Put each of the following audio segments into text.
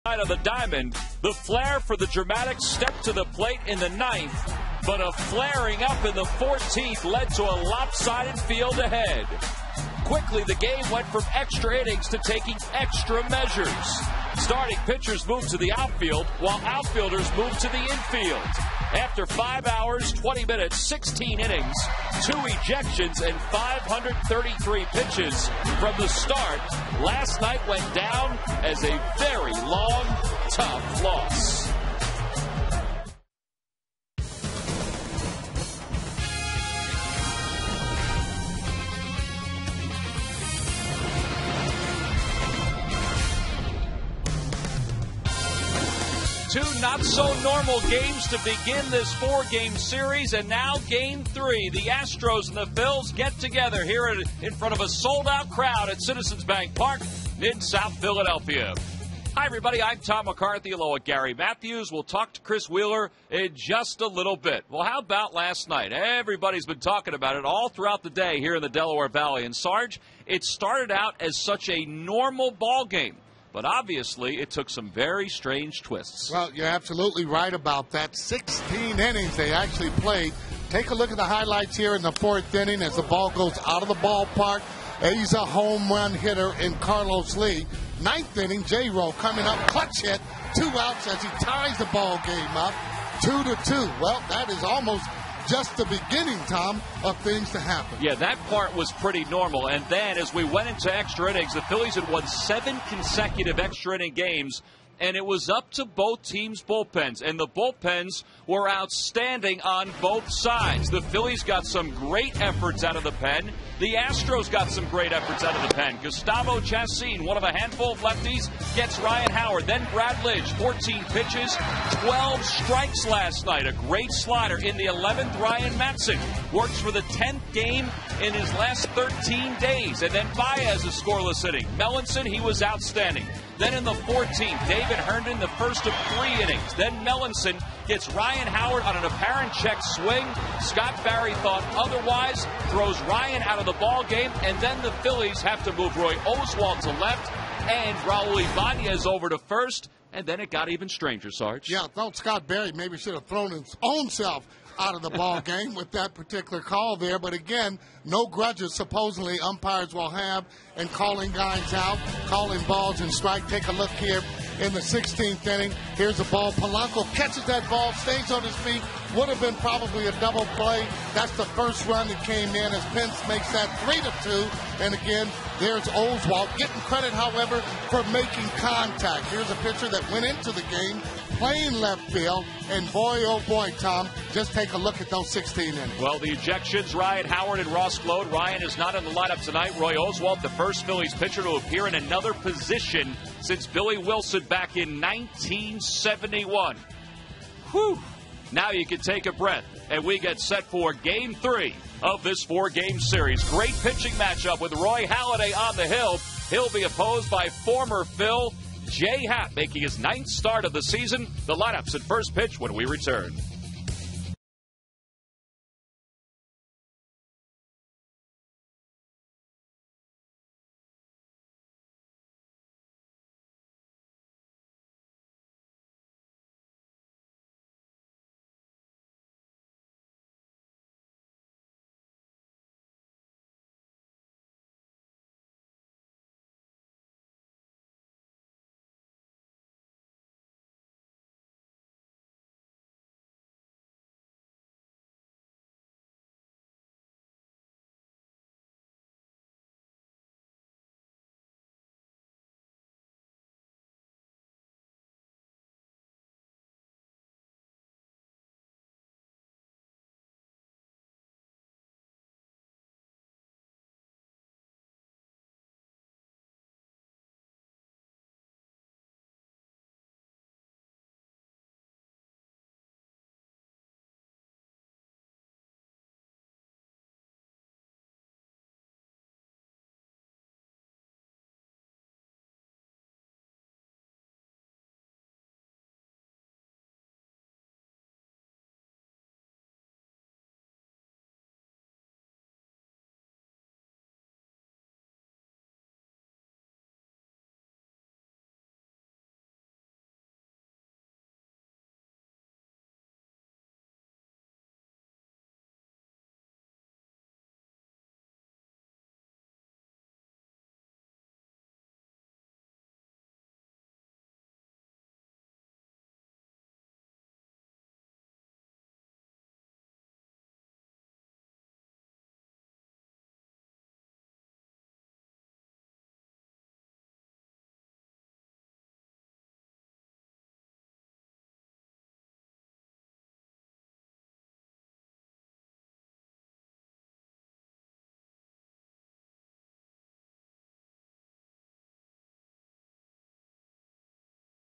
Side of the diamond, the flair for the dramatic step to the plate in the ninth, but a flaring up in the 14th led to a lopsided field ahead. Quickly, the game went from extra innings to taking extra measures. Starting pitchers moved to the outfield, while outfielders moved to the infield. After 5 hours, 20 minutes, 16 innings, 2 ejections, and 533 pitches from the start, last night went down as a very long, tough loss. Two not-so-normal games to begin this four-game series, and now Game 3. The Astros and the Phillies get together here in front of a sold-out crowd at Citizens Bank Park in South Philadelphia. Hi, everybody. I'm Tom McCarthy, along with Gary Matthews. We'll talk to Chris Wheeler in just a little bit. Well, how about last night? Everybody's been talking about it all throughout the day here in the Delaware Valley. And, Sarge, it started out as such a normal ball game. But obviously, it took some very strange twists. Well, you're absolutely right about that. 16 innings they actually played. Take a look at the highlights here in the fourth inning as the ball goes out of the ballpark. He's a home run hitter in Carlos Lee. Ninth inning, J-Roll coming up, clutch hit, 2 outs as he ties the ball game up, 2-2. Well, that is almost just the beginning, Tom, of things to happen. Yeah, that part was pretty normal. And then as we went into extra innings, the Phillies had won 7 consecutive extra inning games, and it was up to both teams' bullpens. And the bullpens were outstanding on both sides. The Phillies got some great efforts out of the pen. The Astros got some great efforts out of the pen. Gustavo Chacin, one of a handful of lefties, gets Ryan Howard. Then Brad Lidge, 14 pitches, 12 strikes last night. A great slider. In the 11th, Ryan Matson works for the 10th game in his last 13 days. And then Baez, a scoreless inning. Melanson, he was outstanding. Then in the 14th, David Herndon, the first of 3 innings. Then Melanson gets Ryan Howard on an apparent check swing. Scott Barry thought otherwise, throws Ryan out of the ball game, and then the Phillies have to move Roy Oswalt to left and Raul Ibanez over to first, and then it got even stranger, Sarge. Yeah, I thought Scott Barry maybe should have thrown his own self out of the ball game with that particular call there. But again, no grudges supposedly umpires will have in calling guys out, calling balls and strike. Take a look here in the 16th inning. Here's a ball. Polanco catches that ball, stays on his feet. Would have been probably a double play. That's the first run that came in as Pence makes that 3-2. And again, there's Oswalt getting credit, however, for making contact. Here's a pitcher that went into the game playing left field, and boy, oh boy, Tom, just take a look at those 16 innings. Well, the ejections, Ryan Howard and Ross Glode. Ryan is not in the lineup tonight. Roy Oswalt, the first Phillies pitcher to appear in another position since Billy Wilson back in 1971. Whew. Now you can take a breath, and we get set for Game 3 of this 4-game series. Great pitching matchup with Roy Halladay on the hill. He'll be opposed by former Phil J. Happ, making his 9th start of the season. The lineups at first pitch when we return.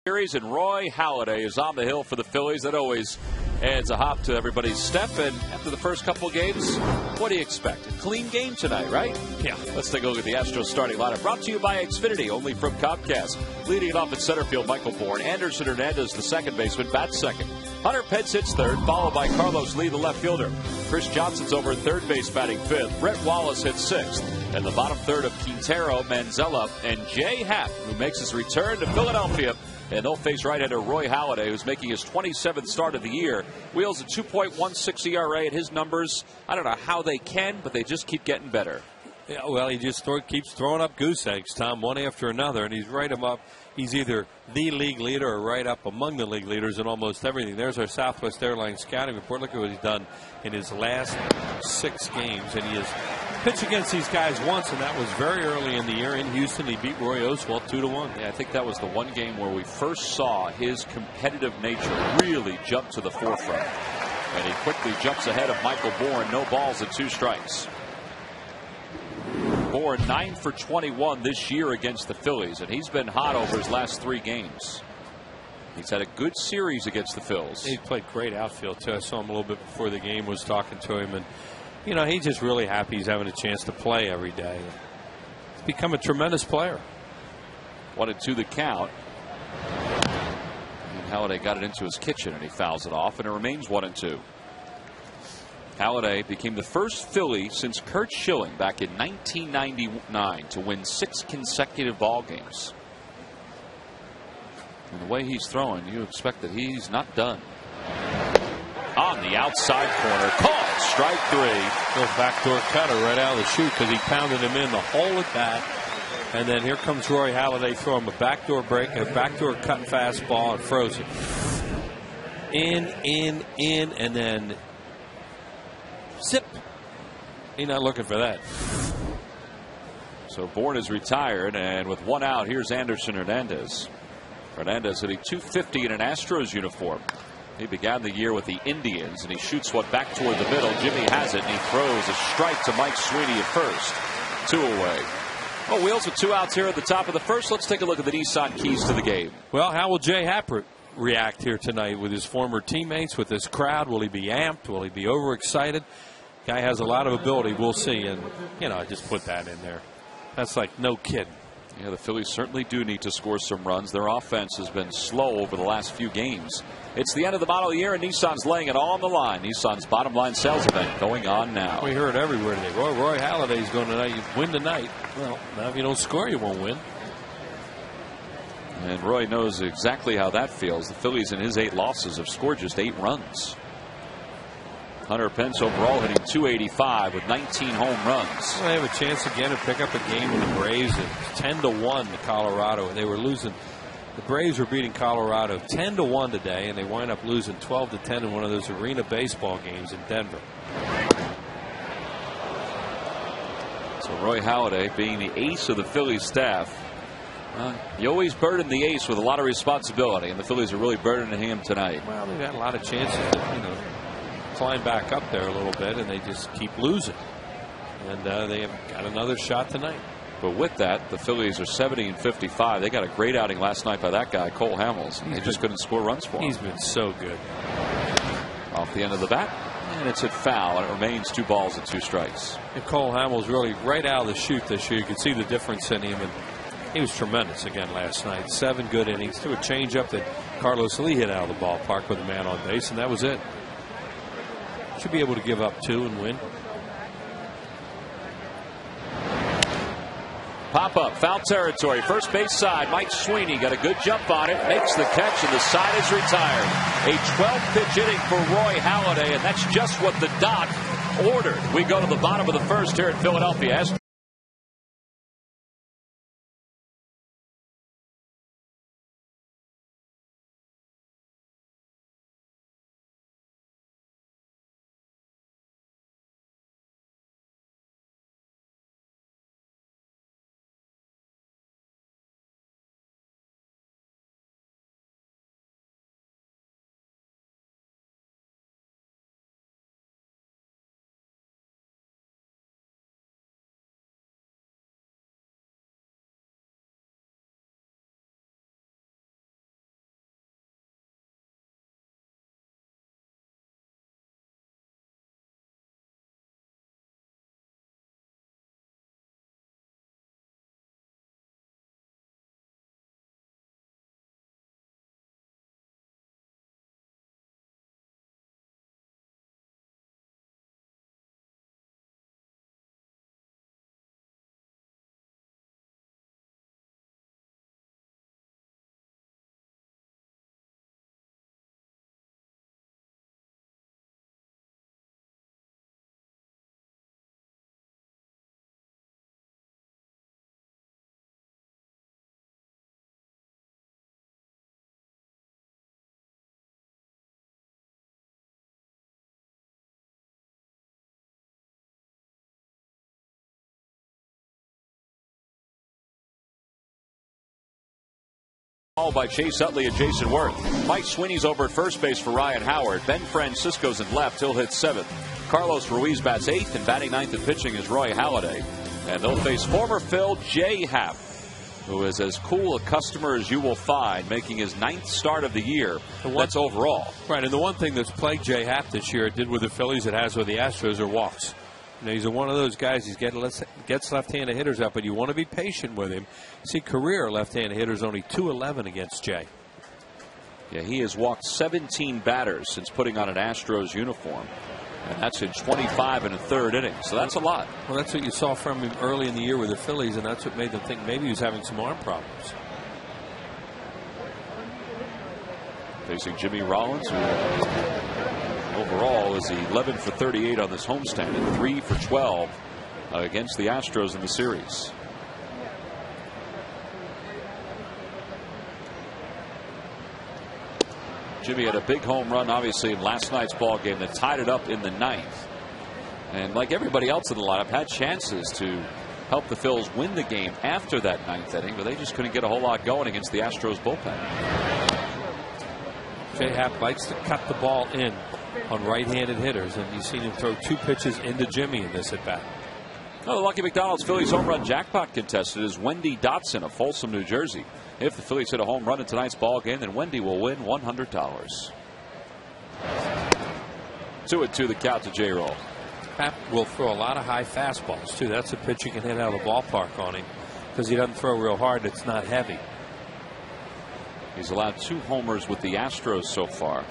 Series, and Roy Halladay is on the hill for the Phillies. That always adds a hop to everybody's step. And after the first couple of games, what do you expect? A clean game tonight, right? Yeah. Let's take a look at the Astros starting lineup. Brought to you by Xfinity, only from Comcast. Leading it off at center field, Michael Bourne. Anderson Hernandez, the second baseman, bats second. Hunter Pence hits third, followed by Carlos Lee, the left fielder. Chris Johnson's over at third base, batting fifth. Brett Wallace hits sixth. And the bottom third of Quintero, Manzella, and Jay Happ, who makes his return to Philadelphia. And they'll face right-hander Roy Halladay, who's making his 27th start of the year. Wheels a 2.16 ERA, and his numbers, I don't know how they can, but they just keep getting better. Yeah, well, he just keeps throwing up goose eggs, Tom, one after another, and he's right up. He's either the league leader or right up among the league leaders in almost everything. There's our Southwest Airlines scouting report. Look at what he's done in his last 6 games, and he has pitched against these guys once, and that was very early in the year in Houston. He beat Roy Oswalt 2-1. Yeah, I think that was the one game where we first saw his competitive nature really jump to the forefront. And he quickly jumps ahead of Michael Bourne. No balls and 2 strikes. Bourne 9 for 21 this year against the Phillies, and he's been hot over his last 3 games. He's had a good series against the Phils. He played great outfield, too. I saw him a little bit before the game, was talking to him, and you know, he's just really happy he's having a chance to play every day. He's become a tremendous player. 1-2 the count. And Halladay got it into his kitchen, and he fouls it off, and it remains 1-2. Halladay became the first Philly since Curt Schilling back in 1999 to win 6 consecutive ball games. And the way he's throwing, you expect that he's not done. On the outside corner, called strike 3. Little backdoor cutter right out of the chute because he pounded him in the hole at bat. And then here comes Roy Halladay throwing a backdoor break, a backdoor cut fastball, and froze it. In, and then zip. He's not looking for that. So Bourne is retired, and with 1 out, here's Anderson Hernandez. Hernandez hitting .250 in an Astros uniform. He began the year with the Indians, and he shoots one back toward the middle. Jimmy has it, and he throws a strike to Mike Sweeney at first. 2 away. Well, Wheels with 2 outs here at the top of the first. Let's take a look at the Nissan keys to the game. Well, how will Jay Happ react here tonight with his former teammates, with this crowd? Will he be amped? Will he be overexcited? Guy has a lot of ability. We'll see. And, you know, I just put that in there. That's like no kidding. Yeah, the Phillies certainly do need to score some runs. Their offense has been slow over the last few games. It's the end of the model year, and Nissan's laying it all on the line. Nissan's bottom line sales event going on now. We heard everywhere today. Roy Halladay's going tonight. You win tonight. Well, now if you don't score, you won't win. And Roy knows exactly how that feels. The Phillies in his 8 losses have scored just 8 runs. Hunter Pence overall hitting .285 with 19 home runs. Well, they have a chance again to pick up a game with the Braves at 10-1 to Colorado. They were losing. The Braves were beating Colorado 10-1 today, and they wind up losing 12-10 in one of those arena baseball games in Denver. So Roy Halladay, being the ace of the Phillies staff, you always burden the ace with a lot of responsibility, and the Phillies are really burdening him tonight. Well, they've had a lot of chances to, climb back up there a little bit, and they just keep losing. And they have got another shot tonight. But with that, the Phillies are 70-55. They got a great outing last night by that guy, Cole Hamels. They just couldn't score runs for him. He's been so good. Off the end of the bat, and it's hit foul, and it remains 2 balls and 2 strikes. And Cole Hamels really right out of the chute this year. You could see the difference in him, and he was tremendous again last night. 7 good innings. Threw a changeup that Carlos Lee hit out of the ballpark with a man on base, and that was it. Should be able to give up 2 and win. Pop up, foul territory, first base side. Mike Sweeney got a good jump on it, makes the catch, and the side is retired. A 12-pitch inning for Roy Halladay, and that's just what the doc ordered. We go to the bottom of the first here at Philadelphia. followed by Chase Utley and Jason Worth. Mike Sweeney's over at first base for Ryan Howard. Ben Francisco's in left. He'll hit 7th. Carlos Ruiz bats 8th, and batting 9th and pitching is Roy Halladay. And they'll face former Phil Jay Happ, who is as cool a customer as you will find, making his 9th start of the year. That's overall. Right, and the one thing that's plagued Jay Happ this year, it did with the Phillies, it has with the Astros, are walks. You know, he's one of those guys, he gets left-handed hitters up, but you want to be patient with him. See, career left-handed hitters only 211 against Jay. Yeah, he has walked 17 batters since putting on an Astros uniform. And that's in 25 and a third innings. So that's a lot. Well, that's what you saw from him early in the year with the Phillies, and that's what made them think maybe he was having some arm problems. Facing Jimmy Rollins, who overall is 11 for 38 on this homestand and 3 for 12 against the Astros in the series. Jimmy had a big home run, obviously, in last night's ball game that tied it up in the 9th. And like everybody else in the lineup, had chances to help the Phils win the game after that 9th inning, but they just couldn't get a whole lot going against the Astros bullpen. Jay Happ likes to cut the ball in on right-handed hitters, and you've seen him throw 2 pitches into Jimmy in this at-bat. Oh, the Lucky McDonald's Phillies home run jackpot contestant is Wendy Dotson of Folsom, New Jersey. If the Phillies hit a home run in tonight's ball game, then Wendy will win $100. 2-2 the count to J-Roll. Happ will throw a lot of high fastballs, too. That's a pitch you can hit out of the ballpark on him because he doesn't throw real hard. It's not heavy. He's allowed 2 homers with the Astros so far.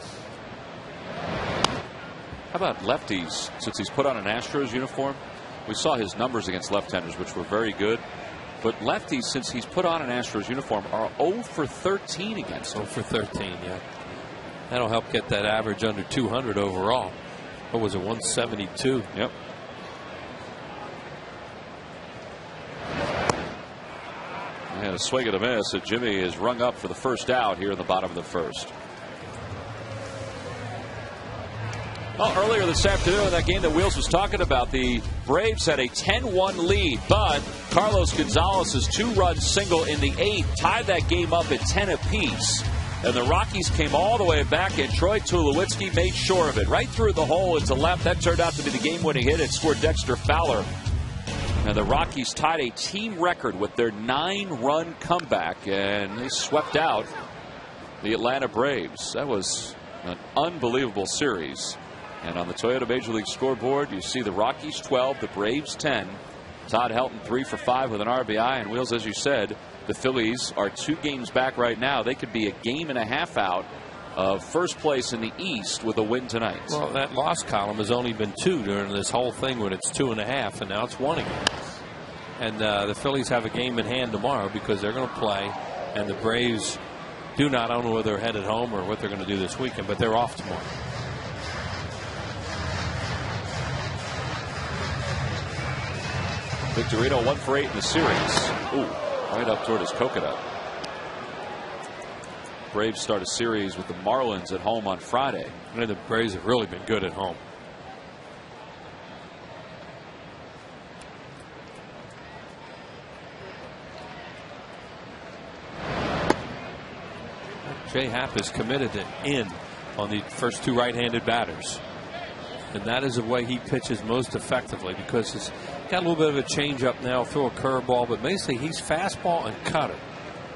How about lefties since he's put on an Astros uniform? We saw his numbers against left-handers, which were very good. But lefties, since he's put on an Astros uniform, are 0 for 13 against him. 0 for 13, yeah. That'll help get that average under 200 overall. What was it, 172? Yep. And a swing and a miss. So Jimmy is rung up for the first out here in the bottom of the first. Well, earlier this afternoon, in that game that Wheels was talking about, the Braves had a 10-1 lead, but Carlos Gonzalez's 2-run single in the 8th tied that game up at 10 apiece. And the Rockies came all the way back, and Troy Tulowitzki made sure of it. Right through the hole into left. That turned out to be the game-winning hit. It scored Dexter Fowler. And the Rockies tied a team record with their 9-run comeback, and they swept out the Atlanta Braves. That was an unbelievable series. And on the Toyota Major League scoreboard, you see the Rockies 12, the Braves 10. Todd Helton 3 for 5 with an RBI. And Wheels, as you said, the Phillies are 2 games back right now. They could be a game and a half out of first place in the East with a win tonight. Well, that loss column has only been 2 during this whole thing when it's 2.5, and now it's 1 again. And the Phillies have a game in hand tomorrow because they're going to play, and the Braves do not know whether they're headed home or what they're going to do this weekend, but they're off tomorrow. Victorino 1 for 8 in the series. Ooh, right up toward his coconut. Braves start a series with the Marlins at home on Friday. And the Braves have really been good at home. Jay Happ is committed to in on the first 2 right-handed batters. And that is the way he pitches most effectively because he's got a little bit of a changeup now, throw a curveball, but basically he's fastball and cutter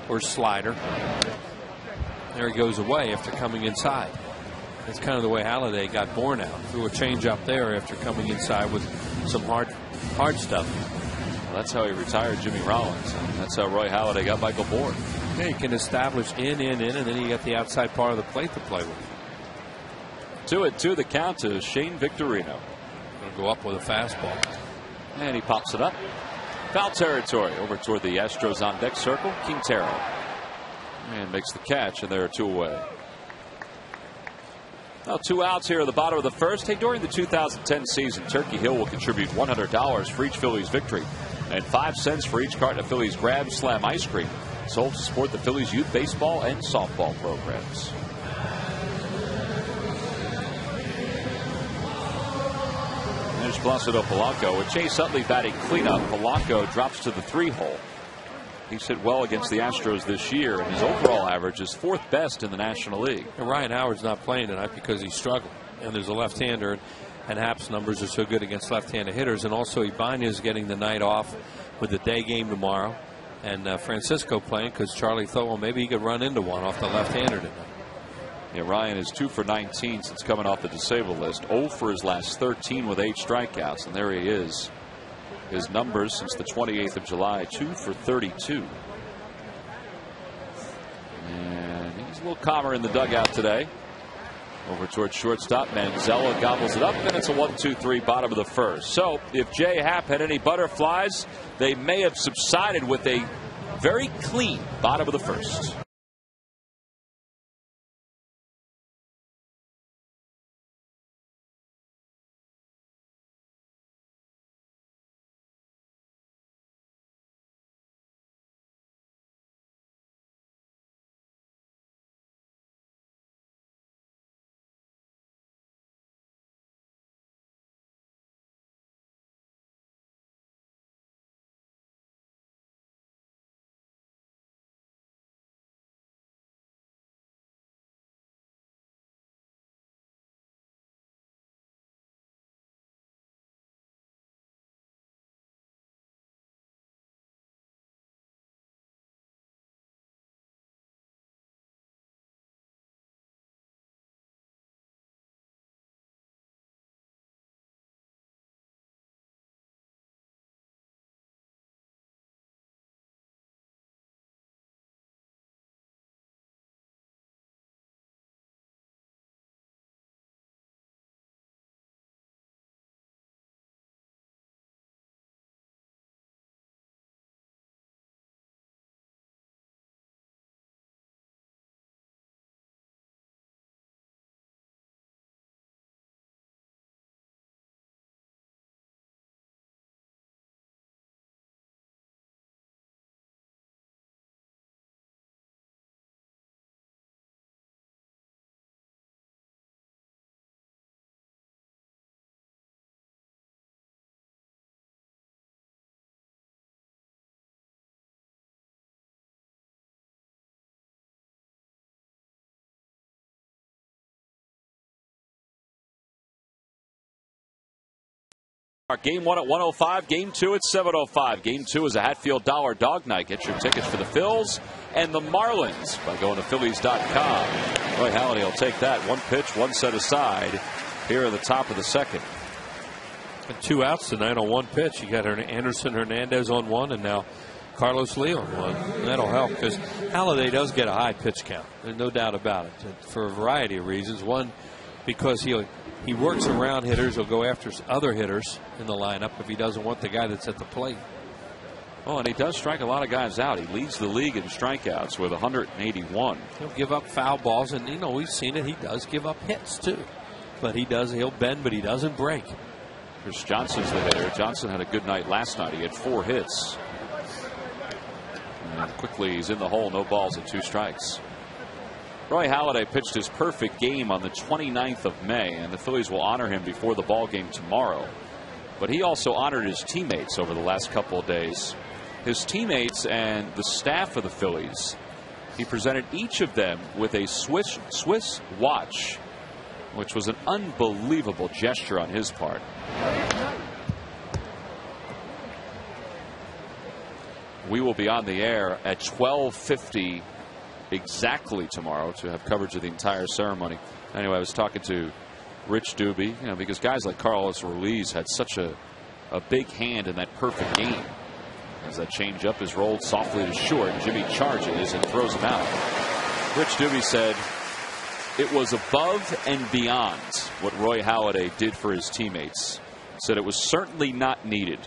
or slider. There he goes away after coming inside. That's kind of the way Halladay got born out. Threw a changeup there after coming inside with some hard stuff. Well, that's how he retired Jimmy Rollins. And that's how Roy Halladay got Michael Bourne. Yeah, you can establish in, and then you get the outside part of the plate to play with. 2-2 the count to Shane Victorino. Going to go up with a fastball. And he pops it up. Foul territory over toward the Astros on deck circle. Quintero. And makes the catch, and there are 2 away. Now 2 outs here at the bottom of the first. Hey, during the 2010 season, Turkey Hill will contribute $100 for each Phillies victory and 5 cents for each carton of Phillies Grab Slam ice cream, sold to support the Phillies youth baseball and softball programs. There's Placido Polanco with Chase Utley batting cleanup. Polanco drops to the 3 hole. He's hit well against the Astros this year, and his overall average is 4th best in the National League. And Ryan Howard's not playing tonight because he's struggling, and there's a left-hander, and Happ's numbers are so good against left-handed hitters, and also Ibanez getting the night off with the day game tomorrow, and Francisco playing because Charlie thought, well, maybe he could run into one off the left-hander tonight. Yeah, Ryan is 2 for 19 since coming off the disabled list. 0 for his last 13 with 8 strikeouts, and there he is. His numbers since the 28th of July, 2 for 32. And he's a little calmer in the dugout today. Over towards shortstop. Manzella gobbles it up, and it's a 1-2-3 bottom of the first. So if Jay Happ had any butterflies, they may have subsided with a very clean bottom of the first. Game 1 at 1:05, Game 2 at 7:05. Game 2 is a Hatfield Dollar Dog Night. Get your tickets for the Phils and the Marlins by going to Phillies.com. Roy Halladay will take that. 1 pitch, 1 set aside here at the top of the second. And 2 outs tonight on 1 pitch. You got Anderson Hernandez on 1, and now Carlos Lee on 1. And that'll help because Halladay does get a high pitch count. There's no doubt about it, for a variety of reasons. One, because he works around hitters. He'll go after other hitters in the lineup if he doesn't want the guy that's at the plate. Oh, and he does strike a lot of guys out. He leads the league in strikeouts with 181. He'll give up foul balls, and we've seen it. He does give up hits too, but he'll bend, but he doesn't break. Chris Johnson's the hitter. Johnson had a good night last night. He had 4 hits. And quickly he's in the hole. No balls and 2 strikes. Roy Halladay pitched his perfect game on the 29th of May, and the Phillies will honor him before the ball game tomorrow. But he also honored his teammates over the last couple of days. His teammates and the staff of the Phillies, he presented each of them with a Swiss watch, which was an unbelievable gesture on his part. We will be on the air at 12:50 exactly tomorrow to have coverage of the entire ceremony. Anyway, I was talking to Rich Doobie, because guys like Carlos Ruiz had such a big hand in that perfect game. As that changeup is rolled softly to short, Jimmy charges and throws him out. Rich Doobie said it was above and beyond what Roy Halladay did for his teammates. Said it was certainly not needed,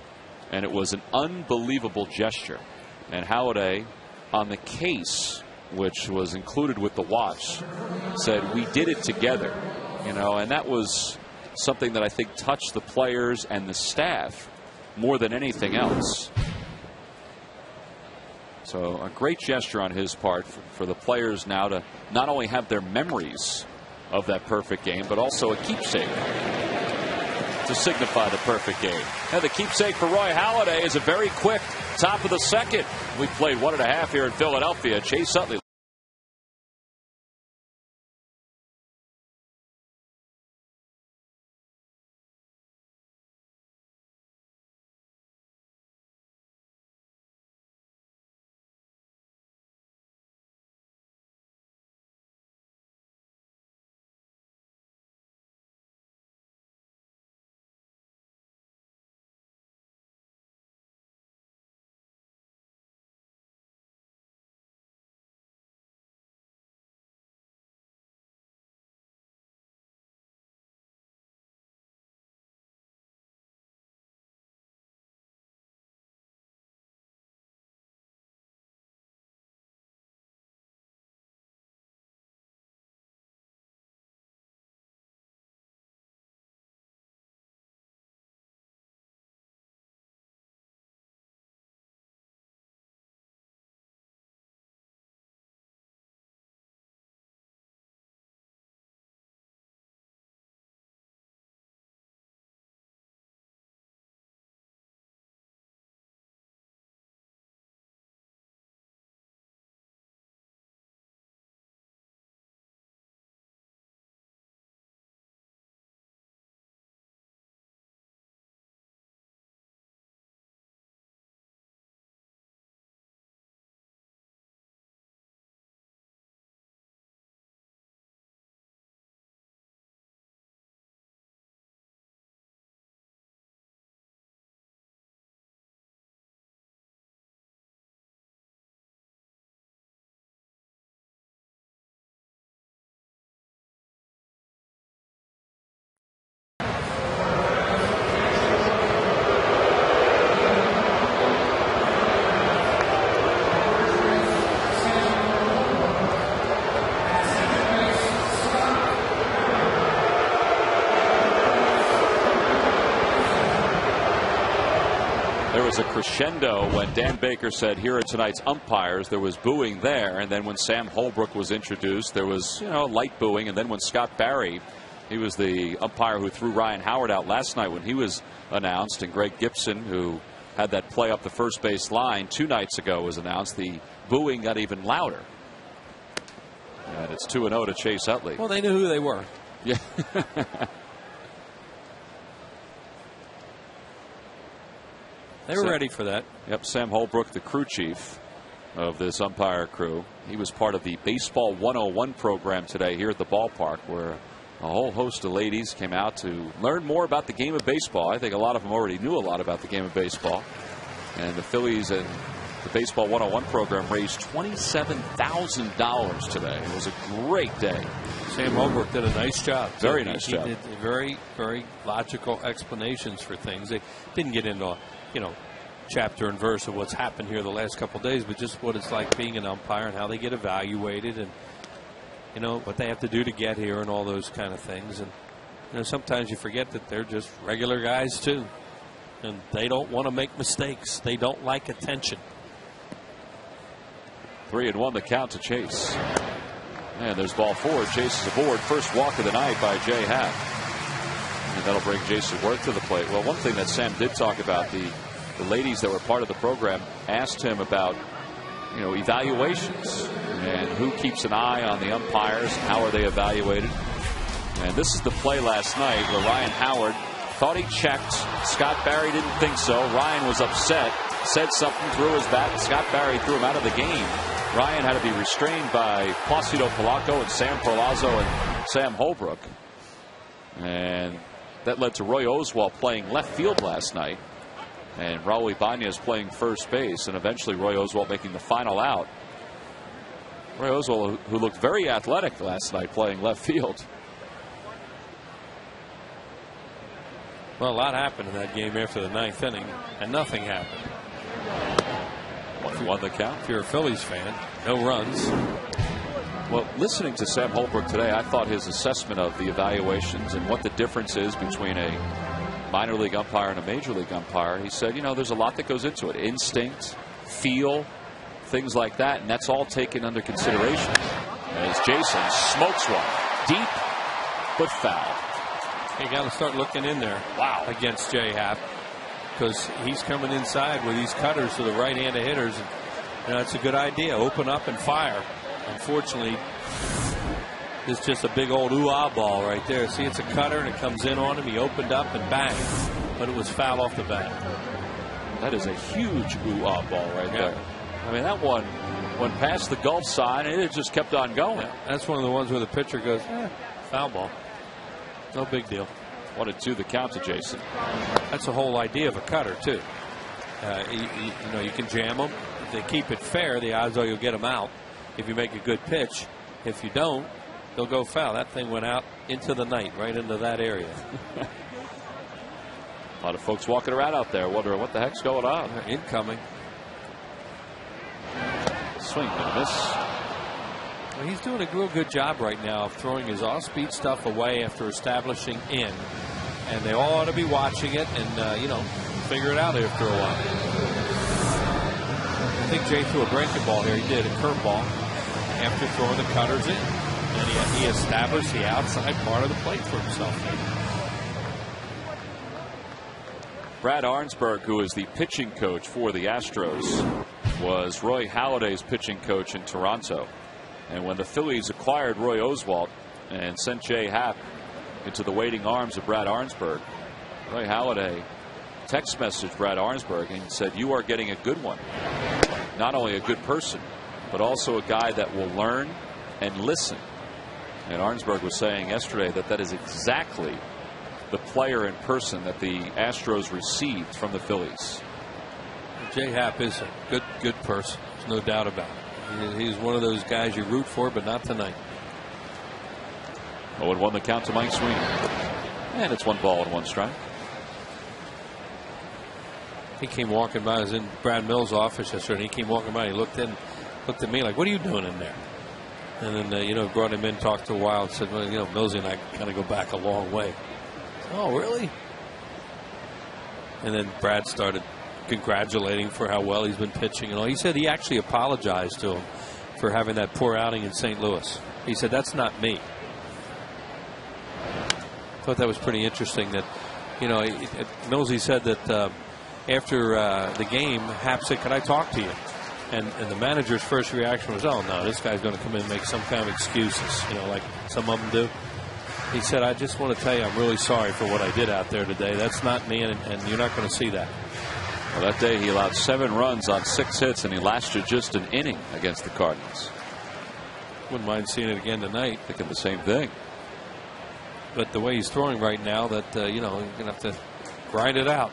and it was an unbelievable gesture. And Halladay, on the case, which was included with the watch, said we did it together, and that was something that I think touched the players and the staff more than anything else. So a great gesture on his part for the players now to not only have their memories of that perfect game, but also a keepsake to signify the perfect game. And the keepsake for Roy Halladay is a very quick top of the second. We played 1.5 here in Philadelphia. Chase Utley. There was a crescendo when Dan Baker said, "Here are tonight's umpires." There was booing there, and then when Sam Holbrook was introduced, there was, light booing. And then when Scott Barry, he was the umpire who threw Ryan Howard out last night when he was announced, and Greg Gibson, who had that play up the first base line 2 nights ago, was announced. The booing got even louder. And it's 2-0 to Chase Utley. Well, they knew who they were. Yeah. They were ready for that. Yep, Sam Holbrook, the crew chief of this umpire crew. He was part of the Baseball 101 program today here at the ballpark, where a whole host of ladies came out to learn more about the game of baseball. I think a lot of them already knew a lot about the game of baseball. And the Phillies and the Baseball 101 program raised $27,000 today. It was a great day. Sam Holbrook did a nice job. Very nice job. He did very, very logical explanations for things. They didn't get into chapter and verse of what's happened here the last couple of days, but just what it's like being an umpire and how they get evaluated and, what they have to do to get here and all those kind of things. And, sometimes you forget that they're just regular guys, too. And they don't want to make mistakes. They don't like attention. 3-1 the count to Chase. And there's ball 4. Chase is aboard. First walk of the night by Jay Happ. And that'll bring Jason Worth to the plate. Well, one thing that Sam did talk about, the ladies that were part of the program asked him about, evaluations and who keeps an eye on the umpires, how are they evaluated. And this is the play last night where Ryan Howard thought he checked. Scott Barry didn't think so. Ryan was upset, said something, threw his bat. Scott Barry threw him out of the game. Ryan had to be restrained by Placido Polanco and Sam Perlazzo and Sam Holbrook. And that led to Roy Oswalt playing left field last night. And Raul Ibanez playing first base. And eventually Roy Oswalt making the final out. Roy Oswalt, who looked very athletic last night playing left field. Well, a lot happened in that game after the 9th inning, and nothing happened. 1-1 the count. If you're a Phillies fan, no runs. Well, listening to Sam Holbrook today, I thought his assessment of the evaluations and what the difference is between a minor league umpire and a major league umpire, he said, there's a lot that goes into it. Instinct, feel, things like that, and that's all taken under consideration. As Jason smokes one, deep but foul. You got to start looking in there. Wow. Against J Happ, because he's coming inside with these cutters to the right-handed hitters. And that's a good idea. Open up and fire. Unfortunately, it's just a big old ooh-ah ball right there. See, it's a cutter and it comes in on him. He opened up and bang, but it was foul off the bat. That is a huge ooh-ah ball right there. I mean, that one went past the Gulf sign and it just kept on going. Yeah, that's one of the ones where the pitcher goes, foul ball. No big deal. 1-2 the count to Jason. That's the whole idea of a cutter, too. You know, you can jam them. If they keep it fair, the odds are you'll get them out if you make a good pitch. If you don't, they'll go foul. That thing went out into the night, right into that area. A lot of folks walking around out there wondering what the heck's going on. Incoming. Swing and a miss. Well, he's doing a real good job right now of throwing his off-speed stuff away after establishing in. And they all ought to be watching it and, you know, figure it out after a while. I think Jay threw a breaking ball here. He did, a curveball, after throwing the cutters in. And he established the outside part of the plate for himself. Brad Arnsberg, who is the pitching coach for the Astros, was Roy Halladay's pitching coach in Toronto. And when the Phillies acquired Roy Oswalt and sent Jay Happ into the waiting arms of Brad Arnsberg, Roy Halladay text messaged Brad Arnsberg and said, "You are getting a good one. Not only a good person, but also a guy that will learn and listen." And Arnsberg was saying yesterday that that is exactly the player in person that the Astros received from the Phillies. Jay Happ is a good person. There's no doubt about it. He's one of those guys you root for, but not tonight. 0-1 the count to Mike Sweeney. And it's 1 ball and 1 strike. He came walking by. I was in Brad Mills' office yesterday, and he came walking by. He looked at me like, "What are you doing in there?" And then, you know, brought him in, talked to a while, and said, "Well, you know, Millsy and I kind of go back a long way." "Oh, really?" And then Brad started congratulating for how well he's been pitching and all. He said he actually apologized to him for having that poor outing in St. Louis. He said, "That's not me." Thought that was pretty interesting. That, you know, Millsy said that after the game, Happ said, "Can I talk to you?" And the manager's first reaction was, "Oh no, this guy's going to come in and make some kind of excuses, you know, like some of them do." He said, "I just want to tell you, I'm really sorry for what I did out there today. That's not me, and you're not going to see that." Well, that day he allowed 7 runs on 6 hits, and he lasted just an inning against the Cardinals. Wouldn't mind seeing it again tonight. Thinking the same thing. But the way he's throwing right now, that you know, you're going to have to grind it out.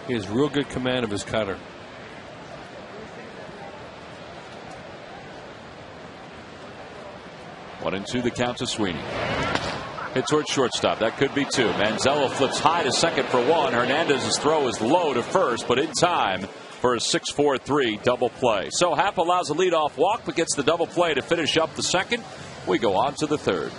He has real good command of his cutter. One and two the count to Sweeney. Hit towards shortstop. That could be 2. Manzella flips high to second for 1. Hernandez's throw is low to first, but in time for a 6-4-3 double play. So Happ allows a leadoff walk, but gets the double play to finish up the second. We go on to the third.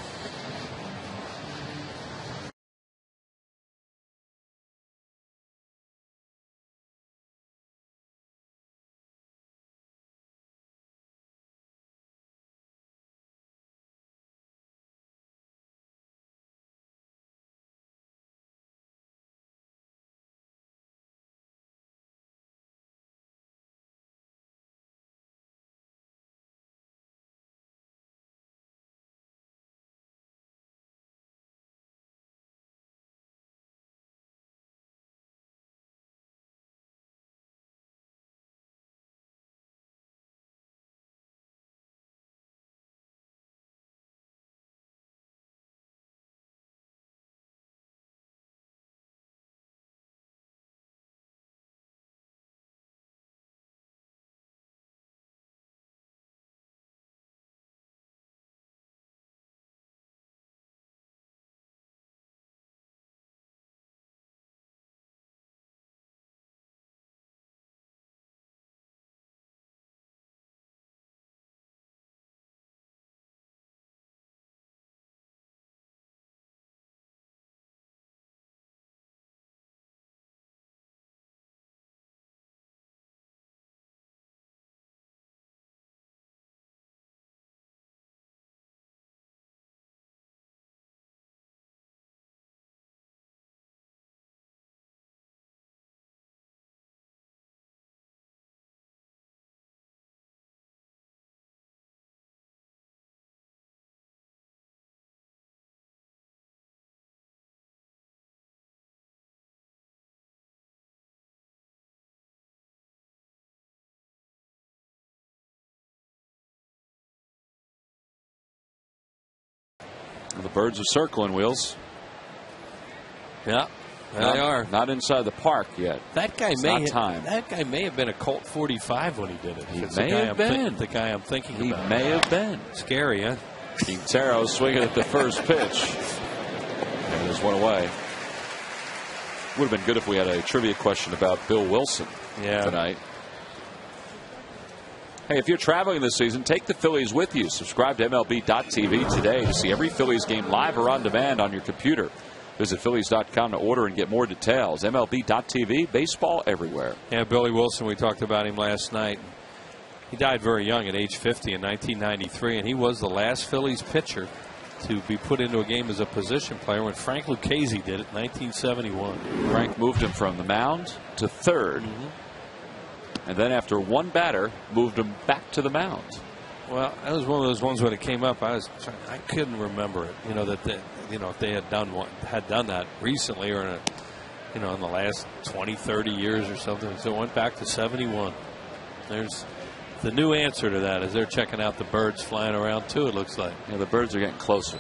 The birds are circling, Wheels. Yeah, they are. Not inside the park yet. That guy That guy may have been a Colt 45 when he did it. He may have been. The guy I'm thinking about. He may have been. Scary, huh? Quintero swinging at the first pitch. And there's one away. Would have been good if we had a trivia question about Bill Wilson tonight. Hey, if you're traveling this season, take the Phillies with you. Subscribe to MLB.tv today to see every Phillies game live or on demand on your computer. Visit Phillies.com to order and get more details. MLB.tv, baseball everywhere. Yeah, Billy Wilson, we talked about him last night. He died very young at age 50 in 1993, and he was the last Phillies pitcher to be put into a game as a position player when Frank Lucchese did it in 1971. Frank moved him from the mound to third. And then after one batter, moved him back to the mound. Well, that was one of those ones when it came up. I couldn't remember it. If they had done that recently or in the last 20, 30 years or something. So it went back to 71. There's the new answer to that as they're checking out the birds flying around too. It looks like. Yeah, the birds are getting closer.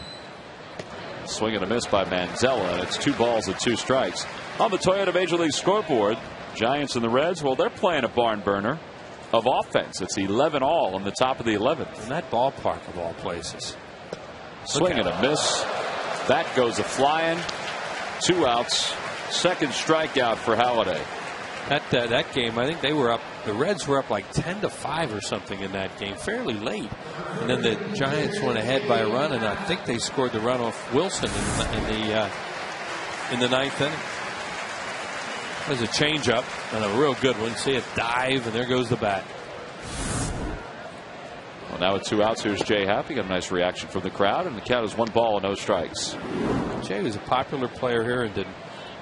Swing and a miss by Manzella, and it's 2 balls and 2 strikes. On the Toyota Major League scoreboard, Giants and the Reds, well, they're playing a barn burner of offense. It's 11 all on the top of the 11th. In that ballpark of all places. Swing and a miss. That goes a flying. 2 outs. Second strikeout for Halladay. That game, I think they were up. The Reds were up like 10-5 or something in that game, fairly late. And then the Giants went ahead by a run, and I think they scored the run off Wilson in the 9th inning. There's a changeup and a real good one. See it dive, and there goes the bat. Well, now with 2 outs, here's Jay Happ. Got a nice reaction from the crowd, and the count is 1 ball and no strikes. Jay was a popular player here and did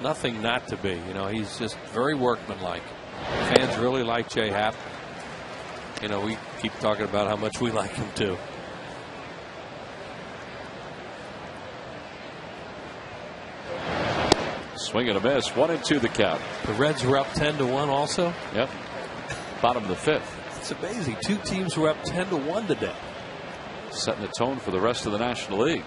nothing not to be. He's just very workmanlike. Fans really like Jay Happ. We keep talking about how much we like him too. Swing and a miss. 1-2 the count. The Reds were up 10-1 also. Yep. Bottom of the 5th. It's amazing. 2 teams were up 10-1 today. Setting the tone for the rest of the National League.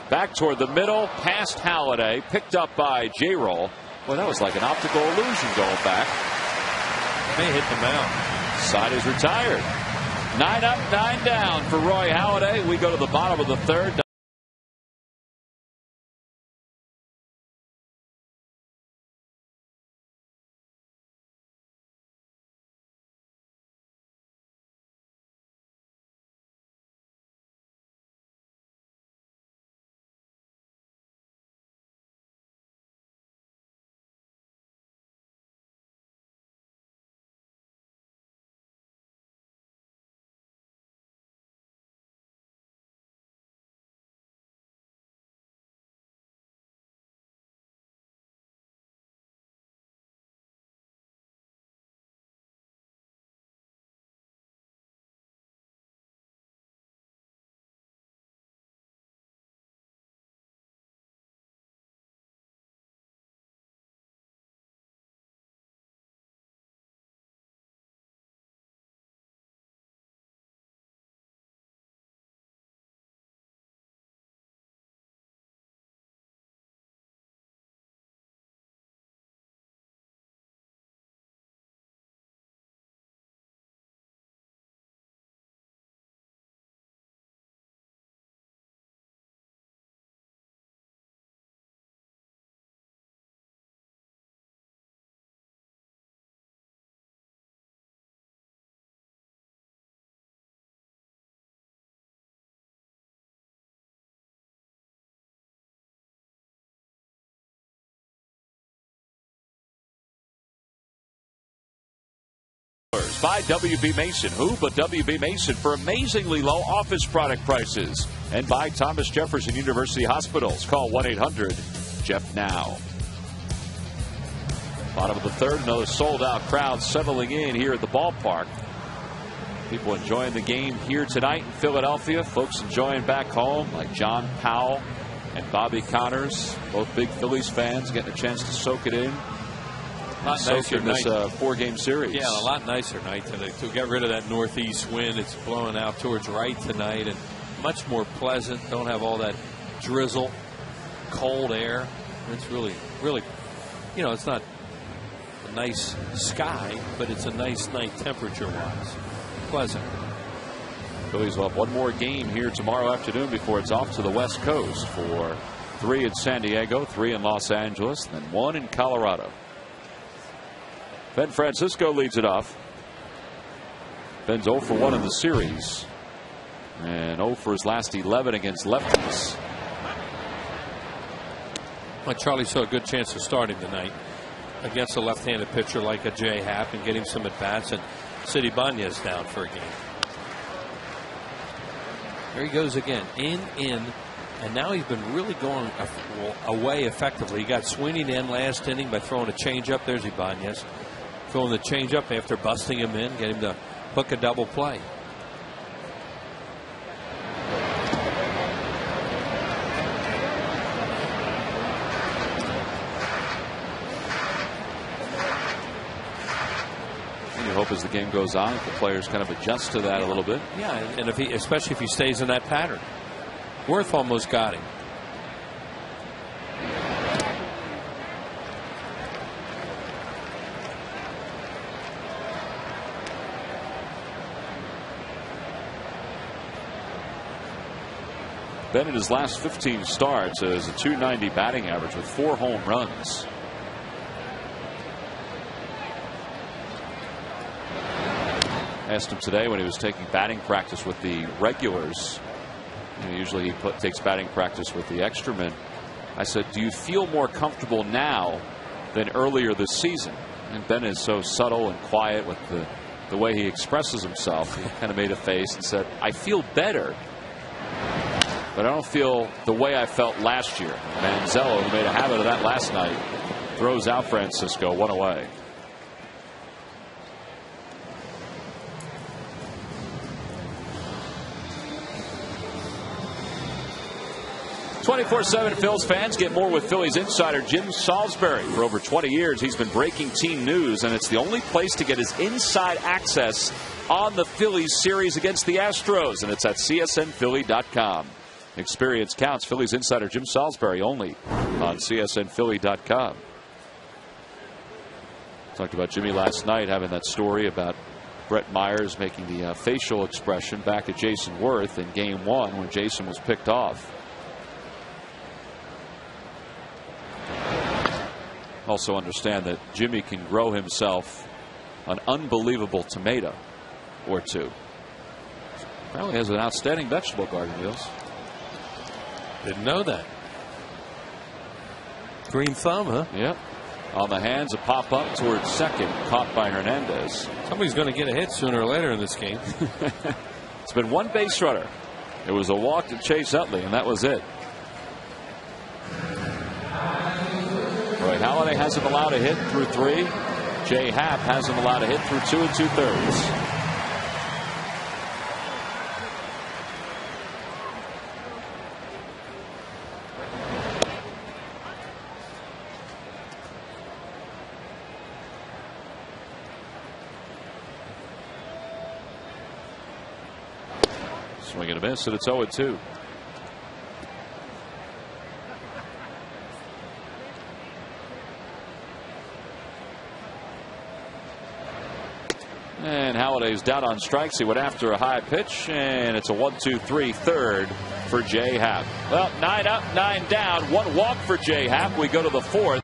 Back toward the middle, past Halladay, picked up by J-Roll. Well, that was like an optical illusion going back. May hit the mound. Side is retired. 9 up, 9 down for Roy Halladay. We go to the bottom of the 3rd. By WB Mason. Who but WB Mason for amazingly low office product prices. And by Thomas Jefferson University Hospitals. Call 1-800-JEFF-NOW. Bottom of the 3rd, another sold-out crowd settling in here at the ballpark. People enjoying the game here tonight in Philadelphia. Folks enjoying back home like John Powell and Bobby Connors. Both big Phillies fans getting a chance to soak it in. A lot nicer in this 4-game series. Yeah, a lot nicer night today. To get rid of that northeast wind, it's blowing out towards right tonight, and much more pleasant. Don't have all that drizzle, cold air. It's really, really, you know, it's not a nice sky, but it's a nice night temperature-wise. Pleasant. Phillies will have one more game here tomorrow afternoon before it's off to the West Coast for 3 in San Diego, 3 in Los Angeles, then 1 in Colorado. Ben Francisco leads it off. Ben's 0 for 1 in the series, and 0 for his last 11 against lefties. Well, Charlie saw a good chance of starting tonight against a left-handed pitcher like a Jay Happ and getting some at-bats, and City Banez down for a game. There he goes again, in, and now he's been really going away effectively. He got Sweeney to end last inning by throwing a changeup. There's Ibanez throwing the changeup after busting him in, get him to hook a double play. You hope as the game goes on, the players kind of adjust to that a little bit. Yeah, and if he, especially if he stays in that pattern. Worth almost got him. Ben in his last 15 starts has a .290 batting average with 4 home runs. Asked him today when he was taking batting practice with the regulars. You know, usually he takes batting practice with the extra men. I said, do you feel more comfortable now than earlier this season? And Ben is so subtle and quiet with the way he expresses himself. He kind of made a face and said, I feel better, but I don't feel the way I felt last year. Manzello, who made a habit of that last night, throws out Francisco 1 away. 24/7 Phils fans get more with Phillies insider Jim Salisbury. For over 20 years, he's been breaking team news, and it's the only place to get his inside access on the Phillies series against the Astros, and it's at csnphilly.com. Experience counts. Phillies insider Jim Salisbury only on csnphilly.com. Talked about Jimmy last night having that story about Brett Myers making the facial expression back at Jason Worth in Game 1 when Jason was picked off. Also understand that Jimmy can grow himself an unbelievable tomato or two. Apparently has an outstanding vegetable garden, Niels. Didn't know that. Green thumb, huh? Yep. On the hands, a pop up towards second, caught by Hernandez. Somebody's going to get a hit sooner or later in this game. It's been one base runner. It was a walk to Chase Utley, and that was it. Roy Halladay hasn't allowed a hit through 3. Jay Happ hasn't allowed a hit through 2 2/3. Swing and a miss, and it's 0-2. And Halladay's down on strikes. He went after a high pitch, and it's a 1-2-3 third for Jay Happ. Well, 9 up, 9 down. 1 walk for Jay Happ. We go to the 4th.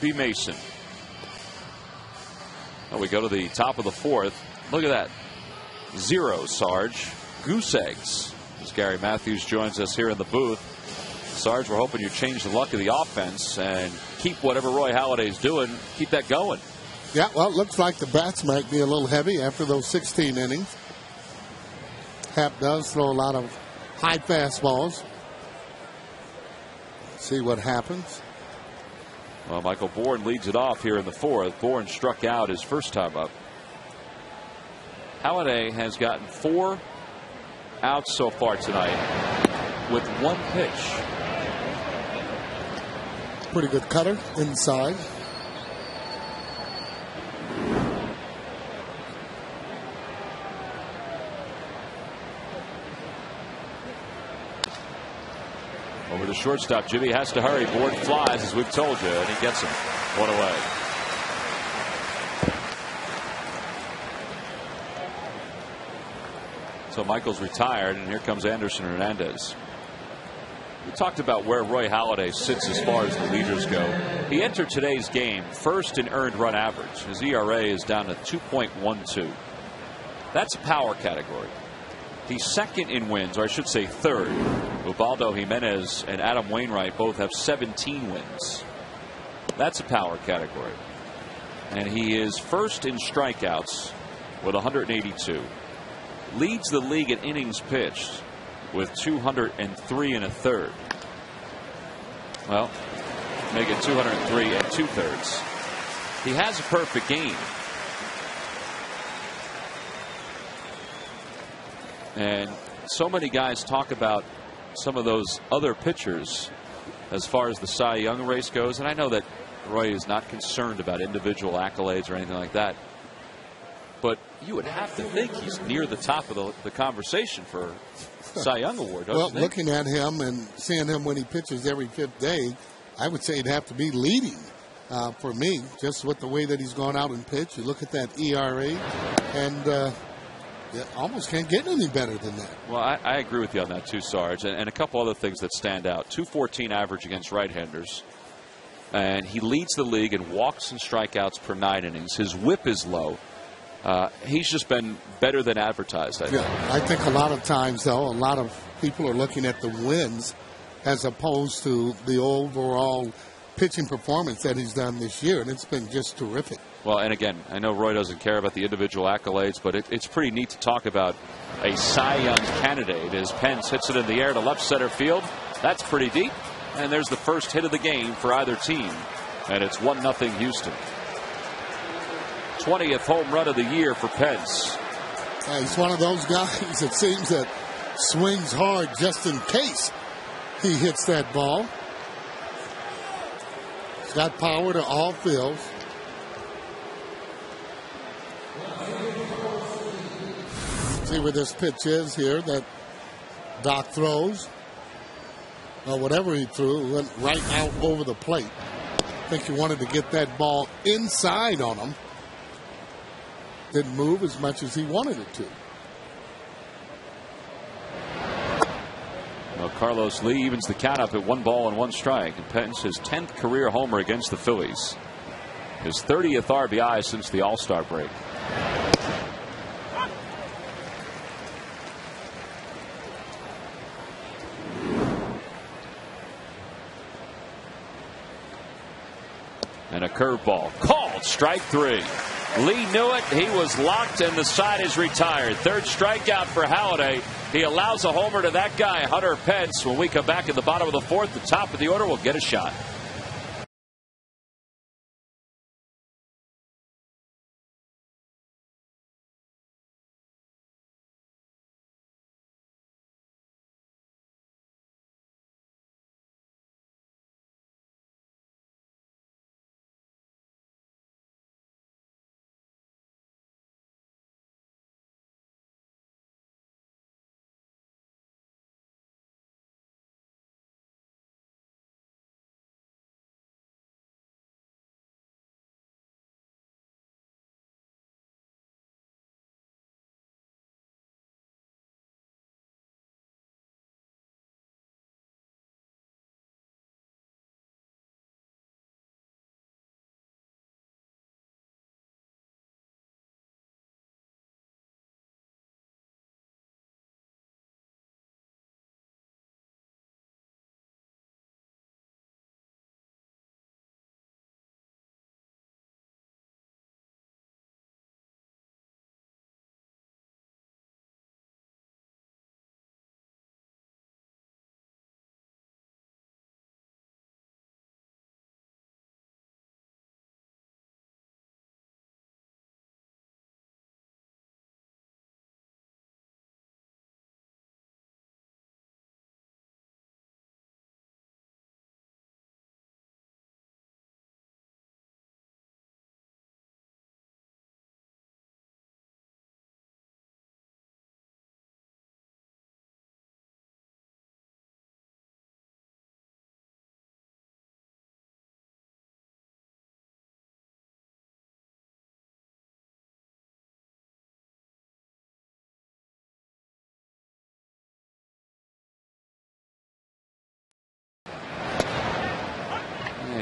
B. Mason. Now we go to the top of the fourth. Look at that. 0, Sarge. Goose eggs. As Gary Matthews joins us here in the booth. Sarge, we're hoping you change the luck of the offense and keep whatever Roy Halladay's doing, keep that going. Yeah, well, it looks like the bats might be a little heavy after those 16 innings. Hap does throw a lot of high fastballs. See what happens. Well, Michael Bourne leads it off here in the fourth. Bourne struck out his first time up. Halladay has gotten 4 outs so far tonight with 1 pitch. Pretty good cutter inside. Over the shortstop, Jimmy has to hurry. Bourne flies, as we've told you, and he gets him 1 away. So Michael's retired, and here comes Anderson Hernandez. We talked about where Roy Halladay sits as far as the leaders go. He entered today's game first in earned run average. His ERA is down to 2.12. That's a power category. He's second in wins, or I should say third. Ubaldo Jimenez and Adam Wainwright both have 17 wins. That's a power category. And he is first in strikeouts with 182. Leads the league in innings pitched with 203 1/3. Well, make it 203 2/3. He has a perfect game. And so many guys talk about some of those other pitchers as far as the Cy Young race goes. And I know that Roy is not concerned about individual accolades or anything like that. But you would have to think he's near the top of the conversation for Cy Young Award, don't you think? Looking at him and seeing him when he pitches every 5th day, I would say he'd have to be leading for me, just with the way that he's gone out and pitched. You look at that ERA, and you almost can't get any better than that. Well, I agree with you on that too, Sarge, and a couple other things that stand out. 214 average against right-handers, and he leads the league in walks and strikeouts per 9 innings. His whip is low. He's just been better than advertised, I think. Yeah, I think a lot of times, though, a lot of people are looking at the wins as opposed to the overall pitching performance that he's done this year, and it's been just terrific. Well, and again, I know Roy doesn't care about the individual accolades, but it's pretty neat to talk about a Cy Young candidate as Pence hits it in the air to left center field. That's pretty deep, and there's the first hit of the game for either team, and it's 1-0 Houston. 20th home run of the year for Pence. He's one of those guys, it seems, that swings hard just in case he hits that ball. He's got power to all fields. See where this pitch is here that Doc throws. Well, whatever he threw, went right out over the plate. I think he wanted to get that ball inside on him. Didn't move as much as he wanted it to. Well, Carlos Lee evens the count up at 1 ball and 1 strike. And Pence his 10th career homer against the Phillies. His 30th RBI since the All-Star break. And a curveball called strike 3. Lee knew it. He was locked, and the side is retired. 3rd strikeout for Halladay. He allows a homer to that guy, Hunter Pence. When we come back at the bottom of the 4th, the top of the order will get a shot.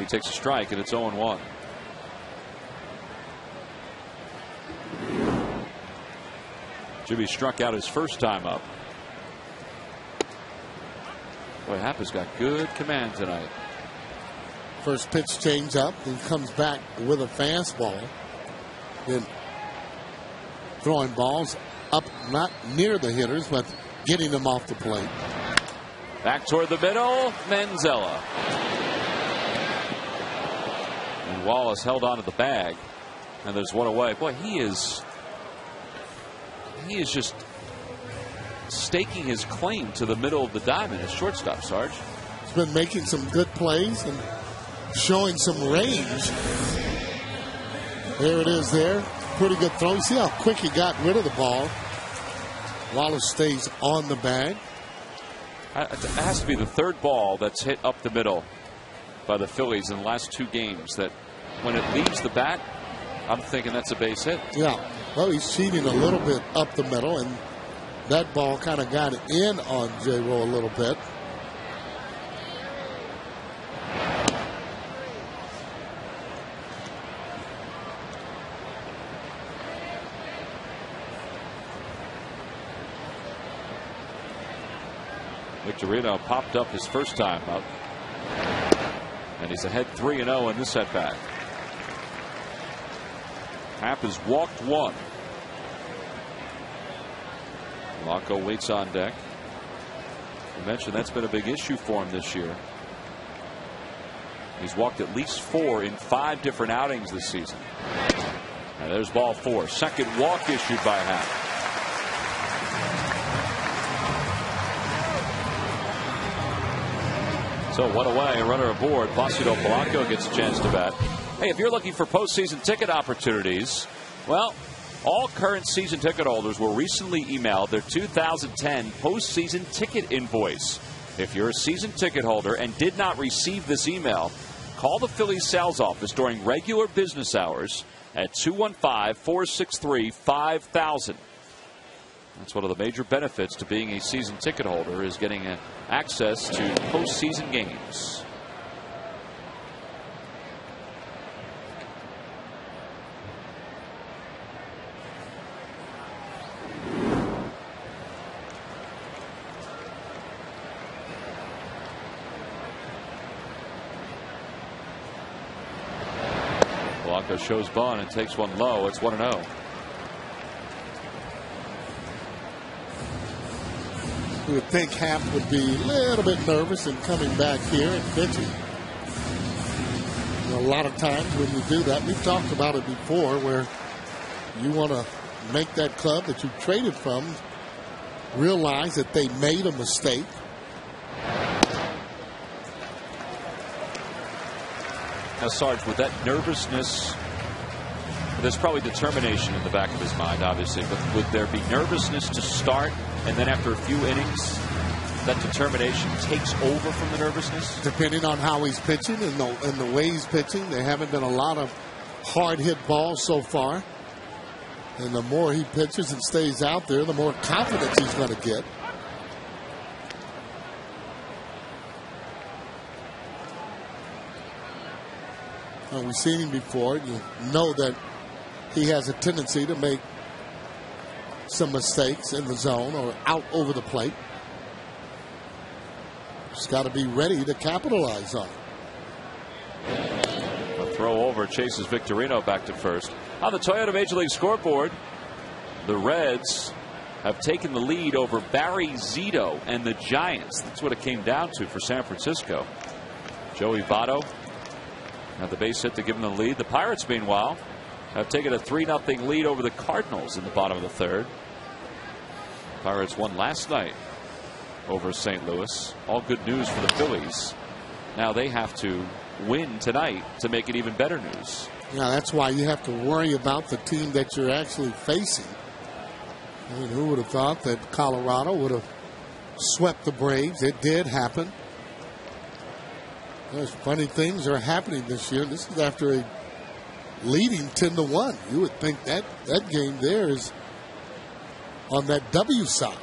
He takes a strike, and it's 0-1. Jimmy struck out his first time up. Boy, Happ's got good command tonight. First pitch change up, and comes back with a fastball. Then throwing balls up, not near the hitters, but getting them off the plate. Back toward the middle, Manzella. And Wallace held onto the bag, and there's one away. Boy, he is just staking his claim to the middle of the diamond as shortstop, Sarge. He's been making some good plays and showing some range. There it is there. Pretty good throw. You see how quick he got rid of the ball. Wallace stays on the bag. It has to be the third ball that's hit up the middle by the Phillies in the last 2 games that when it leaves the bat, I'm thinking that's a base hit. Yeah. Well, he's cheating a little bit up the middle, and that ball kind of got in on J-Ro a little bit. Victorino popped up his first time up, and he's ahead 3-0 in this at bat. Happ has walked 1. Blanco waits on deck. You mentioned that's been a big issue for him this year. He's walked at least 4 in 5 different outings this season. And there's ball 4. Second walk issued by Happ. So 1 away, a runner aboard. Placido Polanco gets a chance to bat. Hey, if you're looking for postseason ticket opportunities, well, all current season ticket holders were recently emailed their 2010 postseason ticket invoice. If you're a season ticket holder and did not receive this email, call the Phillies sales office during regular business hours at 215-463-5000. That's one of the major benefits to being a season ticket holder, is getting access to postseason games. Blanco shows bunt and takes one low. It's 1-0. You would think Happ would be a little bit nervous in coming back here and pitching. A lot of times when you do that, we've talked about it before, where you want to make that club that you traded from realize that they made a mistake. Now, Sarge, with that nervousness, there's probably determination in the back of his mind, obviously, but would there be nervousness to start, and then after a few innings, that determination takes over from the nervousness? Depending on how he's pitching and the way he's pitching, there haven't been a lot of hard hit balls so far. And the more he pitches and stays out there, the more confidence he's going to get. We've seen him before. You know that he has a tendency to make some mistakes in the zone or out over the plate. Just got to be ready to capitalize on it. A throw over chases Victorino back to first. On the Toyota Major League scoreboard, the Reds have taken the lead over Barry Zito and the Giants. That's what it came down to for San Francisco. Joey Votto had the base hit to give them the lead. The Pirates, meanwhile, have taken a 3-0 lead over the Cardinals in the bottom of the third. Pirates won last night over St. Louis. All good news for the Phillies. Now they have to win tonight to make it even better news. Yeah, that's why you have to worry about the team that you're actually facing. I mean, who would have thought that Colorado would have swept the Braves? It did happen. There's funny things are happening this year. This is after a leading 10-1. You would think that game there is on that W side.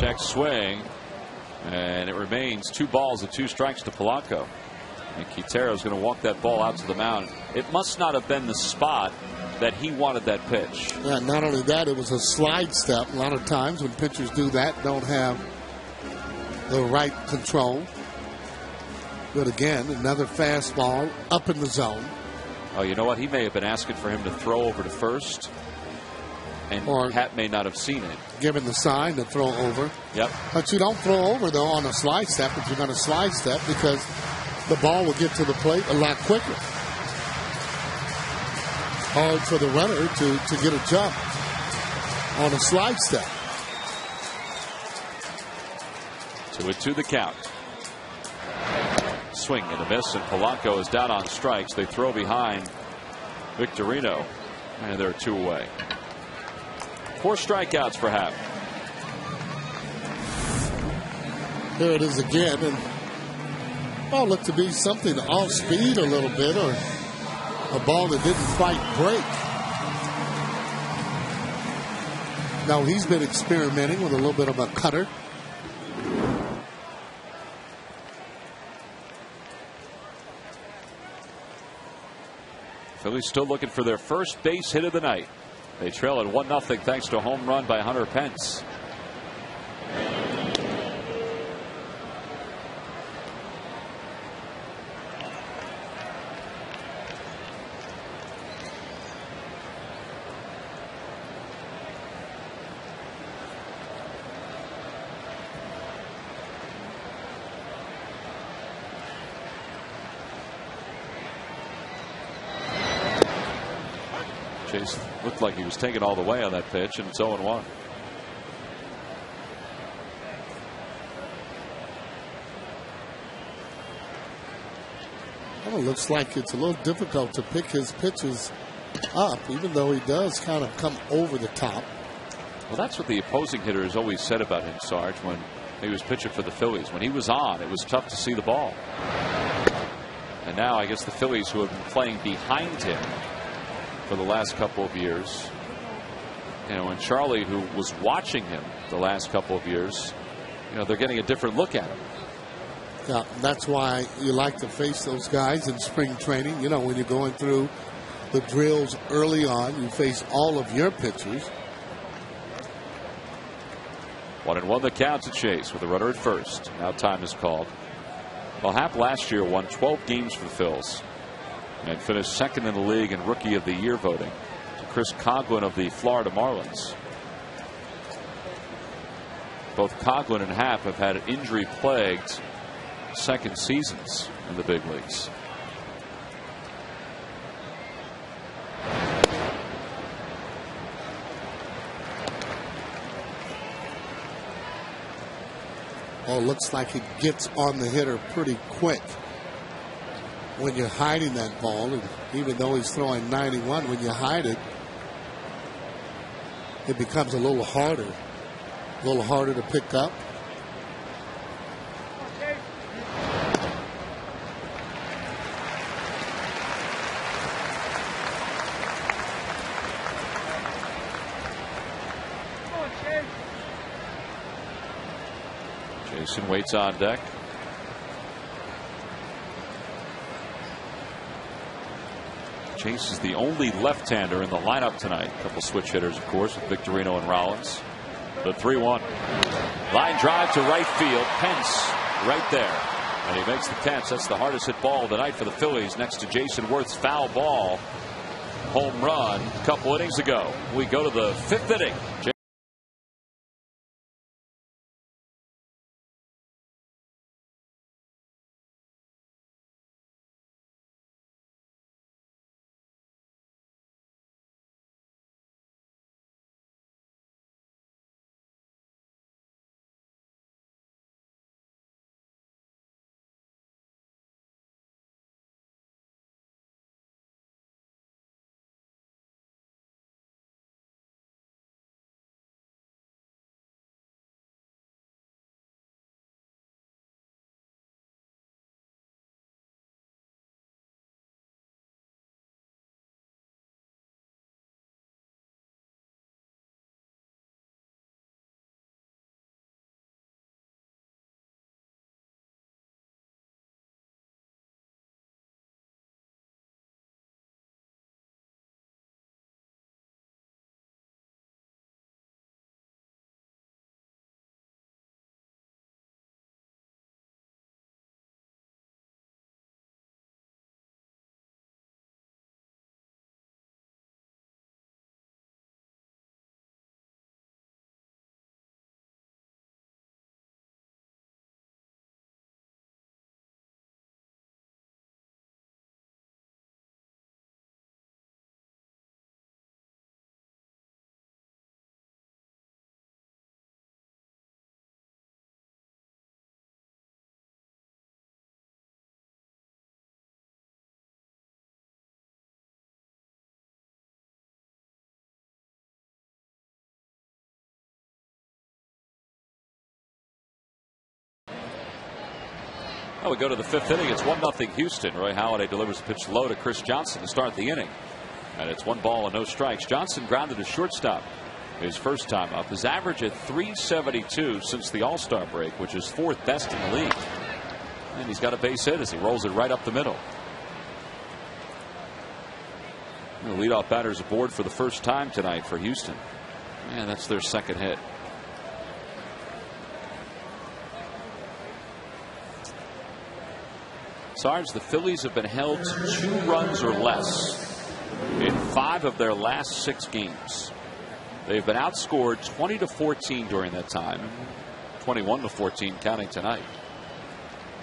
Check swing. And it remains 2 balls and 2 strikes to Polanco. And Quintero's going to walk that ball out to the mound. It must not have been the spot that he wanted that pitch. Yeah, not only that, it was a slide step. A lot of times when pitchers do that, don't have the right control. But again, another fastball up in the zone. Oh, you know what? He may have been asking for him to throw over to first. And Hat may not have seen it. Given the sign to throw over. Yep. But you don't throw over, though, on a slide step if you're going to slide step, because the ball will get to the plate a lot quicker. Hard for the runner to get a jump on a slide step. 2-2 the count. Swing and a miss, and Polanco is down on strikes. They throw behind Victorino, and they're 2 away. 4 strikeouts for Happ. Here it is again, and looked to be something off speed a little bit, or a ball that didn't quite break. Now he's been experimenting with a little bit of a cutter. Phillies still looking for their first base hit of the night. They trail at 1-0 thanks to a home run by Hunter Pence. Chase looked like he was taken all the way on that pitch, and it's 0-1. Well, it looks like it's a little difficult to pick his pitches up, even though he does kind of come over the top. Well, that's what the opposing hitter has always said about him, Sarge, when he was pitching for the Phillies. When he was on, it was tough to see the ball. And now I guess the Phillies, who have been playing behind him for the last couple of years, and Charlie, who was watching him the last couple of years, they're getting a different look at him. Yeah, that's why you like to face those guys in spring training. When you're going through the drills early on, you face all of your pitchers. 1-1 the count to Chase with a runner at first. Now time is called. Well, Happ last year won 12 games for the Phils and finished second in the league in Rookie of the Year voting to Chris Coghlan of the Florida Marlins. Both Coghlan and Happ have had injury-plagued second seasons in the big leagues. It looks like it gets on the hitter pretty quick when you're hiding that ball. And even though he's throwing 91, when you hide it, it becomes a little harder to pick up. Jason waits on deck. Chase is the only left-hander in the lineup tonight. A couple switch hitters, of course, with Victorino and Rollins. The 3-1. Line drive to right field. Pence right there. And he makes the catch. That's the hardest hit ball of the night for the Phillies, next to Jason Worth's foul ball home run a couple innings ago. We go to the 5th inning. Well, we go to the 5th inning. It's 1-0 Houston. Roy Halladay delivers a pitch low to Chris Johnson to start the inning. And it's 1 ball and no strikes. Johnson grounded to shortstop his first time up. His average at .372 since the All-Star break, which is 4th best in the league. And he's got a base hit as he rolls it right up the middle. The leadoff batter's aboard for the first time tonight for Houston. And that's their second hit. Sarge, the Phillies have been held to 2 runs or less in 5 of their last 6 games. They've been outscored 20-14 during that time, 21-14 counting tonight.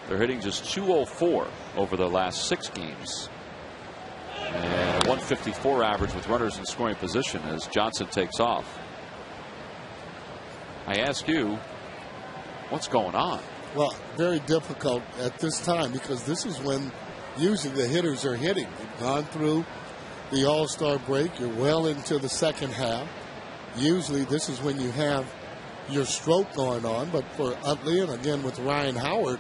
They're hitting just .204 over their last 6 games. And a .154 average with runners in scoring position as Johnson takes off. I ask you, what's going on? Well, very difficult at this time because this is when usually the hitters are hitting. You've gone through the All-Star break. You're well into the second half. Usually this is when you have your stroke going on. But for Utley and again with Ryan Howard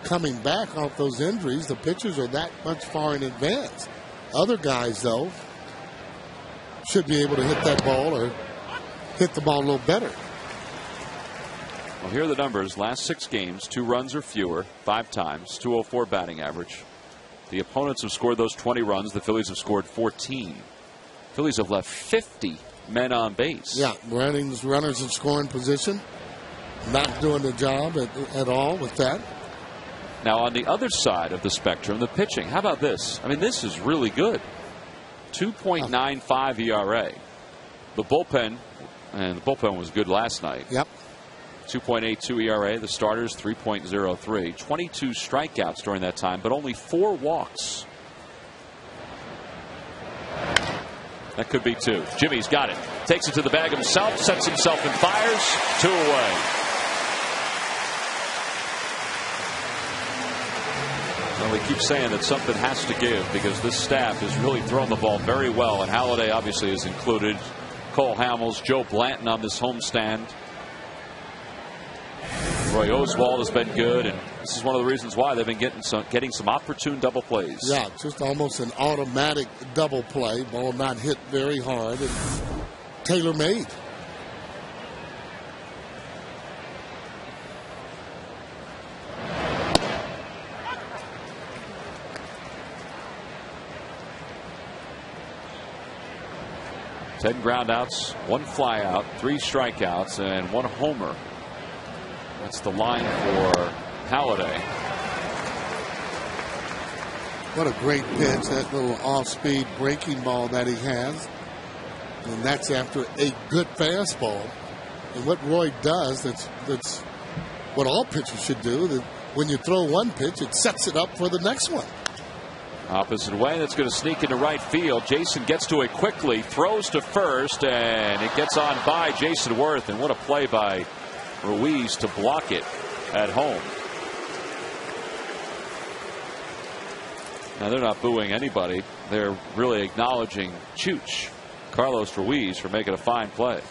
coming back off those injuries, the pitchers are that much far in advance. Other guys, though, should be able to hit that ball or hit the ball a little better. Well, here are the numbers. Last 6 games, 2 runs or fewer, 5 times, .204 batting average. The opponents have scored those 20 runs. The Phillies have scored 14. Phillies have left 50 men on base. Yeah, runners in scoring position. Not doing the job at all with that. Now, on the other side of the spectrum, the pitching. How about this? I mean, this is really good. 2.95 ERA. The bullpen, and the bullpen was good last night. Yep. 2.82 ERA. The starters 3.03. 22 strikeouts during that time, but only 4 walks. That could be 2. Jimmy's got it. Takes it to the bag himself, sets himself and fires. 2 away. Well, we keep saying that something has to give because this staff has really thrown the ball very well, and Halladay obviously is included. Cole Hamels, Joe Blanton on this homestand. Roy Oswald has been good, and this is one of the reasons why they've been getting some opportune double plays. Yeah, just almost an automatic double play. Ball not hit very hard and tailor-made. Ten groundouts, 1 flyout, 3 strikeouts, and 1 homer. That's the line for Halladay. What a great pitch, that little off-speed breaking ball that he has. And that's after a good fastball. And what Roy does, that's what all pitchers should do, that when you throw one pitch, it sets it up for the next one. Opposite way, that's going to sneak into right field. Jason gets to it quickly, throws to first, and it gets on by Jason Worth. And what a play by Ruiz to block it at home. Now, they're not booing anybody. They're really acknowledging Chooch, Carlos Ruiz, for making a fine play.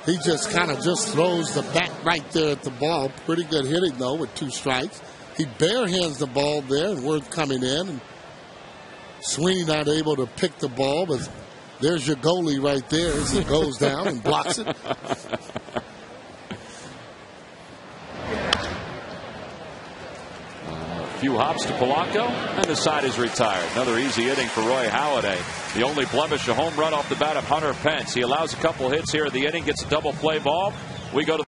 He just kind of just throws the bat right there at the ball. Pretty good hitting, though, with 2 strikes. He barehands the ball there, and Worth coming in. And Sweeney not able to pick the ball, but there's your goalie right there as he goes down and blocks it. A few hops to Polanco, and the side is retired. Another easy inning for Roy Halladay. The only blemish, a home run off the bat of Hunter Pence. He allows a couple hits here in the inning, gets a double play ball. We go to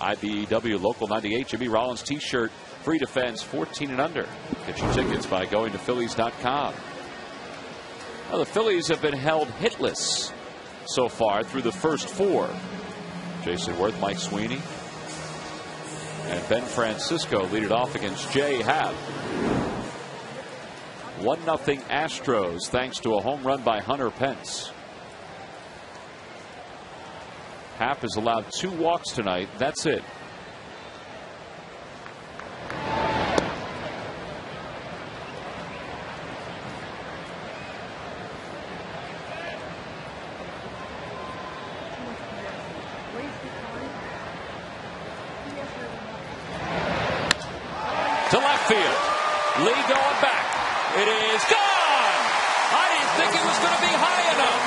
IBEW Local 98 Jimmy Rollins t-shirt. Free to fans 14 and under. Get your tickets by going to Phillies.com. Well, the Phillies have been held hitless so far through the first 4. Jason Worth, Mike Sweeney, and Ben Francisco lead it off against Jay Happ. 1-0 Astros thanks to a home run by Hunter Pence. Happ has allowed 2 walks tonight. That's it. To left field. Lee going back. It is gone. I didn't think it was going to be high enough.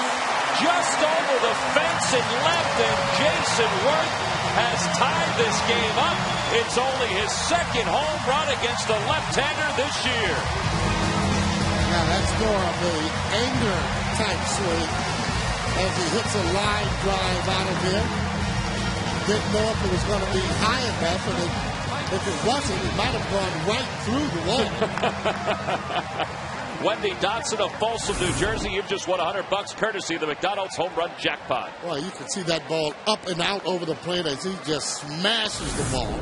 Just over the fence and left, and Jason Worth has tied this game up. It's only his 2nd home run against a left-hander this year. Now that's more of the anger type swing as he hits a line drive out of here. Didn't know if it was going to be high enough, and if it wasn't, it might have gone right through the wall. Wendy Dotson of Folsom, New Jersey. You've just won $100 courtesy of the McDonald's home run jackpot. Well, you can see that ball up and out over the plate as he just smashes the ball.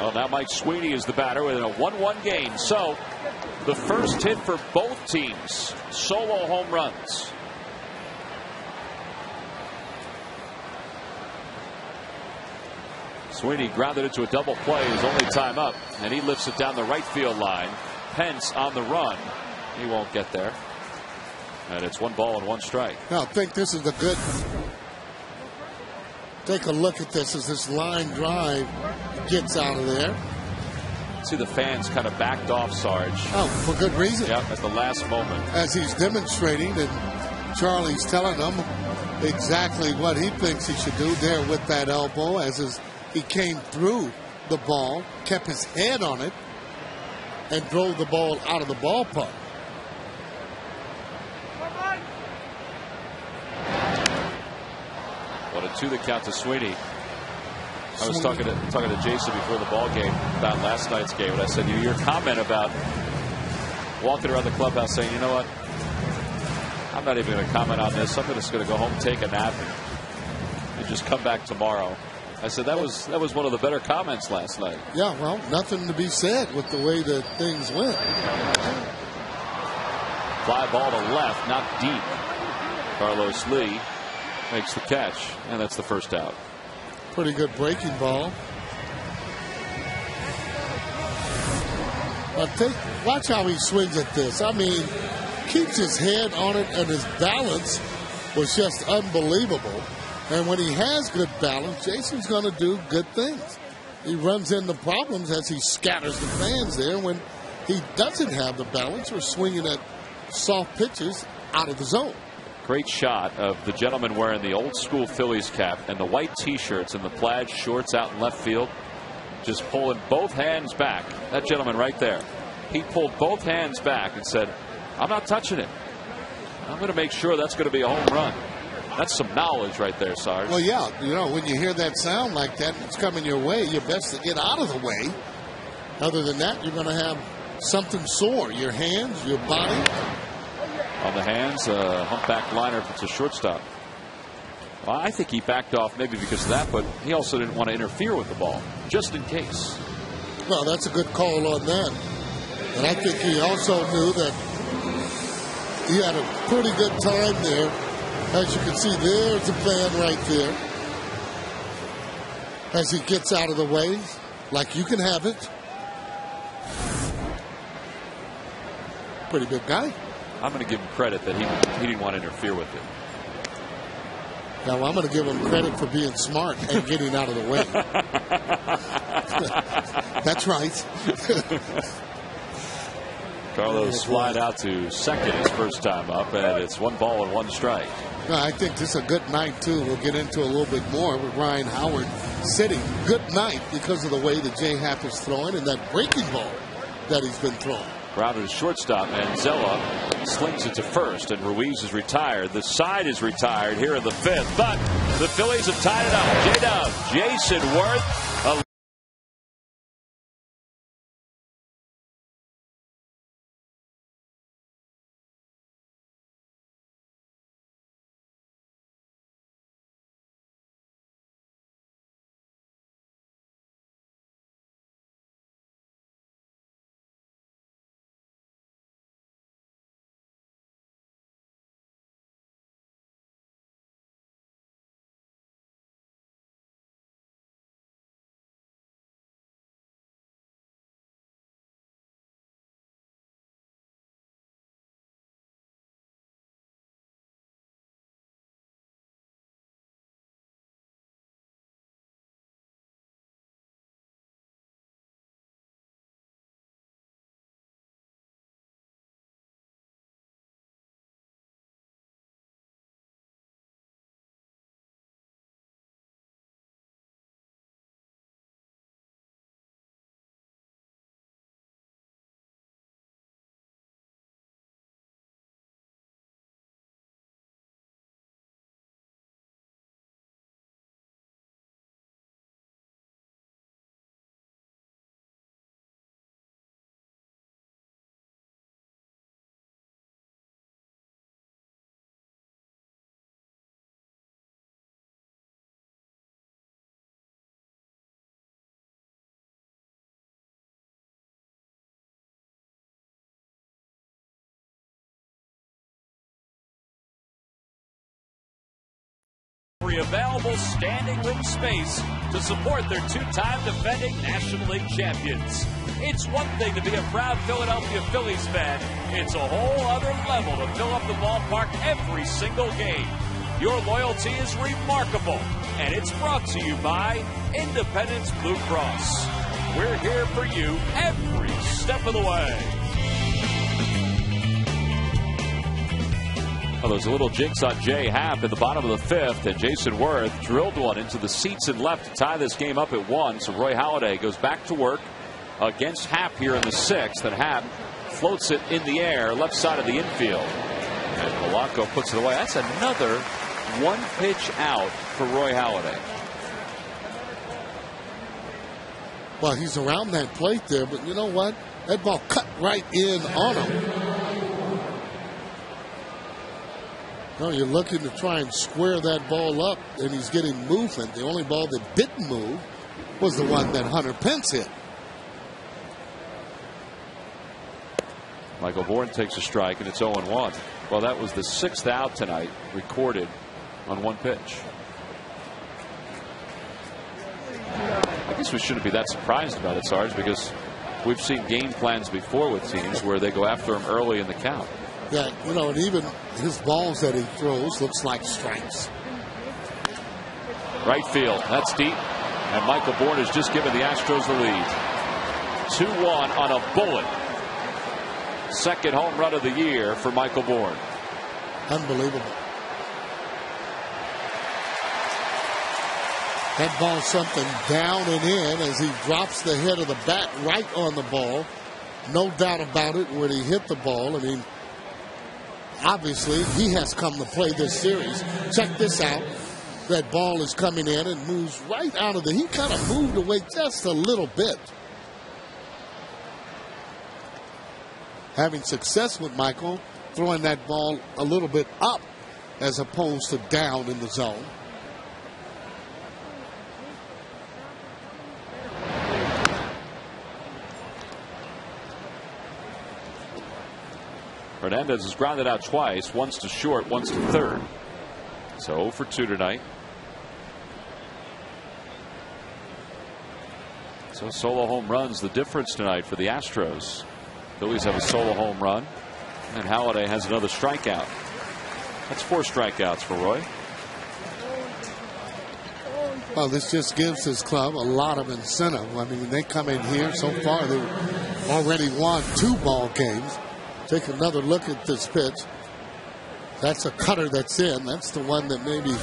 Well, now Mike Sweeney is the batter within a 1-1 game. So the first hit for both teams, solo home runs. Sweeney grounded it to a double play, his only time up, and he lifts it down the right field line. Pence on the run. He won't get there. And it's 1 ball and 1 strike. Now, I think this is a good. Take a look at this as this line drive gets out of there. See the fans kind of backed off, Sarge. Oh, for good reason. Yep, at the last moment. As he's demonstrating, and Charlie's telling him exactly what he thinks he should do there with that elbow as he came through the ball, kept his head on it, and drove the ball out of the ballpark. What a 2 the count to Sweeney. I was talking to Jason before the ball game about last night's game, and I said, your comment about walking around the clubhouse saying, you know what, I'm not even going to comment on this. I'm just going to go home, take a nap, and just come back tomorrow. I said that was one of the better comments last night. Yeah, well, nothing to be said with the way that things went. Fly ball to left, not deep. Carlos Lee makes the catch, and that's the first out. Pretty good breaking ball. Now watch how he swings at this. I mean, keeps his head on it, and his balance was just unbelievable. And when he has good balance, Jason's going to do good things. He runs into problems as he scatters the fans there when he doesn't have the balance or swinging at soft pitches out of the zone. Great shot of the gentleman wearing the old school Phillies cap and the white T-shirts and the plaid shorts out in left field. Just pulling both hands back. That gentleman right there. He pulled both hands back and said, I'm not touching it. I'm going to make sure that's going to be a home run. That's some knowledge right there, Sarge. Well, yeah. You know, when you hear that sound like that, it's coming your way. You're best to get out of the way. Other than that, you're going to have something sore. Your hands, your body. On the hands, humpback liner if it's a shortstop. Well, I think he backed off maybe because of that, but he also didn't want to interfere with the ball, just in case. Well, that's a good call on that. And I think he also knew that he had a pretty good time there. As you can see, there's a fan right there. As he gets out of the way, like you can have it. Pretty big guy. I'm going to give him credit that he didn't want to interfere with it. Now, I'm going to give him credit for being smart and getting out of the way. That's right. Carlos flied out to second his first time up, and it's 1 ball and 1 strike. No, I think this is a good night, too. We'll get into a little bit more with Ryan Howard sitting. Good night because of the way that Jay Happ is throwing and that breaking ball that he's been throwing. Grounded shortstop, and Zella slings it to first, and Ruiz is retired. The side is retired here in the 5th, but The Phillies have tied it up. J-Dub, Jason Worth. Available standing room space to support their two-time defending National League champions. It's one thing to be a proud Philadelphia Phillies fan. It's a whole other level to fill up the ballpark every single game. Your loyalty is remarkable, and it's brought to you by Independence Blue Cross. We're here for you every step of the way. Well, there's a little jinx on Jay Happ at the bottom of the fifth, and Jason Worth drilled one into the seats and left to tie this game up at 1. So Roy Halladay goes back to work against Happ here in the sixth, and Happ floats it in the air, left side of the infield. And Polanco puts it away. That's another one pitch out for Roy Halladay. Well, he's around that plate there, but you know what? That ball cut right in on him. No, you're looking to try and square that ball up, and he's getting movement. The only ball that didn't move was the one that Hunter Pence hit. Michael Bourne takes a strike, and it's 0-1. Well, that was the sixth out tonight, recorded on one pitch. I guess we shouldn't be that surprised about it, Sarge, because we've seen game plans before with teams where they go after him early in the count. Yeah, you know, and even his balls that he throws looks like strikes. Right field, that's deep, and Michael Bourne has just given the Astros the lead. 2-1 on a bullet. Second home run of the year for Michael Bourne. Unbelievable. That ball's something down and in as he drops the head of the bat right on the ball. No doubt about it when he hit the ball. I mean, obviously, he has come to play this series. Check this out. That ball is coming in and moves right out of the... He kind of moved away just a little bit. Having success with Michael, throwing that ball a little bit up as opposed to down in the zone. Hernandez has grounded out twice, once to short, once to third. So 0 for 2 tonight. So solo home runs the difference tonight for the Astros. Phillies have a solo home run, and Halladay has another strikeout. That's 4 strikeouts for Roy. Well, this just gives his club a lot of incentive. I mean, they come in here so far, they've already won 2 ball games. Take another look at this pitch. That's a cutter that's in. That's the one that maybe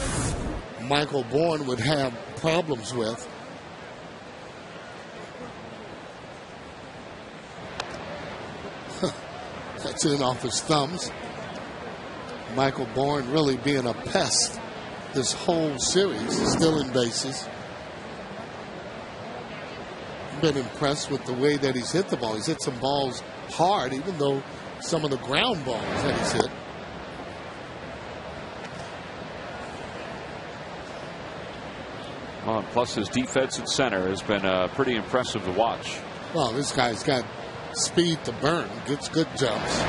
Michael Bourne would have problems with. That's in off his thumbs. Michael Bourne really being a pest this whole series, stealing bases. Been impressed with the way that he's hit the ball. He's hit some balls hard, even though some of the ground balls that he's hit. Well, plus his defense at center has been pretty impressive to watch. Well, this guy's got speed to burn. Gets good jumps.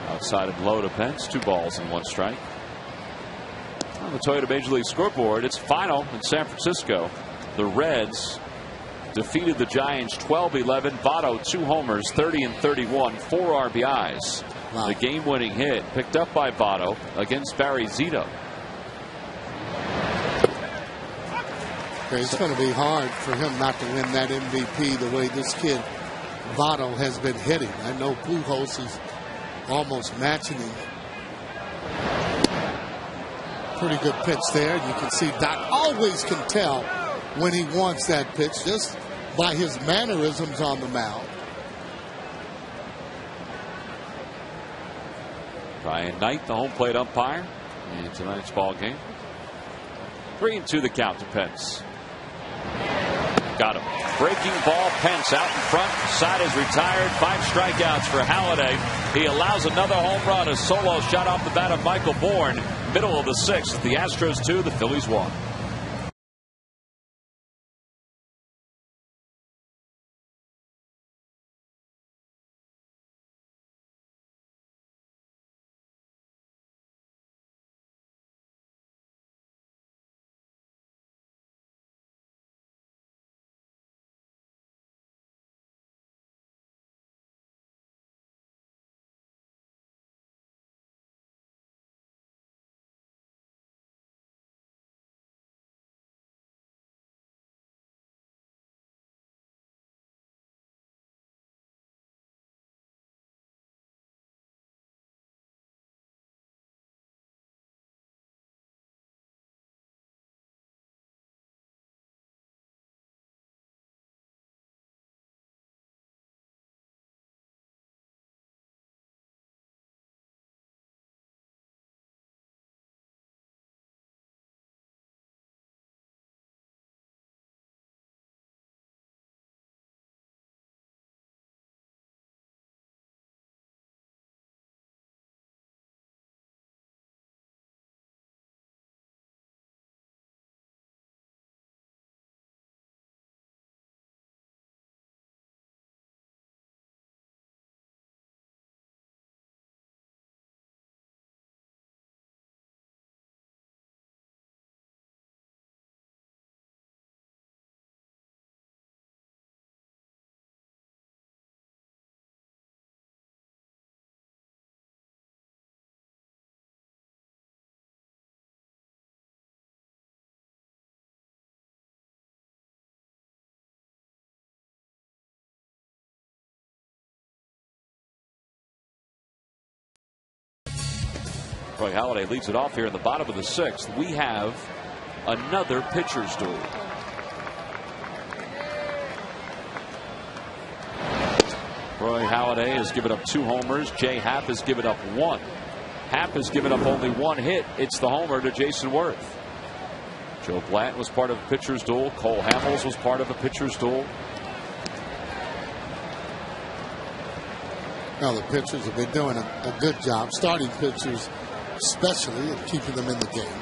Outside of low to Pence, 2 balls and 1 strike. On the Toyota Major League scoreboard, it's final in San Francisco. The Reds defeated the Giants 12-11. Votto 2 homers, 30 and 31, 4 RBIs. Wow. The game-winning hit picked up by Votto against Barry Zito. It's going to be hard for him not to win that MVP the way this kid Votto has been hitting. I know Pujols is almost matching him. Pretty good pitch there. You can see Doc always can tell when he wants that pitch just by his mannerisms on the mound. Brian Knight, the home plate umpire in tonight's ball game. 3-2 the count to Pence. Got him. Breaking ball. Pence out in front. Side is retired. 5 strikeouts for Halladay. He allows another home run. A solo shot off the bat of Michael Bourne. Middle of the 6th. The Astros 2, the Phillies 1. Roy Halladay leads it off here in the bottom of the 6th. We have another pitcher's duel. Roy Halladay has given up 2 homers. Jay Happ has given up 1. Happ has given up only 1 hit. It's the homer to Jason Worth. Joe Blatt was part of a pitcher's duel. Cole Hamels was part of a pitcher's duel. Now the pitchers have been doing a good job, starting pitchers especially, and keeping them in the game.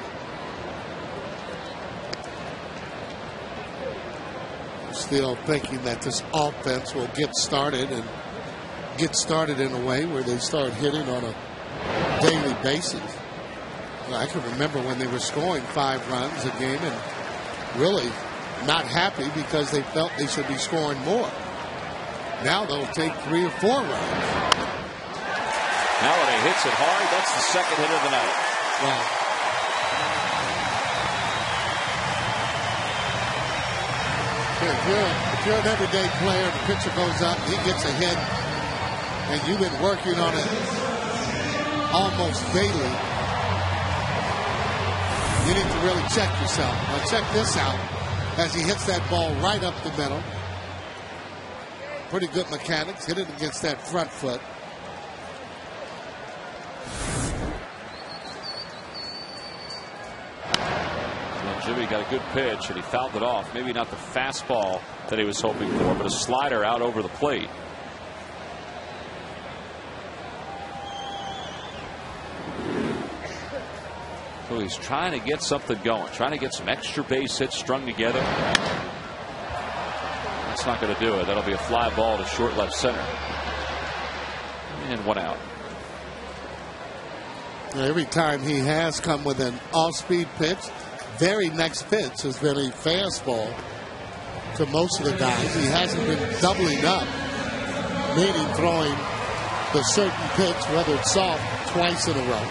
Still thinking that this offense will get started in a way where they start hitting on a daily basis. I can remember when they were scoring 5 runs a game and really not happy because they felt they should be scoring more. Now they'll take 3 or 4 runs. Halladay hits it hard. That's the 2nd hit of the night. Wow. If you're an everyday player, the pitcher goes up, he gets a hit, and you've been working on it almost daily, you need to really check yourself. Now check this out as he hits that ball right up the middle. Pretty good mechanics. Hit it against that front foot. Jimmy got a good pitch and he fouled it off. Maybe not the fastball that he was hoping for, but a slider out over the plate. So he's trying to get something going, trying to get some extra base hits strung together. That's not going to do it. That'll be a fly ball to short left center. And one out. Every time he has come with an off-speed pitch, very next pitch has been a fastball to most of the guys. He hasn't been doubling up, meaning throwing the certain pitch, whether it's soft, twice in a row.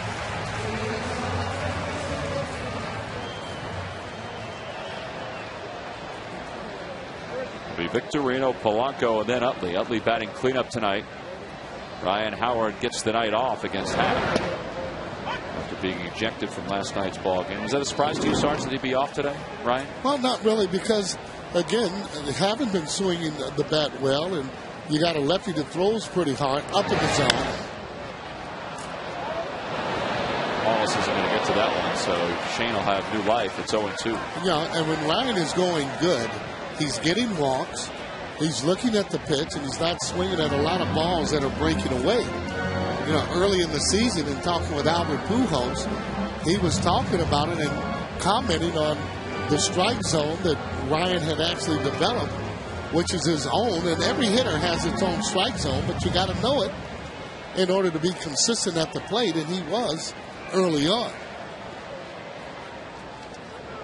It'll be Victorino, Polanco, and then Utley. Utley batting cleanup tonight. Ryan Howard gets the night off against Hack after being ejected from last night's ball game. Was that a surprise to you, Sarge, that he'd be off today, Ryan? Well, not really, because, again, they haven't been swinging the bat well, and you got a lefty that throws pretty hard up in the zone. Wallace isn't going to get to that one, so Shane will have new life. It's 0-2. Yeah, and when Ryan is going good, he's getting walks. He's looking at the pitch, and he's not swinging at a lot of balls that are breaking away. You know, early in the season, in talking with Albert Pujols, he was talking about it and commenting on the strike zone that Ryan had actually developed, which is his own. And every hitter has its own strike zone, but you got to know it in order to be consistent at the plate, and he was early on.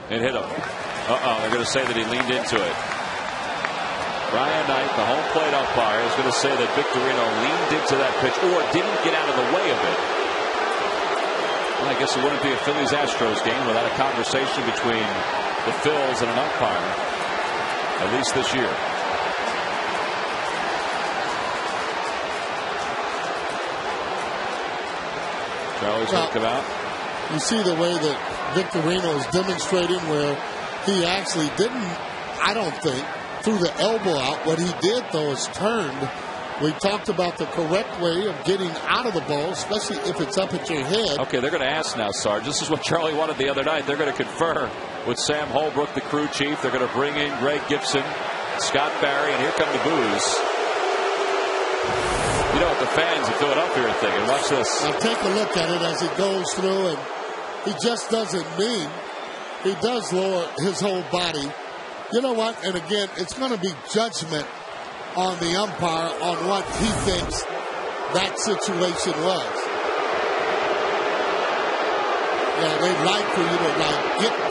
And hit him. They're going to say that he leaned into it. Ryan Knight, the home plate umpire, is going to say that Victorino leaned into that pitch or didn't get out of the way of it. Well, I guess it wouldn't be a Phillies-Astros game without a conversation between the Phils and an umpire, at least this year. Charlie's going to come out. You see the way that Victorino is demonstrating where he actually didn't, I don't think, threw the elbow out. What he did, though, is turned. We talked about the correct way of getting out of the ball, especially if it's up at your head. Okay, they're going to ask now, Sarge. This is what Charlie wanted the other night. They're going to confer with Sam Holbrook, the crew chief. They're going to bring in Greg Gibson, Scott Barry, and here come the boos. You know what the fans of Philadelphia are thinking. Watch this. Now take a look at it as it goes through, and he just doesn't mean. He does lower his whole body. You know what? And again, it's going to be judgment on the umpire on what he thinks that situation was. Yeah, they'd like for you to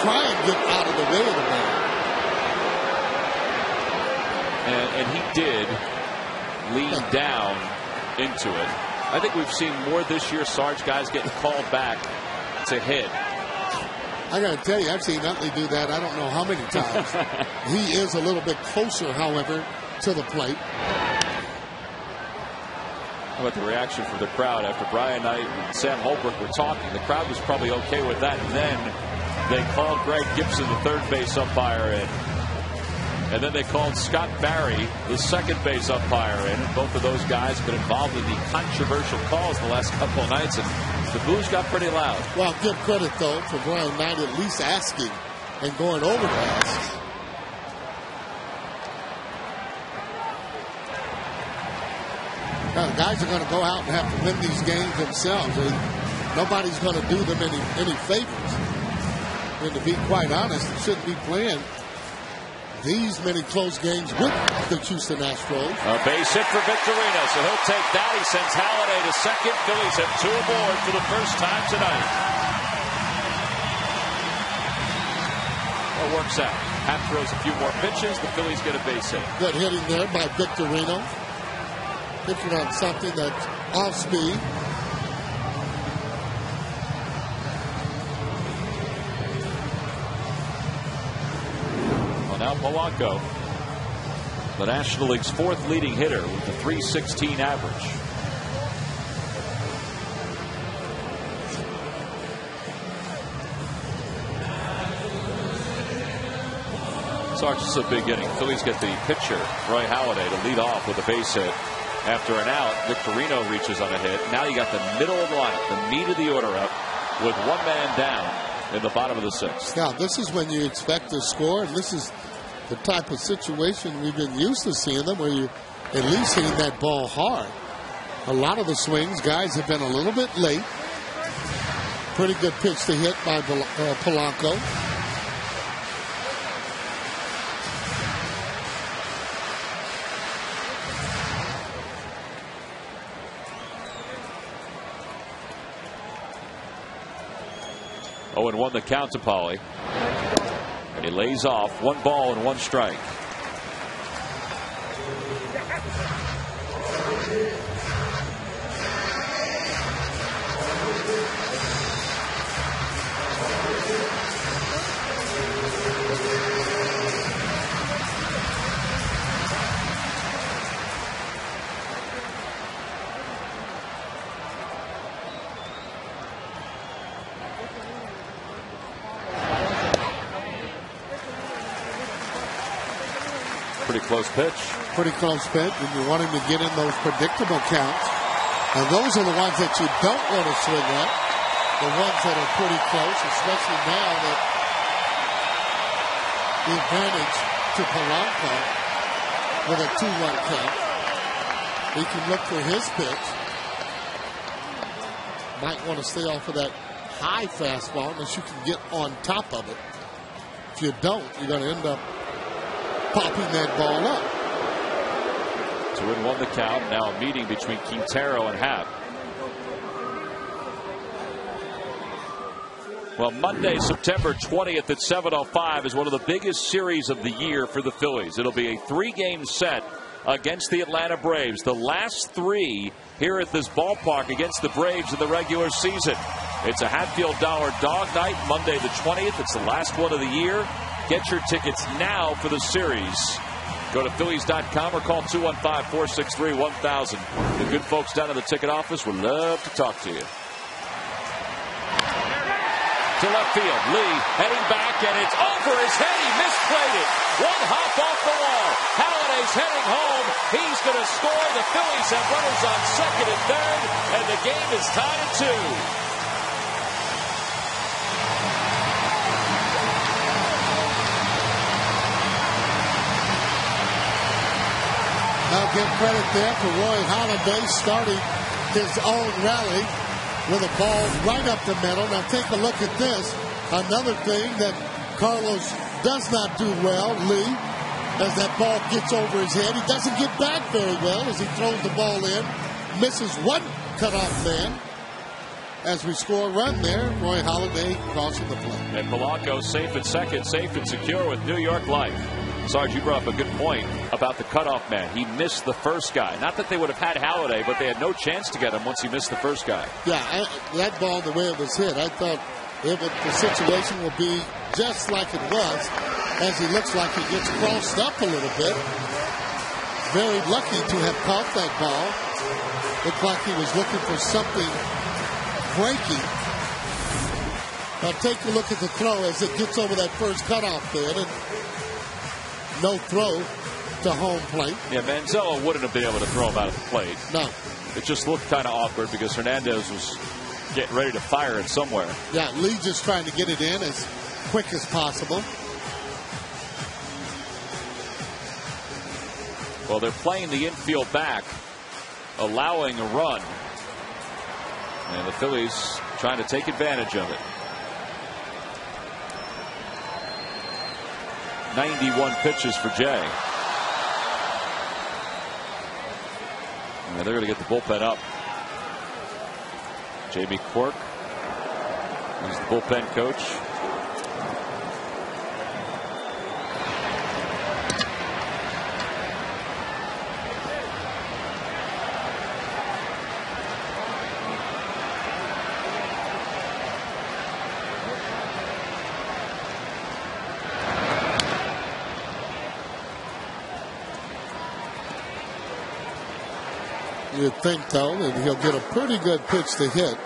try and get out of the way of the ball. And he did lean down into it. I think we've seen more this year, Sarge, guys getting called back to hit. I got to tell you, I've seen Utley do that I don't know how many times. He is a little bit closer, however, to the plate. How about the reaction from the crowd after Brian Knight and Sam Holbrook were talking? The crowd was probably okay with that. And then they called Greg Gibson, the third base umpire, in. And then they called Scott Barry, the second base umpire, in. And both of those guys have been involved in the controversial calls the last couple of nights. And the boos got pretty loud. Well, give credit, though, for Brian Knight at least asking and going over to ask. Now, the guys are going to go out and have to win these games themselves. Nobody's going to do them any favors. And to be quite honest, they shouldn't be playing these many close games with the Houston Astros. A base hit for Victorino, so he'll take that. He sends Halladay to second. Phillies have two aboard for the first time tonight. Well, works out. Happ throws a few more pitches. The Phillies get a base hit. Good hitting there by Victorino. Pitching on something that's off speed. Now Polanco, the National League's fourth leading hitter with a .316 average. Sarge, this is a big inning. Phillies get the pitcher, Roy Halladay, to lead off with a base hit. After an out, Victorino reaches on a hit. Now you got the middle of the lineup, the meat of the order up, with one man down. in the bottom of the 6th. Yeah, this is when you expect to score, and this is the type of situation we've been used to seeing them, where you're at least hitting that ball hard. A lot of the swings, guys have been a little bit late. Pretty good pitch to hit by Polanco. Oh, and 1 the count to Pauly. And he lays off. 1 ball and 1 strike. Pretty close pitch. Pretty close pitch, and you want him to get in those predictable counts. And those are the ones that you don't want to swing at. The ones that are pretty close, especially now that the advantage to Polanco with a 2-1 count. He can look for his pitch. Might want to stay off of that high fastball unless you can get on top of it. If you don't, you're going to end up popping that ball up. 2-1 the count. Now a meeting between Quintero and Happ. Well, Monday, September 20th at 7:05 is one of the biggest series of the year for the Phillies. It'll be a 3-game set against the Atlanta Braves. The last 3 here at this ballpark against the Braves in the regular season. It's a Hatfield Dollar Dog Night, Monday the 20th. It's the last one of the year. Get your tickets now for the series. Go to Phillies.com or call 215-463-1000. The good folks down at the ticket office would love to talk to you. To left field, Lee heading back, and it's over his head. He misplayed it. 1 hop off the wall. Halliday's heading home. He's going to score. The Phillies have runners on second and third, and the game is tied at 2. I'll give credit there for Roy Halladay starting his own rally with a ball right up the middle. Now take a look at this. Another thing that Carlos does not do well, Lee, as that ball gets over his head. He doesn't get back very well as he throws the ball in. Misses one cutoff man. As we score a run there, Roy Halladay crossing the plate. And Polanco safe at second, safe and secure with New York Life. Sarge, you brought up a good point about the cutoff man. He missed the first guy. Not that they would have had Halladay, but they had no chance to get him once he missed the first guy. Yeah, that ball, the way it was hit, I thought the situation will be just like it was, as he looks like he gets crossed up a little bit. Very lucky to have caught that ball. Looked like he was looking for something breaking. Now take a look at the throw as it gets over that first cutoff bed. And no throw to home plate. Yeah, Manzella wouldn't have been able to throw him out of the plate. No. It just looked kind of awkward because Hernandez was getting ready to fire it somewhere. Yeah, Lee just trying to get it in as quick as possible. Well, they're playing the infield back, allowing a run. And the Phillies trying to take advantage of it. 91 pitches for Jay. And they're going to get the bullpen up. Jamie Quirk, he's the bullpen coach. You'd think, though, that he'll get a pretty good pitch to hit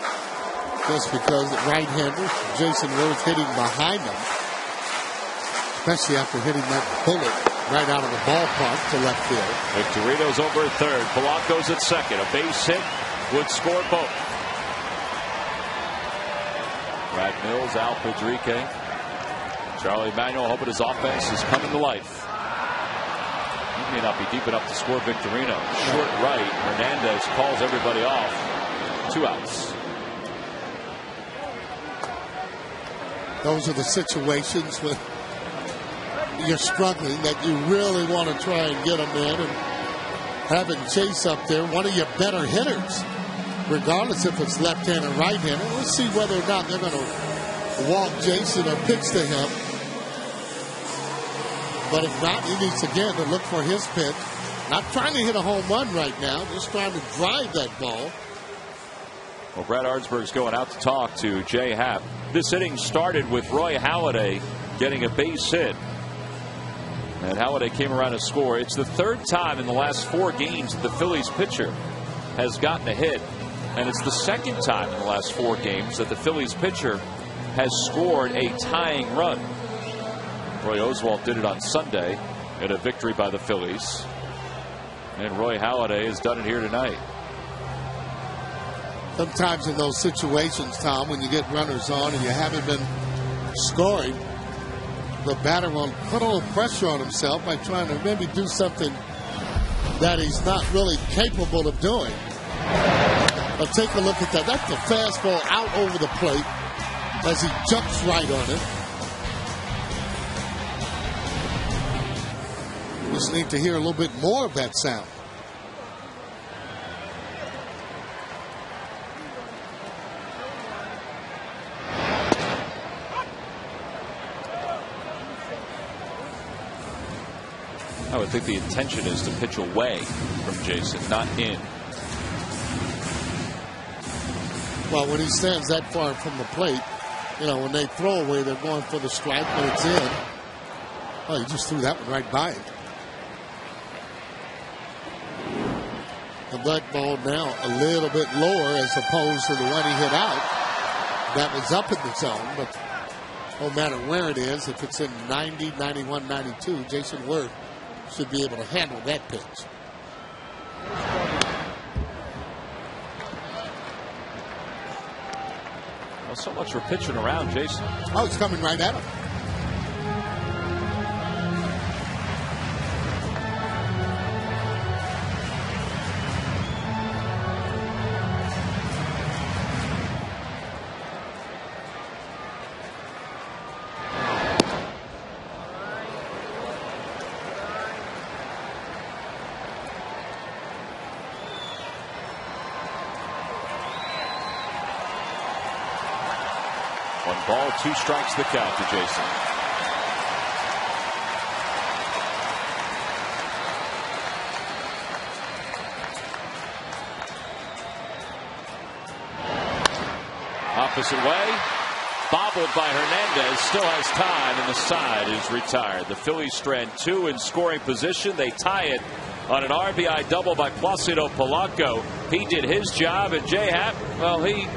just because right-hander Jason Rhodes hitting behind him, especially after hitting that bullet right out of the ballpark to left field. Victorino's over at third. Polanco's at second. A base hit would score both. Brad Mills, Al Pedrique. Charlie Manuel hoping his offense is coming to life. He may not be deep enough to score Victorino. Short right. Hernandez calls everybody off. 2 outs. Those are the situations when you're struggling that you really want to try and get them in. And having Chase up there, one of your better hitters, regardless if it's left-hand or right-handed. We'll see whether or not they're going to walk Jason or pitch to him. But if not, he needs again to look for his pitch. Not trying to hit a home run right now, just trying to drive that ball. Well, Brad Arnsberg's going out to talk to Jay Happ. This inning started with Roy Halladay getting a base hit. And Halladay came around to score. It's the 3rd time in the last 4 games that the Phillies pitcher has gotten a hit. And it's the 2nd time in the last 4 games that the Phillies pitcher has scored a tying run. Roy Oswalt did it on Sunday in a victory by the Phillies. And Roy Halladay has done it here tonight. Sometimes in those situations, Tom, when you get runners on and you haven't been scoring, the batter will put a little pressure on himself by trying to maybe do something that he's not really capable of doing. But take a look at that. That's the fastball out over the plate as he jumps right on it. We just need to hear a little bit more of that sound. I would think the intention is to pitch away from Jason, not in. Well, when he stands that far from the plate, you know, when they throw away, they're going for the strike, but it's in. Oh, he just threw that one right by him. The black ball now a little bit lower as opposed to the one he hit out. That was up in the zone, but no matter where it is, if it's in 90, 91, 92, Jason Worth should be able to handle that pitch. Well, so much for pitching around, Jason. Oh, it's coming right at him. Ball, 2 strikes the count to Jason. Opposite way. Bobbled by Hernandez. Still has time, and the side is retired. The Phillies strand 2 in scoring position. They tie it on an RBI double by Placido Polanco. He did his job, and Jay Happ, well, he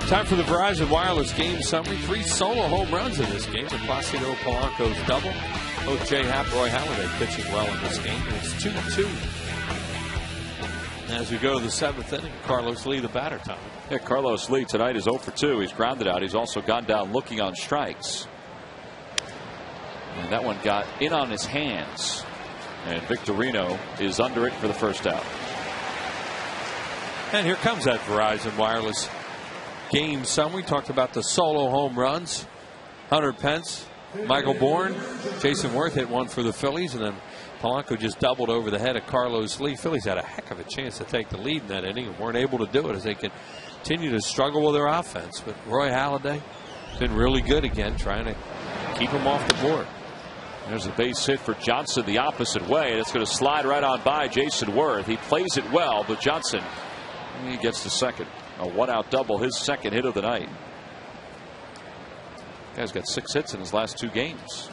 Time for the Verizon Wireless game summary. 3 solo home runs in this game. The Placido Polanco's double. Both J. Happ, Roy Halladay pitching well in this game. And it's 2-2. As we go to the 7th inning, Carlos Lee, the batter, Tom. Yeah, Carlos Lee tonight is 0 for 2. He's grounded out. He's also gone down looking on strikes. And that one got in on his hands. And Victorino is under it for the first out. And here comes that Verizon Wireless game summary. Talked about the solo home runs. Hunter Pence, Michael Bourne, Jason Worth hit one for the Phillies, and then Polanco just doubled over the head of Carlos Lee. Phillies had a heck of a chance to take the lead in that inning and weren't able to do it as they continue to struggle with their offense. But Roy Halladay has been really good again, trying to keep him off the board. There's a base hit for Johnson the opposite way, and it's going to slide right on by Jason Worth. He plays it well, but Johnson, he gets the second. A 1-out double, his second hit of the night. Guy's got 6 hits in his last 2 games.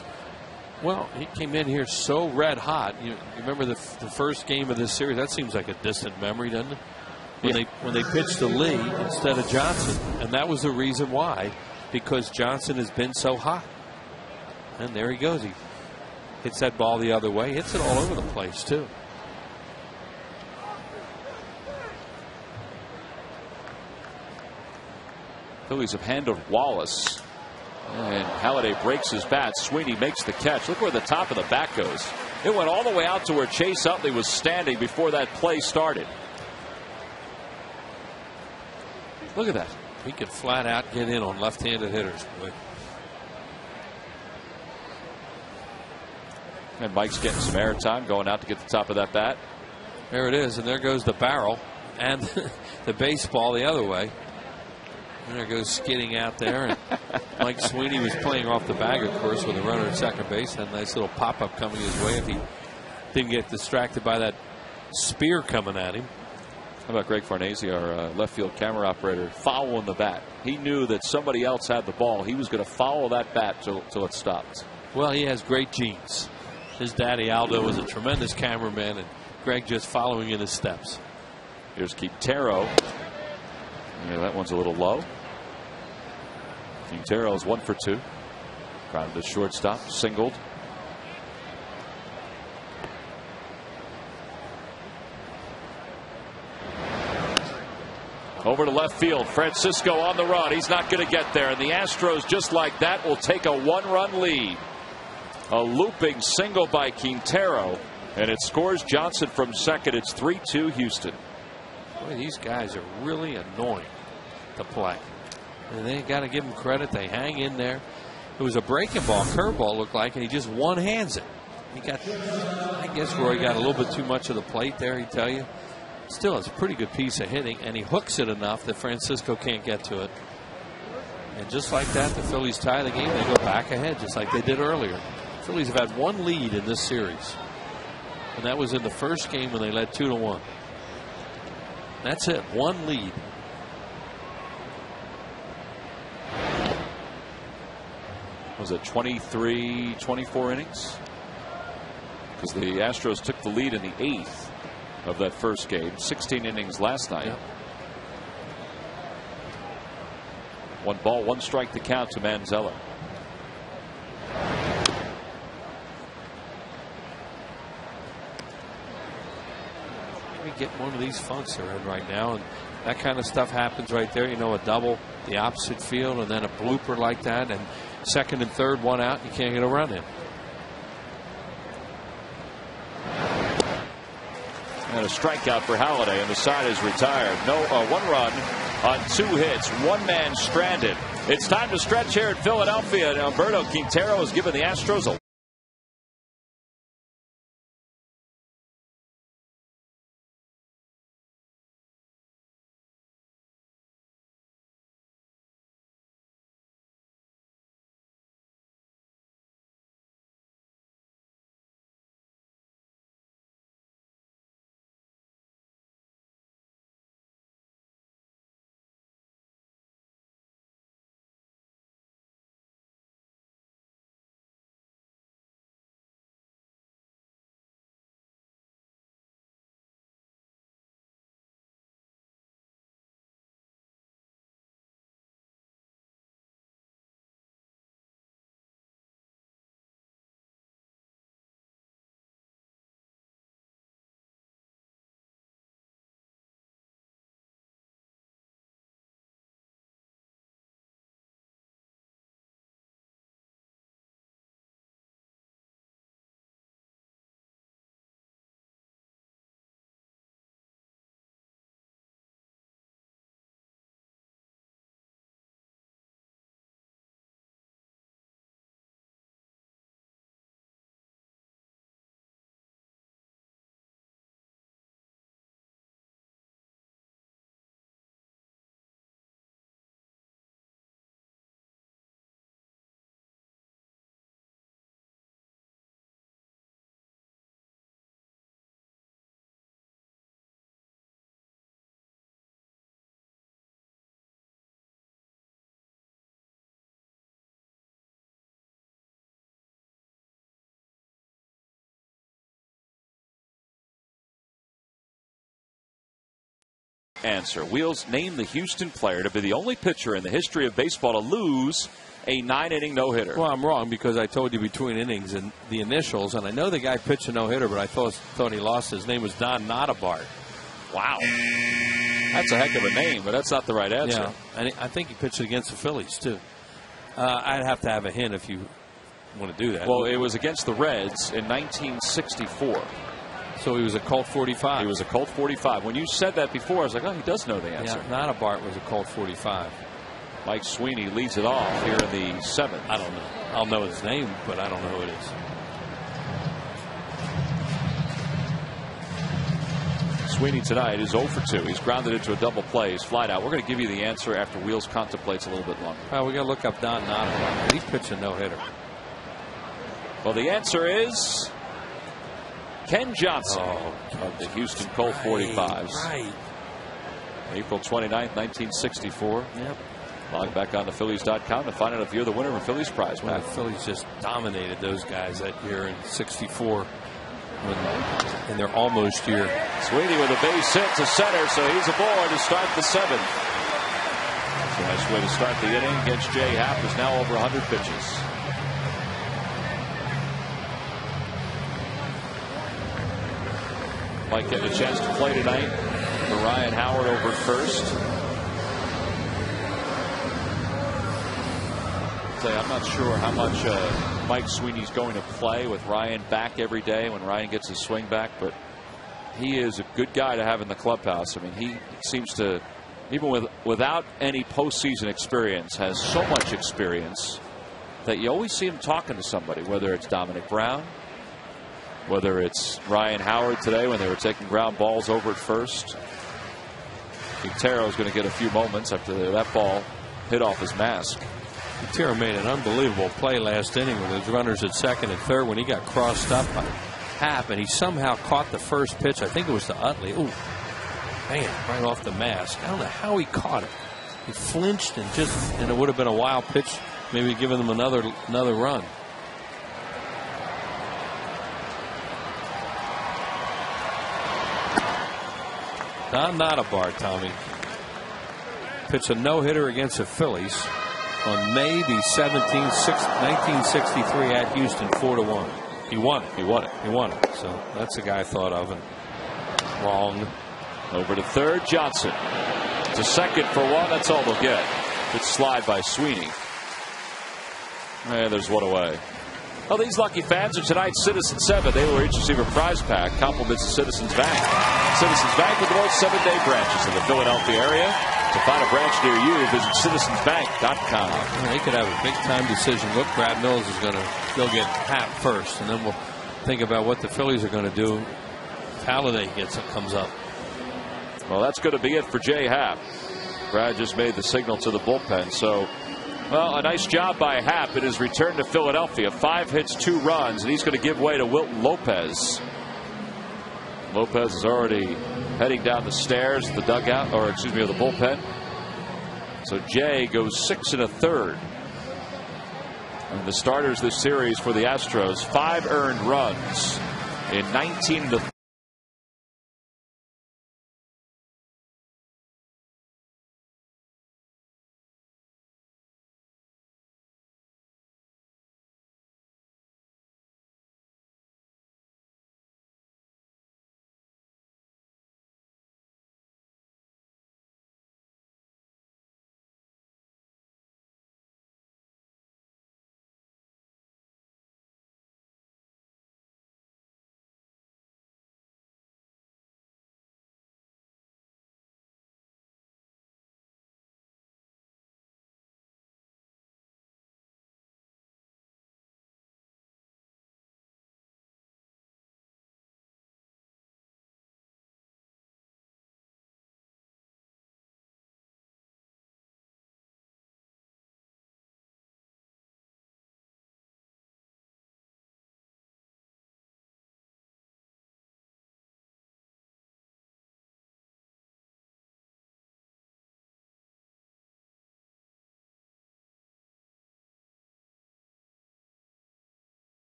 Well, he came in here so red hot. You remember the first game of this series? That seems like a distant memory, doesn't it? When they pitched to Lee instead of Johnson, and that was the reason why, because Johnson has been so hot. And there he goes. He hits that ball the other way. Hits it all over the place too. Phillies have handled Wallace, and Halladay breaks his bat. Sweeney makes the catch. Look where the top of the bat goes. It went all the way out to where Chase Utley was standing before that play started. Look at that. He could flat out get in on left-handed hitters. And Mike's getting some airtime, going out to get the top of that bat. There it is, and there goes the barrel and the baseball the other way. And there goes skidding out there. And Mike Sweeney was playing off the bag, of course, with a runner at second base. Had a nice little pop-up coming his way if he didn't get distracted by that spear coming at him. How about Greg Farnese, our left field camera operator, following the bat? He knew that somebody else had the ball. He was going to follow that bat till it stopped. Well, he has great genes. His daddy Aldo was a tremendous cameraman, and Greg just following in his steps. Here's Quintero. Yeah, that one's a little low. Quintero is 1 for 2. Grounded to shortstop, singled. Over to left field. Francisco on the run. He's not going to get there. And the Astros, just like that, will take a 1-run lead. A looping single by Quintero. And it scores Johnson from second. It's 3-2 Houston. Boy, these guys are really annoying to play. And they got to give them credit. They hang in there. It was a breaking ball, curveball looked like, and he just one-hands it. He got, I guess Roy got a little bit too much of the plate there, he'd tell you. Still, it's a pretty good piece of hitting, and he hooks it enough that Francisco can't get to it. And just like that, the Phillies tie the game. They go back ahead, just like they did earlier. The Phillies have had 1 lead in this series, and that was in the first game when they led 2-1. That's it, 1 lead. Was it 23, 24 innings? Because the Astros took the lead in the 8th of that first game. 16 innings last night. Yep. 1 ball, 1 strike to count to Manzella. We get one of these funks they're in right now, and that kind of stuff happens right there. You know, a double, the opposite field, and then a blooper like that, and second and third, 1 out, you can't get a run in. And a strikeout for Halladay, and the side is retired. No, 1 run on 2 hits, 1 man stranded. It's time to stretch here at Philadelphia, and Alberto Quintero has given the Astros a answer. Wheels, name the Houston player to be the only pitcher in the history of baseball to lose a 9-inning no-hitter. Well, I'm wrong because I told you between innings and the initials, and I know the guy pitched a no-hitter, but I thought he lost. His name was Don Notabart. Wow. That's a heck of a name, but that's not the right answer. Yeah, and I think he pitched against the Phillies, too. I'd have to have a hint if you want to do that. Well, it was against the Reds in 1964. So he was a Colt 45. He was a Colt 45. When you said that before, I was like, oh, he does know the answer. Yeah, Notabart was a Colt 45. Mike Sweeney leads it off here in the 7th. I don't know. I'll know his name, but I don't know who it is. Sweeney tonight is 0 for 2. He's grounded into a double play. He's flied out. We're going to give you the answer after Wheels contemplates a little bit longer. Well, we got to look up Don Notabart. He's pitched a no-hitter. Well, the answer is Ken Johnson of the Houston Colt 45s. Right. April 29th, 1964. Yep. Log back on to Phillies.com to find out if you're the winner of a Phillies prize. Well, the Phillies just dominated those guys that year in '64 in their almost year. Sweeney with a base hit to center, so he's aboard to start the 7th. It's a nice way to start the inning against Jay Happ, who's now over 100 pitches. Might get a chance to play tonight for Ryan Howard over at first. I'm not sure how much Mike Sweeney's going to play with Ryan back every day when Ryan gets his swing back, but he is a good guy to have in the clubhouse. I mean, he seems to, even without any postseason experience, has so much experience that you always see him talking to somebody, whether it's Dominic Brown, whether it's Ryan Howard today when they were taking ground balls over at first. Quintero is going to get a few moments after that ball hit off his mask. Quintero made an unbelievable play last inning with his runners at second and third when he got crossed up by Happ, and he somehow caught the first pitch. I think it was to Utley. Ooh, man, right off the mask. I don't know how he caught it. He flinched and it would have been a wild pitch, maybe giving them another run. Don Notabart, Tommy, pitched a no-hitter against the Phillies on May the 17th, 1963 at Houston, 4-1. He won it. So that's the guy I thought of, and wrong. Over to third, Johnson. To second for one. That's all they'll get. Good slide by Sweeney. And there's one away. Well, these lucky fans are tonight's Citizen 7. They will each receive a prize pack. Compliments of Citizens Bank. Citizens Bank with the most 7-day branches in the Philadelphia area. To find a branch near you, visit citizensbank.com. They could have a big-time decision. Look, Brad Mills is going to go get Happ first, and then we'll think about what the Phillies are going to do if Halladay comes up. Well, that's going to be it for Jay Happ. Brad just made the signal to the bullpen. So, well, a nice job by Happ in his return to Philadelphia. 5 hits, 2 runs, and he's going to give way to Wilton Lopez. Lopez is already heading down the stairs of the dugout, or excuse me, of the bullpen. So Jay goes 6 1/3. And the starters this series for the Astros, 5 earned runs in 19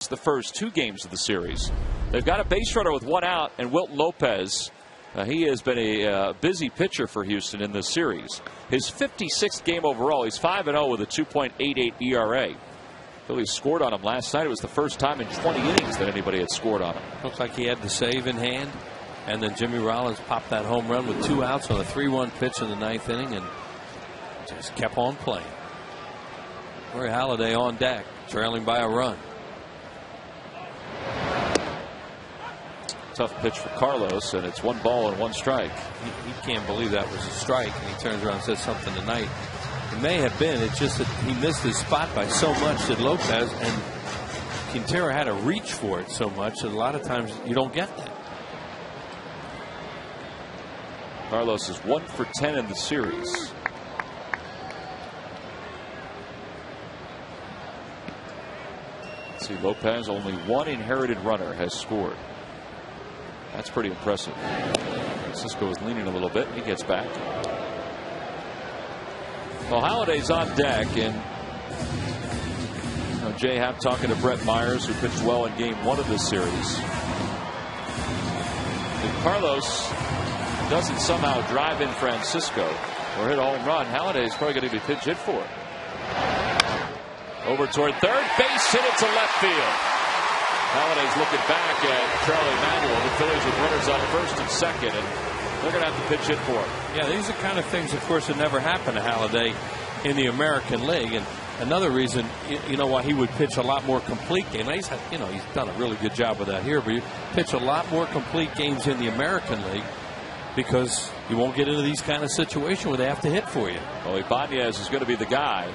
the first 2 games of the series. They've got a base runner with 1 out, and Wilton Lopez. He has been a busy pitcher for Houston in this series. His 56th game overall. He's 5-0 with a 2.88 ERA. Phillies scored on him last night. It was the first time in 20 innings that anybody had scored on him. Looks like he had the save in hand. And then Jimmy Rollins popped that home run with 2 outs on a 3-1 pitch in the 9th inning and just kept on playing. Roy Halladay on deck, trailing by a run. Tough pitch for Carlos, and it's 1 ball and 1 strike. He can't believe that was a strike, and he turns around and says something tonight. It may have been. It's just that he missed his spot by so much that Lopez and Quintero had to reach for it so much that a lot of times you don't get that. Carlos is 1 for 10 in the series. Let's see, Lopez, only 1 inherited runner has scored. That's pretty impressive. Francisco is leaning a little bit. He gets back. Well, Halladay's on deck, and Jay Happ talking to Brett Myers, who pitched well in game 1 of this series. If Carlos doesn't somehow drive in Francisco or hit a home run, Halladay is probably going to be pitch hit for. Over toward third base, hit it to left field. Halladay's looking back at Charlie Manuel. The Phillies with runners on first and second, and they're going to have to pitch hit for him. Yeah, these are kind of things, of course, that never happened to Halladay in the American League. And another reason, why he would pitch a lot more complete games. He's done a really good job with that here, but you pitch a lot more complete games in the American League because you won't get into these kind of situations where they have to hit for you. Well, Ibanez is going to be the guy.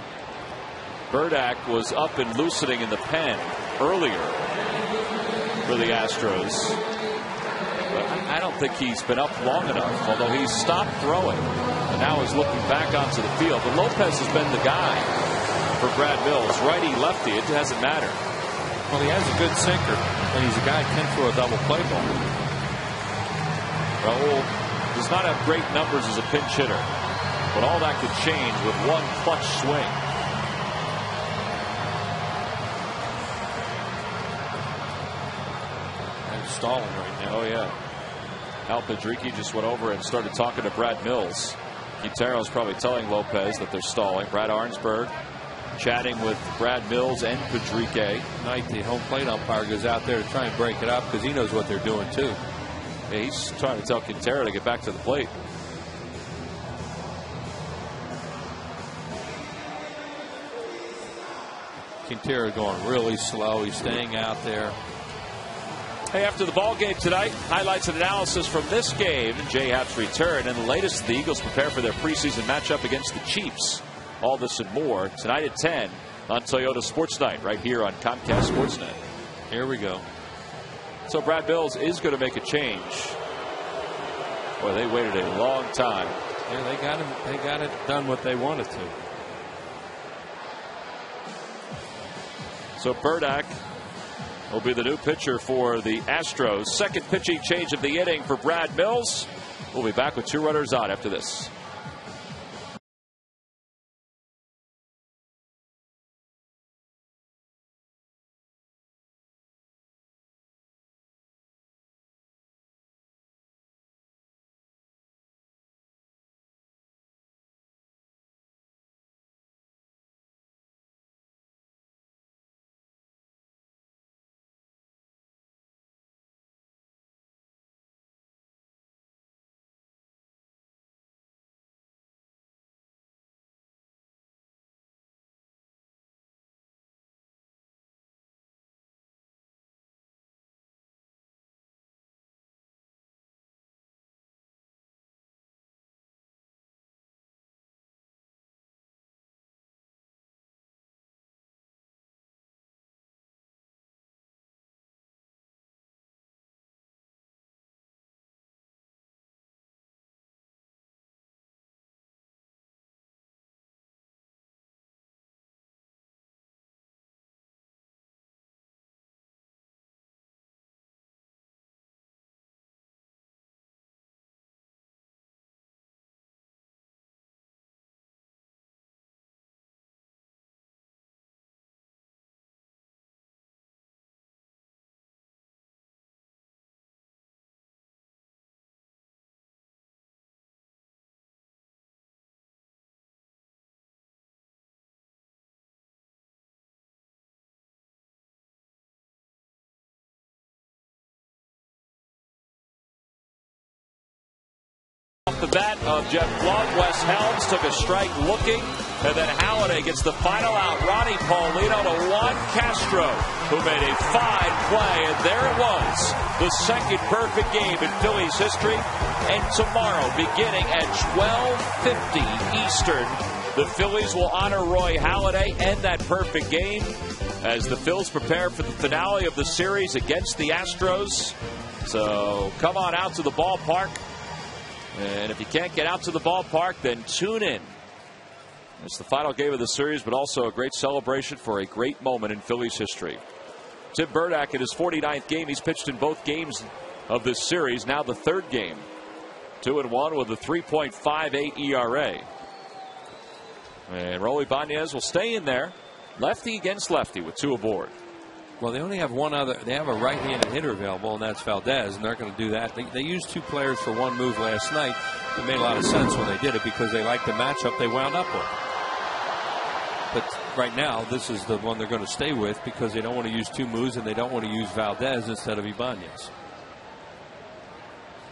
Burdack was up and loosening in the pen earlier for the Astros. But I don't think he's been up long enough, although he's stopped throwing and now is looking back onto the field. But Lopez has been the guy for Brad Mills. Righty, lefty, it doesn't matter. Well, he has a good sinker, and he's a guy who can throw a double play ball. Raul does not have great numbers as a pinch hitter, but all that could change with 1 clutch swing. Stalling right now. Oh, yeah. Al Pedrique just went over and started talking to Brad Mills. Quintero's probably telling Lopez that they're stalling. Brad Arnsberg chatting with Brad Mills and Pedrique. Tonight, the home plate umpire goes out there to try and break it up because he knows what they're doing, too. Yeah, he's trying to tell Quintero to get back to the plate. Quintero going really slow. He's staying out there. Hey, after the ball game tonight, highlights and analysis from this game, Jay Happ's return, and the latest, the Eagles prepare for their preseason matchup against the Chiefs. All this and more tonight at 10 on Toyota Sports Night, right here on Comcast Sportsnet. Here we go. So Brad Mills is going to make a change. Boy, they waited a long time. Yeah, they got it done what they wanted to. So Burdack will be the new pitcher for the Astros. Second pitching change of the inning for Brad Mills. We'll be back with 2 runners on after this. Off the bat of Jeff Blum, Wes Helms took a strike looking, and then Halladay gets the final out. Ronnie Paulino to Juan Castro, who made a fine play, and there it was, the second perfect game in Phillies history. And tomorrow, beginning at 12:50 Eastern, the Phillies will honor Roy Halladay and that perfect game as the Phils prepare for the finale of the series against the Astros. So come on out to the ballpark. And if you can't get out to the ballpark, then tune in. It's the final game of the series, but also a great celebration for a great moment in Phillies history. Tim Burdack in his 49th game. He's pitched in both games of this series, now the third game. 2-1 with a 3.58 ERA. And Roy Ibanez will stay in there. Lefty against lefty with two aboard. Well, they only have one other. They have a right-handed hitter available, and that's Valdez, and they're going to do that. They used two players for one move last night. It made a lot of sense when they did it because they liked the matchup they wound up with. But right now, this is the one they're going to stay with because they don't want to use two moves, and they don't want to use Valdez instead of Ibanez.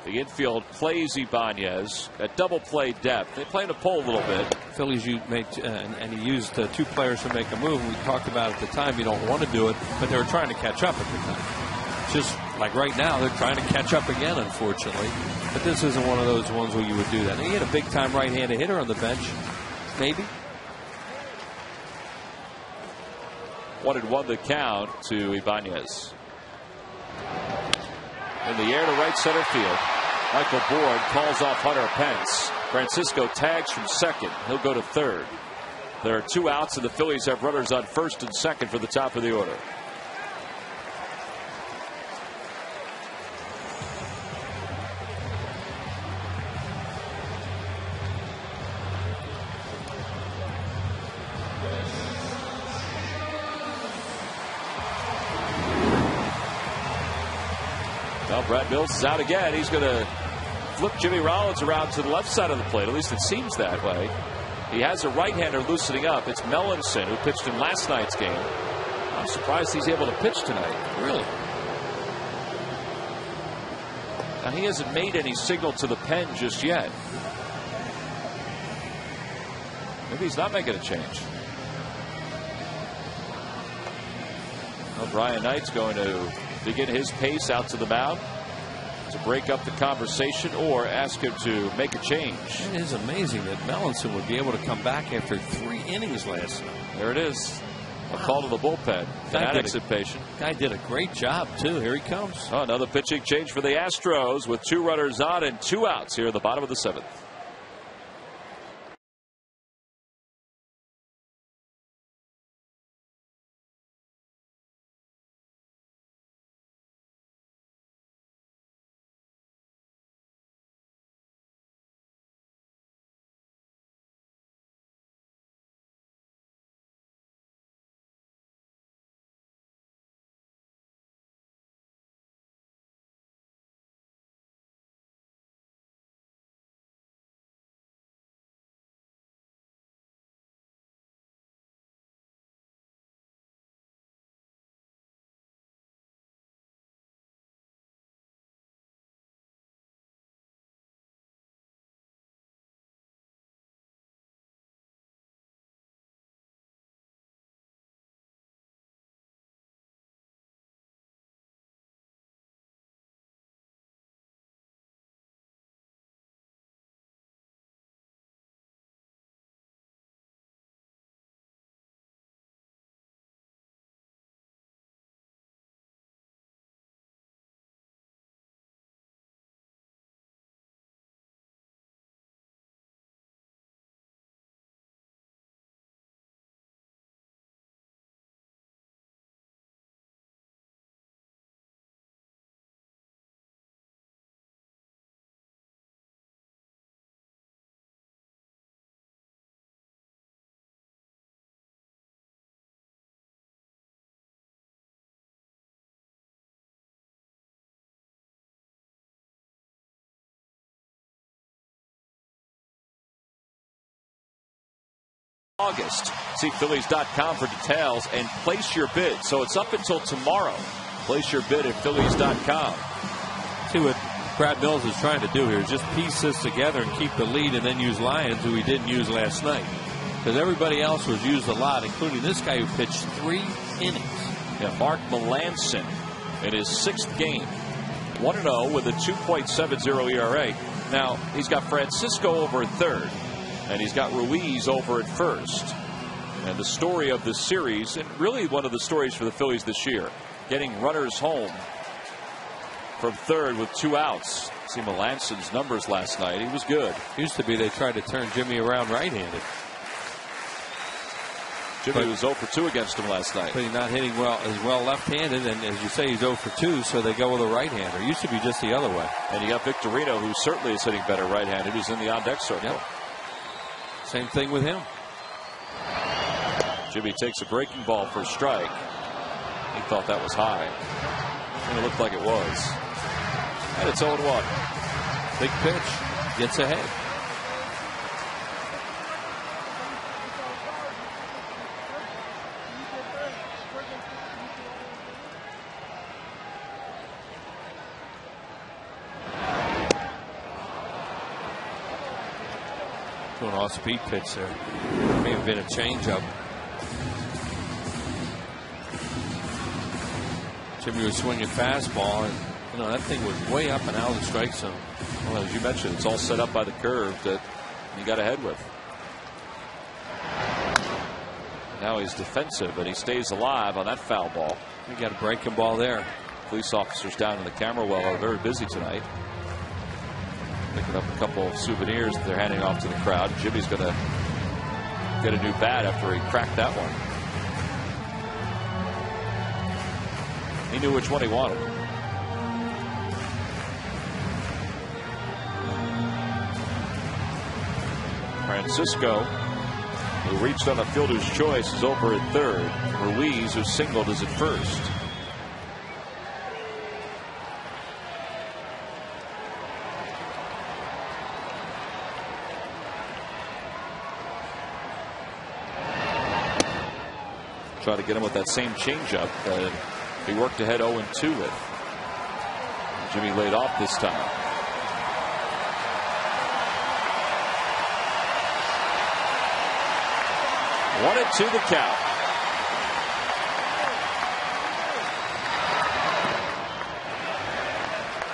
The infield plays Ibanez at double play depth. They play him to pull a little bit. Phillies and he used two players to make a move. We talked about at the time you don't want to do it, but they were trying to catch up at the time. Just like right now, they're trying to catch up again, unfortunately. But this isn't one of those ones where you would do that. And he had a big-time right-handed hitter on the bench, maybe. 1-1 the count to Ibanez. In the air to right center field. Michael Bourne calls off Hunter Pence. Francisco tags from second. He'll go to third. There are two outs, and the Phillies have runners on first and second for the top of the order. Well, Brad Mills is out again. He's going to flip Jimmy Rollins around to the left side of the plate. At least it seems that way. He has a right-hander loosening up. It's Melanson, who pitched in last night's game. I'm surprised he's able to pitch tonight. Really? Now, he hasn't made any signal to the pen just yet. Maybe he's not making a change. Well, Brian Knight's going to begin his pace out to the mound to break up the conversation or ask him to make a change. It is amazing that Melanson would be able to come back after 3 innings last night. There it is. A call to the bullpen. Fanatics impatient. Guy did a great job, too. Here he comes. Oh, another pitching change for the Astros with 2 runners on and 2 outs here at the bottom of the 7th. August. See Phillies.com for details and place your bid. So it's up until tomorrow. Place your bid at Phillies.com. See what Brad Mills is trying to do here is just piece this together and keep the lead, and then use Lyons, who he didn't use last night. Because everybody else was used a lot, including this guy who pitched 3 innings. Yeah, Mark Melanson in his 6th game. 1-0 with a 2.70 ERA. Now, he's got Francisco over at third, and he's got Ruiz over at first. And the story of this series, and really one of the stories for the Phillies this year, getting runners home from third with 2 outs. See Melanson's numbers last night. He was good. Used to be they tried to turn Jimmy around right-handed. Jimmy was 0 for 2 against him last night. But he's not hitting as well left-handed, and as you say, he's 0 for 2, so they go with a right-hander. It used to be just the other way. And you got Victorino, who certainly is hitting better right-handed. He's in the on-deck circle. Yep. Same thing with him. Jimmy takes a breaking ball for a strike. He thought that was high, and it looked like it was. And it's 0-1. Big pitch. Gets ahead. An off-speed pitch there. May have been a changeup. Jimmy was swinging fastball, and that thing was way up and out of the strike zone. Well, as you mentioned, it's all set up by the curve that he got ahead with. Now he's defensive, and he stays alive on that foul ball. He got a breaking ball there. Police officers down in the camera well are very busy tonight, picking up a couple of souvenirs that they're handing off to the crowd. Jimmy's going to get a new bat after he cracked that one. He knew which one he wanted. Francisco, who reached on a fielder's choice, is over at third. Ruiz, who singled, is at first. Try to get him with that same changeup that he worked ahead 0-2 with. Jimmy laid off this time. One and 2 the count.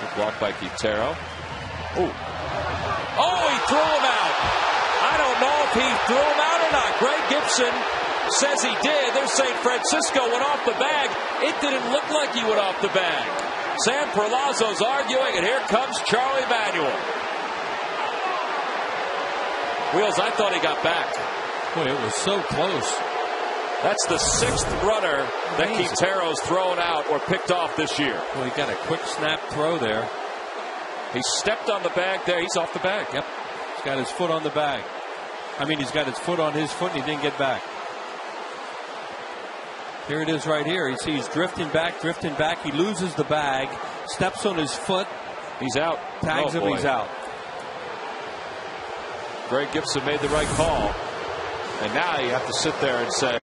Good block by Quintero. Oh, he threw him out. I don't know if he threw him out or not. Greg Gibson says he did. They're saying Francisco went off the bag. It didn't look like he went off the bag. Sam Perlazzo's arguing, and here comes Charlie Manuel. Wheels, I thought he got back. Boy, it was so close. That's the 6th runner that Quintero's thrown out or picked off this year. Well, he got a quick snap throw there. He stepped on the bag there. He's off the bag. Yep. He's got his foot on the bag. I mean, he's got his foot on his foot, and he didn't get back. Here it is right here. He's drifting back. He loses the bag, steps on his foot. He's out. Tags him, he's out. Greg Gibson made the right call. And now you have to sit there and say,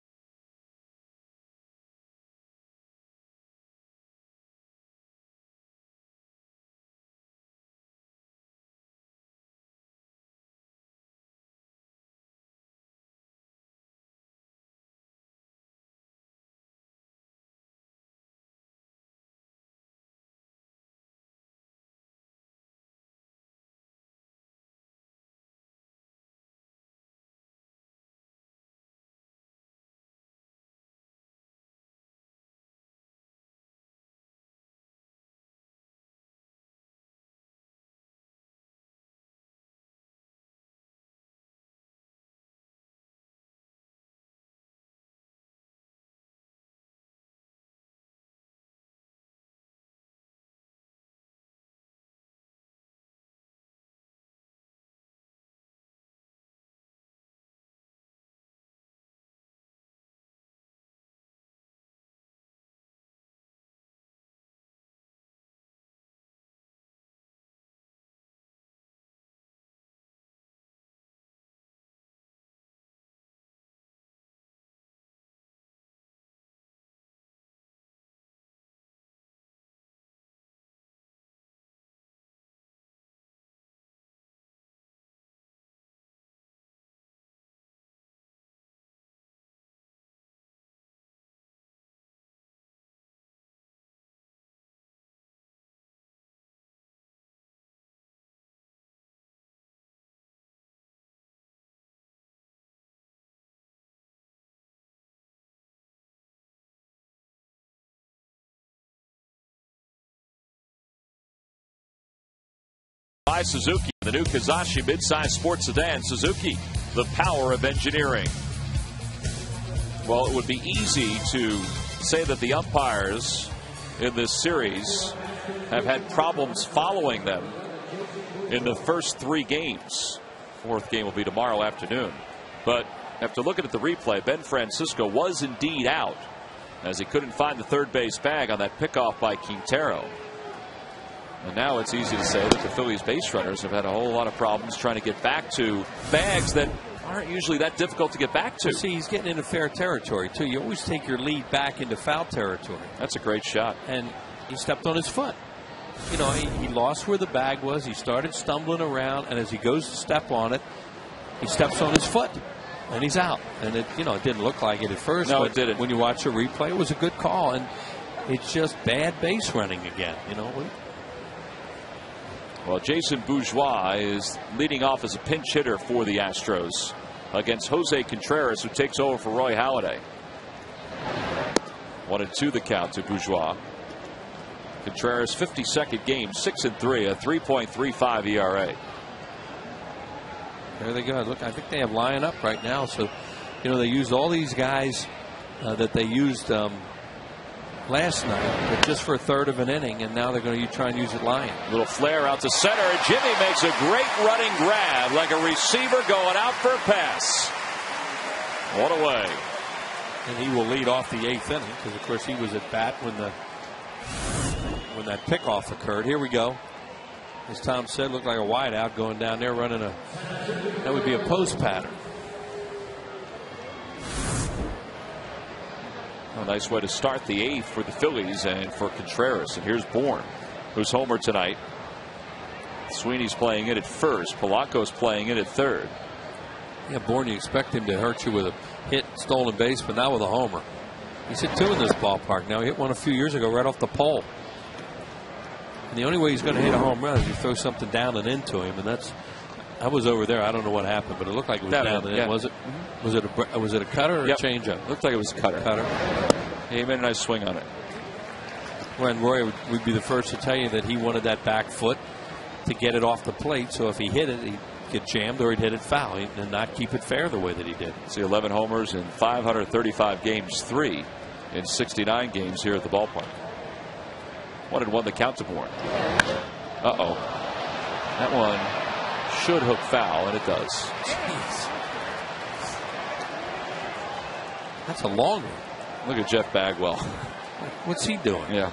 by Suzuki, the new Kazashi midsize sports sedan. Suzuki, the power of engineering. Well, it would be easy to say that the umpires in this series have had problems following them in the first 3 games. 4th game will be tomorrow afternoon. But after looking at the replay, Ben Francisco was indeed out, as he couldn't find the third base bag on that pickoff by Quintero. And now it's easy to say that the Phillies base runners have had a whole lot of problems trying to get back to bags that aren't usually that difficult to get back to. See, he's getting into fair territory, too. You always take your lead back into foul territory. That's a great shot. And he stepped on his foot. You know, he lost where the bag was. He started stumbling around, and as he goes to step on it, he steps on his foot, and he's out. And it didn't look like it at first. No, but it didn't. When you watch the replay, it was a good call, and it's just bad base running again. Well, Jason Bourgeois is leading off as a pinch hitter for the Astros against Jose Contreras, who takes over for Roy Halladay. 1-2 the count to Bourgeois. Contreras 52nd game, 6-3, a 3.35 ERA. There they go. Look, I think they have line up right now. So, they used all these guys that they used last night, but just for a third of an inning, and now they're going to try and use it line. Little flare out to center. Jimmy makes a great running grab, like a receiver going out for a pass. One away. And he will lead off the 8th inning because, of course, he was at bat when that pickoff occurred. Here we go. As Tom said, looked like a wide out going down there running that would be a post pattern. A nice way to start the 8th for the Phillies and for Contreras. And here's Bourne, who's homer tonight. Sweeney's playing it at first. Polanco's playing it at third. Yeah, Bourne, you expect him to hurt you with a hit, stolen base, but not with a homer. He's hit 2 in this ballpark now. He hit one a few years ago right off the pole. And the only way he's going to hit a home run is you throw something down and into him, and I was over there. I don't know what happened, but it looked like it was down and in. Yeah. Was it? Was it a cutter or a changeup? Looked like it was a cutter. He made a nice swing on it. When Roy would be the first to tell you that he wanted that back foot to get it off the plate, so if he hit it, he'd get jammed or he'd hit it foul and not keep it fair the way that he did. See, 11 homers in 535 games, 3 in 69 games here at the ballpark. 1-1 the count to Bourne. Uh-oh. That one should hook foul, and it does. Jeez. That's a long one. Look at Jeff Bagwell. What's he doing? Yeah.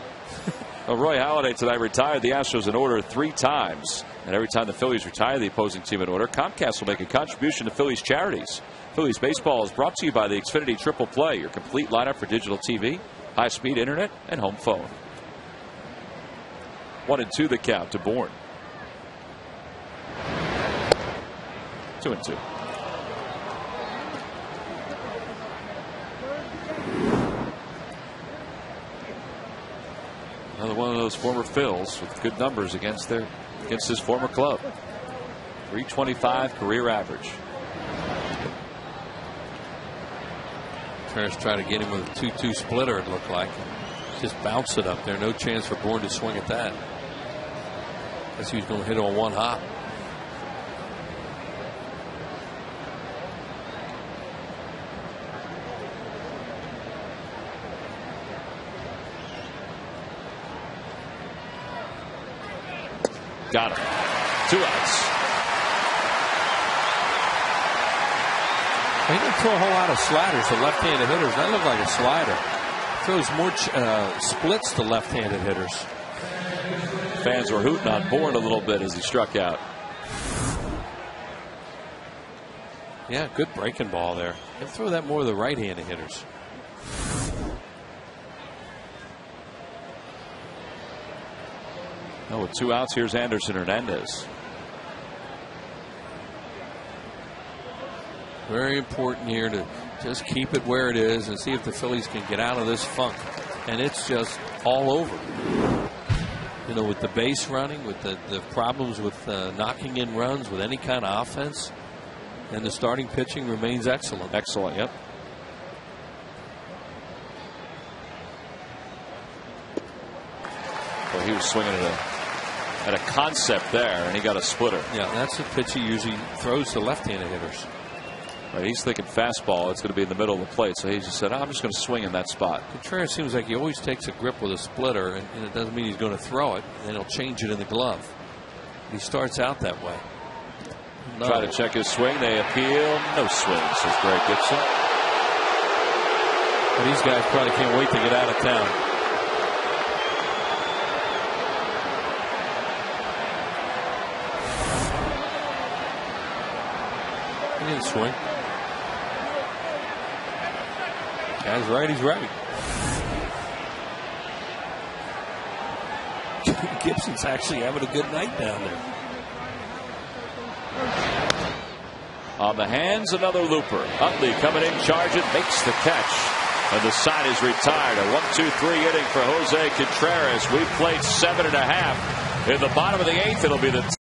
Well, Roy Halladay tonight retired the Astros in order 3 times. And every time the Phillies retire the opposing team in order, Comcast will make a contribution to Phillies charities. Phillies baseball is brought to you by the Xfinity Triple Play, your complete lineup for digital TV, high-speed internet, and home phone. 1-2 the count to Bourne. 2-2. Another one of those former Phils with good numbers against his former club. 325 career average. Ferris tried to get him with a 2-2 splitter, it looked like. Just bounced it up there. No chance for Bourne to swing at that. Guess he was going to hit it on one hop. Got him. 2 outs. He didn't throw a whole lot of sliders to left-handed hitters. That looked like a slider. Throws more splits to left-handed hitters. Fans were hooting on Bourne a little bit as he struck out. Yeah, good breaking ball there. He'll throw that more to the right-handed hitters. Oh, with 2 outs, here's Anderson Hernandez. Very important here to just keep it where it is and see if the Phillies can get out of this funk. And it's just all over. You know, with the base running, with the problems with knocking in runs, with any kind of offense. And the starting pitching remains excellent. Excellent, yep. Well, he was swinging at a Had a concept there, and he got a splitter. Yeah, that's the pitch he usually throws to left-handed hitters. Right, he's thinking fastball. It's going to be in the middle of the plate, so he just said, I'm just going to swing in that spot. Contreras seems like he always takes a grip with a splitter, and it doesn't mean he's going to throw it, and he'll change it in the glove. He starts out that way. No. Try to check his swing. They appeal. No swing, says Greg Gibson. But these guys probably can't wait to get out of town. He didn't swing. Guy's right, he's right. Gibson's actually having a good night down there. On the hands, another looper. Utley coming in, charge it, makes the catch. And the side is retired. A 1-2-3 inning for Jose Contreras. We played 7.5. In the bottom of the 8th, it'll be the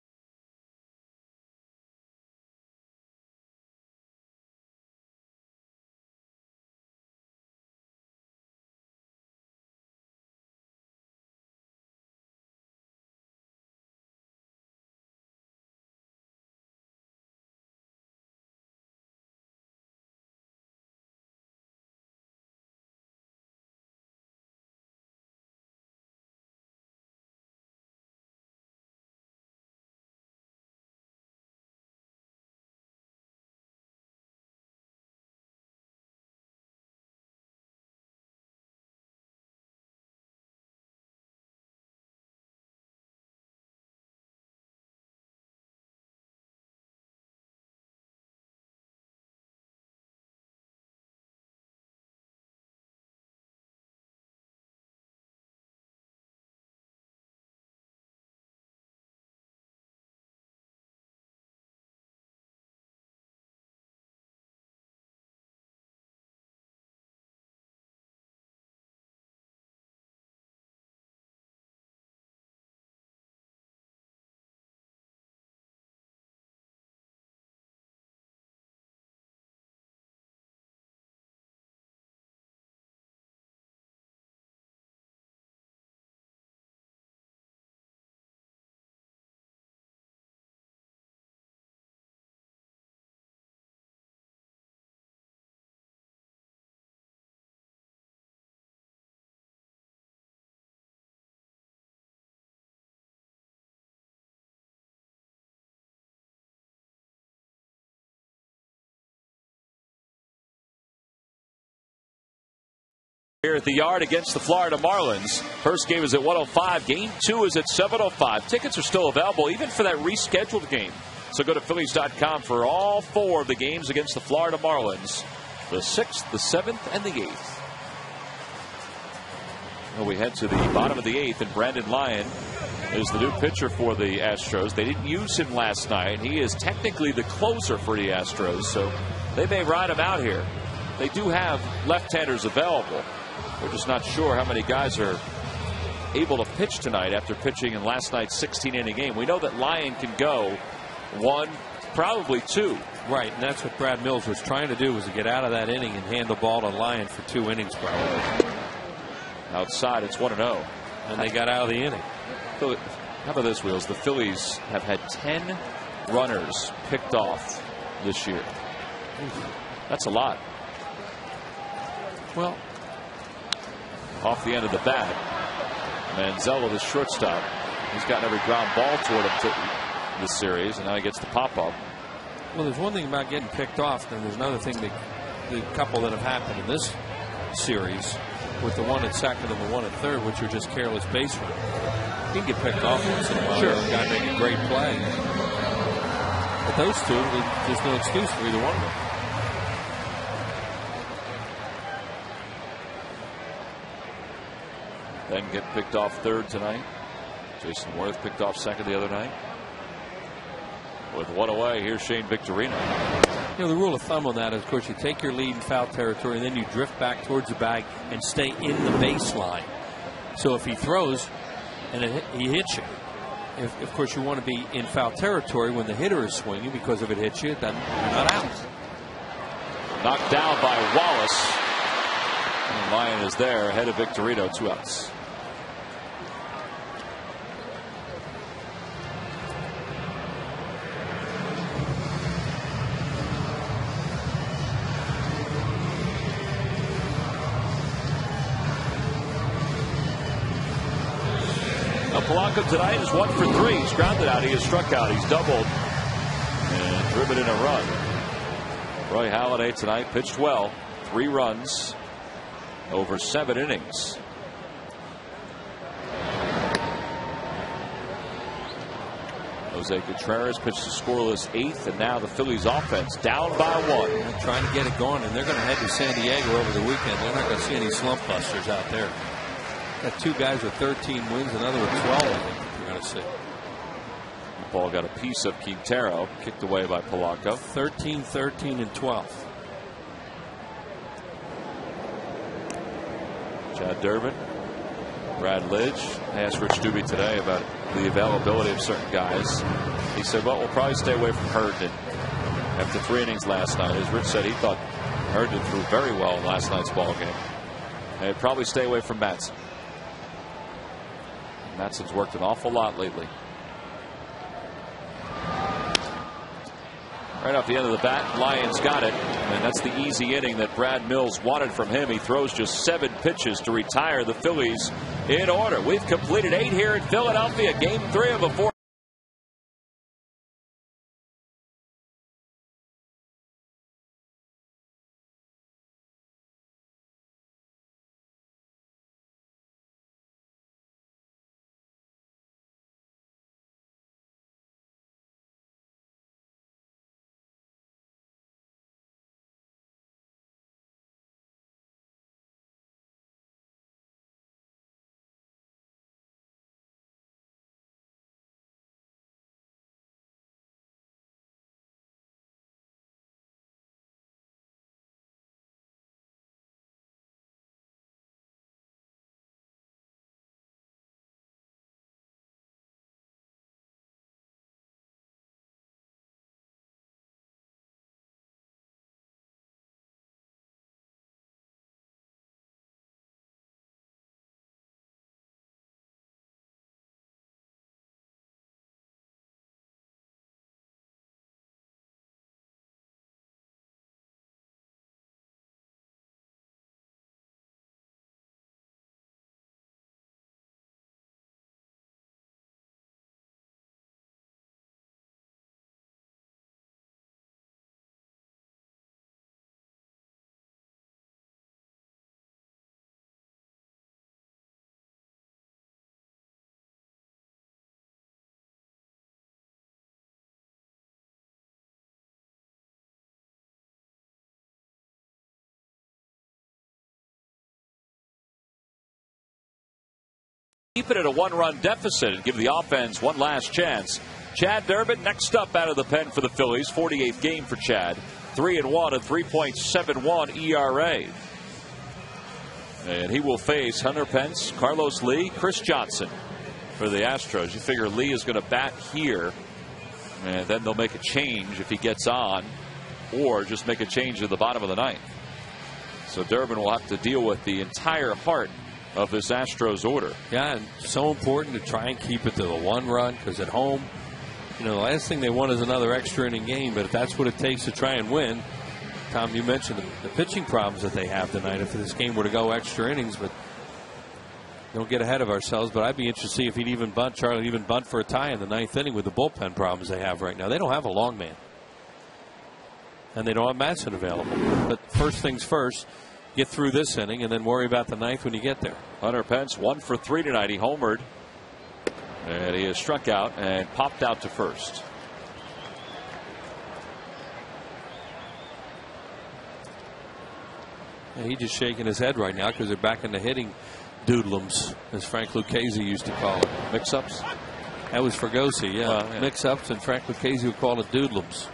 here at the Yard against the Florida Marlins. First game is at 1:05. Game 2 is at 7:05. Tickets are still available even for that rescheduled game. So go to Phillies.com for all 4 of the games against the Florida Marlins. The 6th, the 7th, and the 8th. Well, we head to the bottom of the 8th, and Brandon Lyon is the new pitcher for the Astros. They didn't use him last night. He is technically the closer for the Astros, so they may ride him out here. They do have left-handers available. We're just not sure how many guys are able to pitch tonight after pitching in last night's 16-inning game. We know that Lyon can go 1, probably 2. Right, and that's what Brad Mills was trying to do, was to get out of that inning and hand the ball to Lyon for 2 innings probably. Outside, it's 1-0. And they got out of the inning. How about this, Wheels? The Phillies have had 10 runners picked off this year. That's a lot. Well, off the end of the bat, Manziel, the shortstop, he's gotten every ground ball toward him this series, and now he gets the pop-up. Well, there's one thing about getting picked off, and there's another thing, the couple that have happened in this series, with the one at second and the one at third, which are just careless base running. You can get picked off once in a while. Sure. A guy make a great play. But those two, there's no excuse for either one of them. Then get picked off third tonight. Jason Worth picked off second the other night. With 1 away, here's Shane Victorino. You know, the rule of thumb on that is, of course, you take your lead in foul territory, and then you drift back towards the bag and stay in the baseline. So if he throws and he hits you, of course, you want to be in foul territory when the hitter is swinging, because if it hits you, then you're not out. Knocked down by Wallace. And Lyon is there ahead of Victorino, 2 outs. Polanco tonight is 1 for 3. He's grounded out. He has struck out. He's doubled and driven in a run. Roy Halladay tonight pitched well. 3 runs over 7 innings. Jose Contreras pitched a scoreless 8th, and now the Phillies offense down by 1. They're trying to get it going, and they're going to head to San Diego over the weekend. They're not going to see any slump busters out there. Got 2 guys with 13 wins, another with 12, I think you're going to see. The ball got a piece of Quintero, kicked away by Polanco. 13, 13, and 12. Chad Durbin, Brad Lidge asked Rich Doobie today about the availability of certain guys. He said, well, we'll probably stay away from Herndon after 3 innings last night. As Rich said, he thought Herndon threw very well in last night's ball game. And probably stay away from Matson. Matson's worked an awful lot lately. Right off the end of the bat, Lyons got it, and that's the easy inning that Brad Mills wanted from him. He throws just 7 pitches to retire the Phillies in order. We've completed 8 here in Philadelphia. Game 3 of a 4. Keep it at a 1-run deficit and give the offense one last chance. Chad Durbin next up out of the pen for the Phillies. 48th game for Chad. 3-1, a 3.71 ERA. And he will face Hunter Pence, Carlos Lee, Chris Johnson for the Astros. You figure Lee is going to bat here, and then they'll make a change if he gets on, or just make a change at the bottom of the ninth. So Durbin will have to deal with the entire heart of this Astros order. Yeah, and so important to try and keep it to the 1 run, because at home, you know, the last thing they want is another extra inning game, but if that's what it takes to try and win. Tom, you mentioned the pitching problems that they have tonight if this game were to go extra innings, but don't get ahead of ourselves. But I'd be interested to see if he'd even bunt, Charlie, even bunt for a tie in the 9th inning with the bullpen problems they have right now. They don't have a long man, and they don't have Matson available. But first things first, get through this inning and then worry about the 9th when you get there. Hunter Pence 1 for 3 tonight. He homered, and he has struck out and popped out to first. And he's just shaking his head right now because they're back in the hitting doodlums, as Frank Lucchese used to call it. Mix-ups? That was Fergosi, yeah. Mix-ups, and Frank Lucchese would call it doodlums.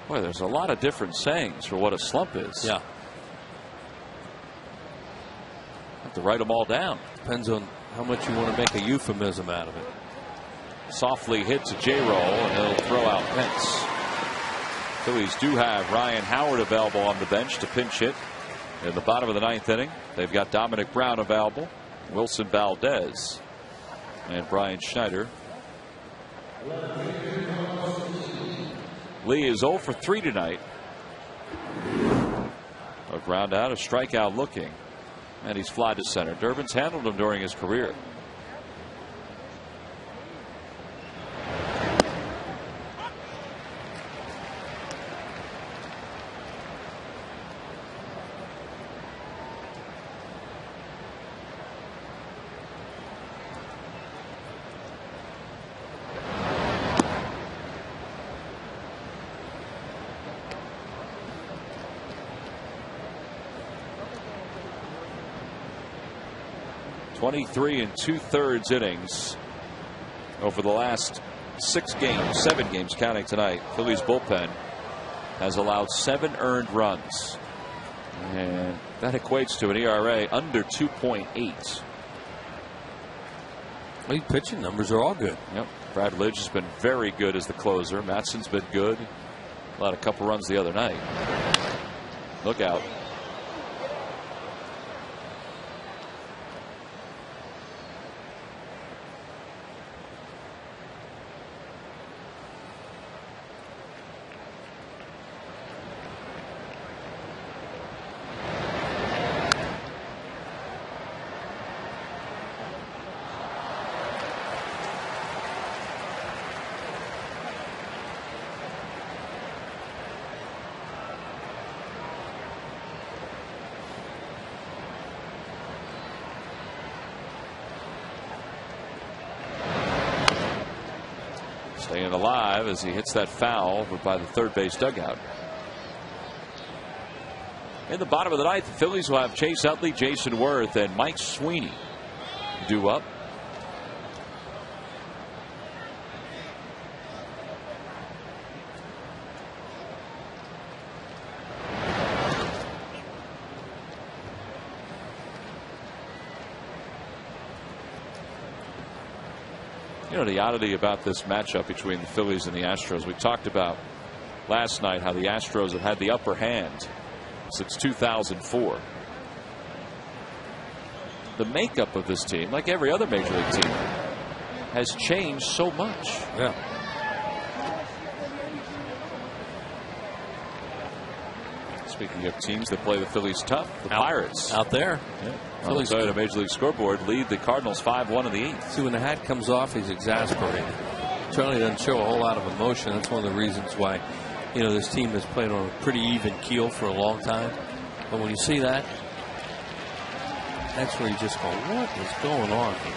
Boy, there's a lot of different sayings for what a slump is. Yeah. Have to write them all down. Depends on how much you want to make a euphemism out of it. Softly hit to J-roll, and he'll throw out Pence. Phillies do have Ryan Howard available on the bench to pinch hit in the bottom of the 9th inning. They've got Dominic Brown available, Wilson Valdez, and Brian Schneider. Lee is 0 for 3 tonight. A ground out, a strikeout looking, and he's fly to center. Durbin's handled him during his career. 23 2/3 innings over the last 7 games counting tonight. Phillies bullpen has allowed 7 earned runs, and that equates to an ERA under 2.8. These pitching numbers are all good. Yep. Brad Lidge has been very good as the closer. Matson's been good. Allowed a couple runs the other night. Look out. Staying alive as he hits that foul over by the third base dugout. In the bottom of the ninth, the Phillies will have Chase Utley, Jason Worth, and Mike Sweeney due up. You know, the oddity about this matchup between the Phillies and the Astros, we talked about last night how the Astros have had the upper hand since 2004. The makeup of this team, like every other major league team, has changed so much. Yeah. Speaking of teams that play the Phillies tough, the Pirates out there. Yeah. Phillies on the Major League Scoreboard lead the Cardinals 5-1 in the 8th. See, when the hat comes off, he's exasperated. Charlie doesn't show a whole lot of emotion. That's one of the reasons why, you know, this team has played on a pretty even keel for a long time. But when you see that, that's where you just go, what is going on here?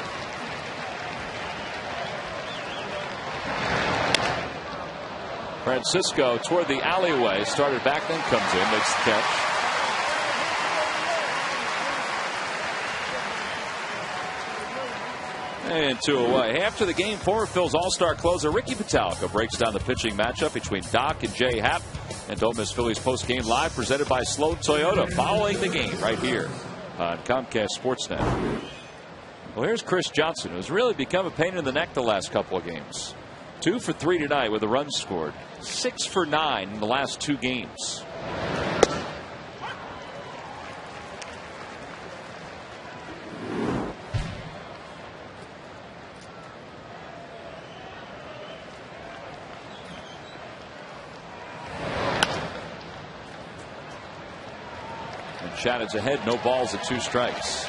Francisco toward the alleyway, started back, then comes in, makes the catch. And 2 away. After the game, former Phil's all-star closer Ricky Pitalico breaks down the pitching matchup between Doc and Jay Happ. And don't miss Phillies post-game live presented by Sloan Toyota following the game right here on Comcast Sportsnet. Well, here's Chris Johnson, who's really become a pain in the neck the last couple of games. 2 for 3 tonight with a run scored. 6 for 9 in the last 2 games. And Shannon's ahead, no balls at 2 strikes.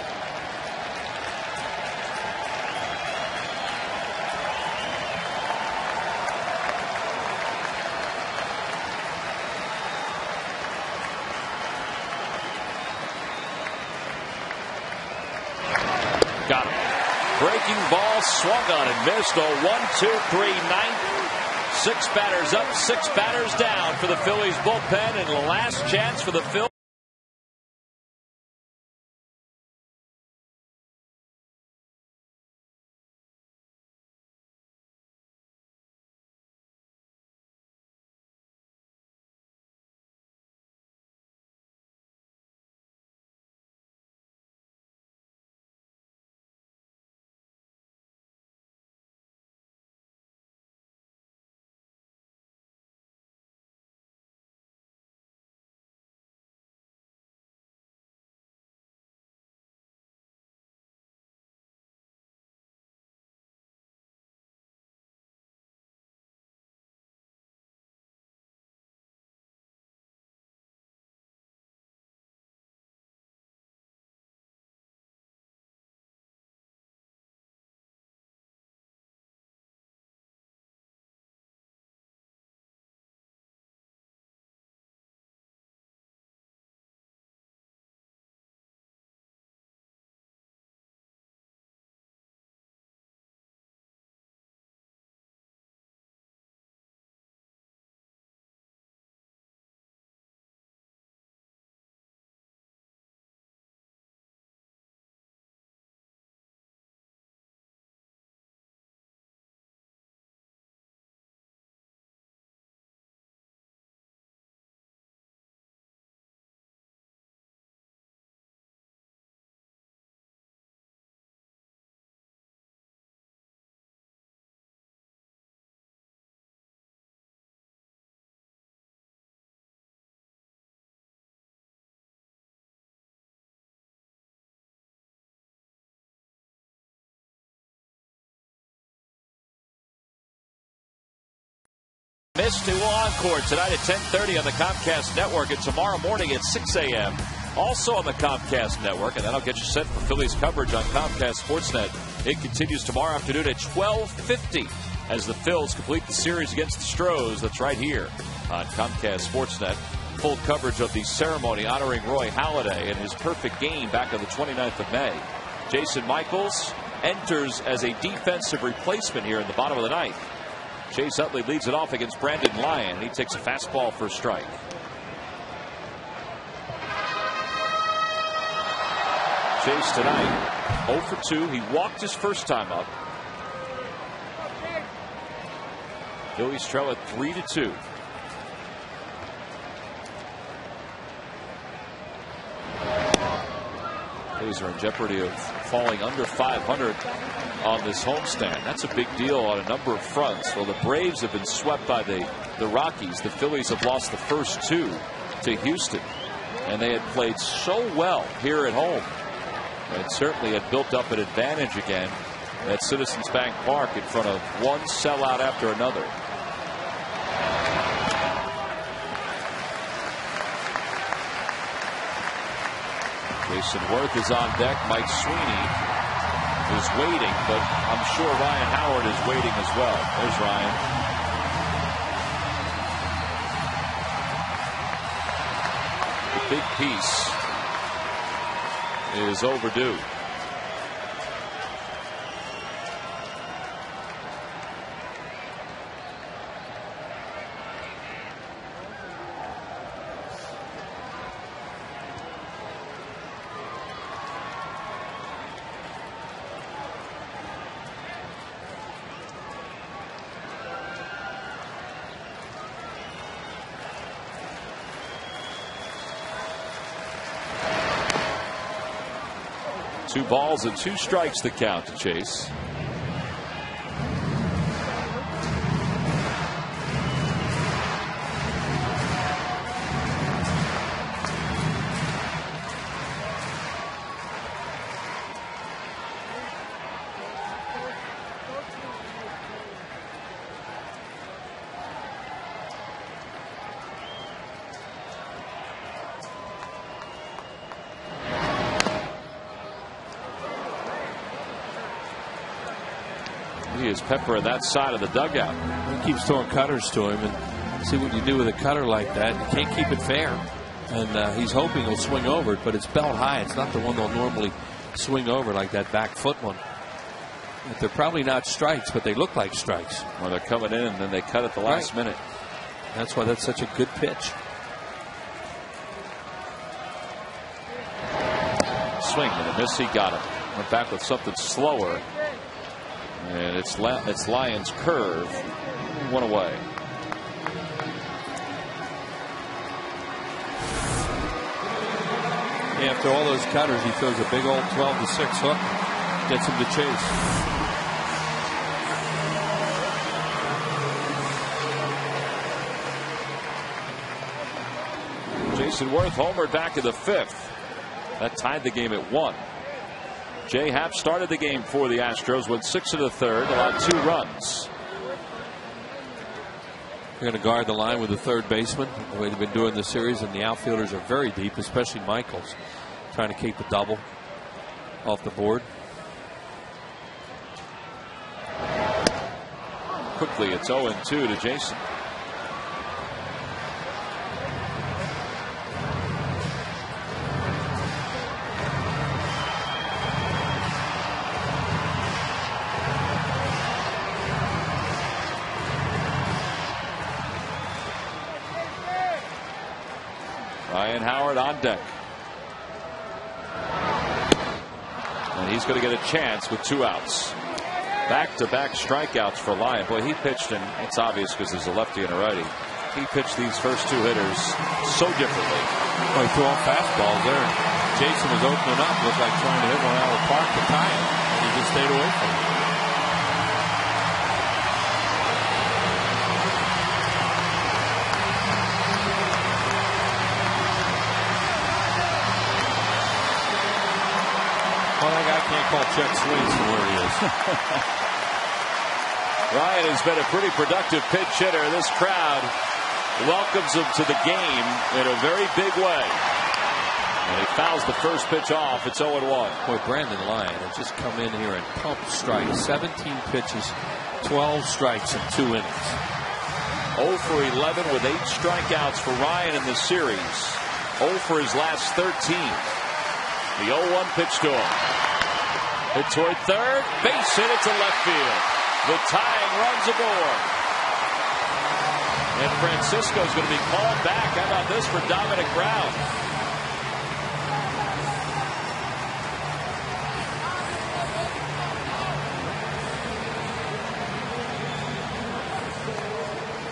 Got him. Breaking ball, swung on and missed. 1-2-3 ninth. 6 batters up, 6 batters down for the Phillies bullpen, and the last chance for the Phillies. Missed who will encore tonight at 10:30 on the Comcast Network and tomorrow morning at 6 a.m. also on the Comcast Network, and that'll get you set for Phillies coverage on Comcast Sportsnet. It continues tomorrow afternoon at 12:50 as the Phils complete the series against the Astros. That's right here on Comcast Sportsnet. Full coverage of the ceremony honoring Roy Halladay and his perfect game back on the 29th of May. Jason Michaels enters as a defensive replacement here in the bottom of the ninth. Chase Utley leads it off against Brandon Lyon. He takes a fastball for a strike. Chase tonight 0 for 2. He walked his first time up. Phillies trail at 3-2. Phillies are in jeopardy of falling under 500 on this homestand. That's a big deal on a number of fronts. Well, the Braves have been swept by the Rockies. The Phillies have lost the first two to Houston, and they had played so well here at home and certainly had built up an advantage again at Citizens Bank Park in front of one sellout after another. Jason Worth is on deck. Mike Sweeney is waiting, but I'm sure Ryan Howard is waiting as well. There's Ryan. The big piece is overdue. Two balls and two strikes the count to Chase. He is peppering that side of the dugout. He keeps throwing cutters to him, and see what you do with a cutter like that. You can't keep it fair, and he's hoping he'll swing over it, but it's belt high. It's not the one they'll normally swing over like that back foot one. They're probably not strikes, but they look like strikes. Well, they're coming in and then they cut at the last minute. That's why that's such a good pitch. Swing and a miss. He got him. Went back with something slower. And it's Lyon's curve. One away. After all those cutters, he throws a big old 12-6 hook. Gets him to chase. Jason Worth homered back in the fifth. That tied the game at 1. Jay Happ started the game for the Astros, went 6 in the third, allowed 2 runs. They're going to guard the line with the third baseman, the way they've been doing the series, and the outfielders are very deep, especially Michaels, trying to keep a double off the board. Quickly, it's 0-2 to Jason. Ryan Howard on deck. And he's going to get a chance with 2 outs. Back-to-back strikeouts for Lyon. Boy, he pitched, and it's obvious because there's a lefty and a righty. He pitched these first 2 hitters so differently. Well, he threw off fastballs there. Jason was opening up, looked like trying to hit one out of the park to tie it, and he just stayed away from it. Well, that guy can't call check swings from where he is. Ryan has been a pretty productive pitch hitter. This crowd welcomes him to the game in a very big way. And he fouls the first pitch off. It's 0-1. Boy, Brandon Lyon has just come in here and pumped strikes. 17 pitches, 12 strikes in 2 innings. 0 for 11 with 8 strikeouts for Ryan in the series. 0 for his last 13. The 0-1 pitch to him. Hit toward third. Base hit it to left field. The tying runs aboard. And Francisco's going to be called back. How about this for Dominic Brown?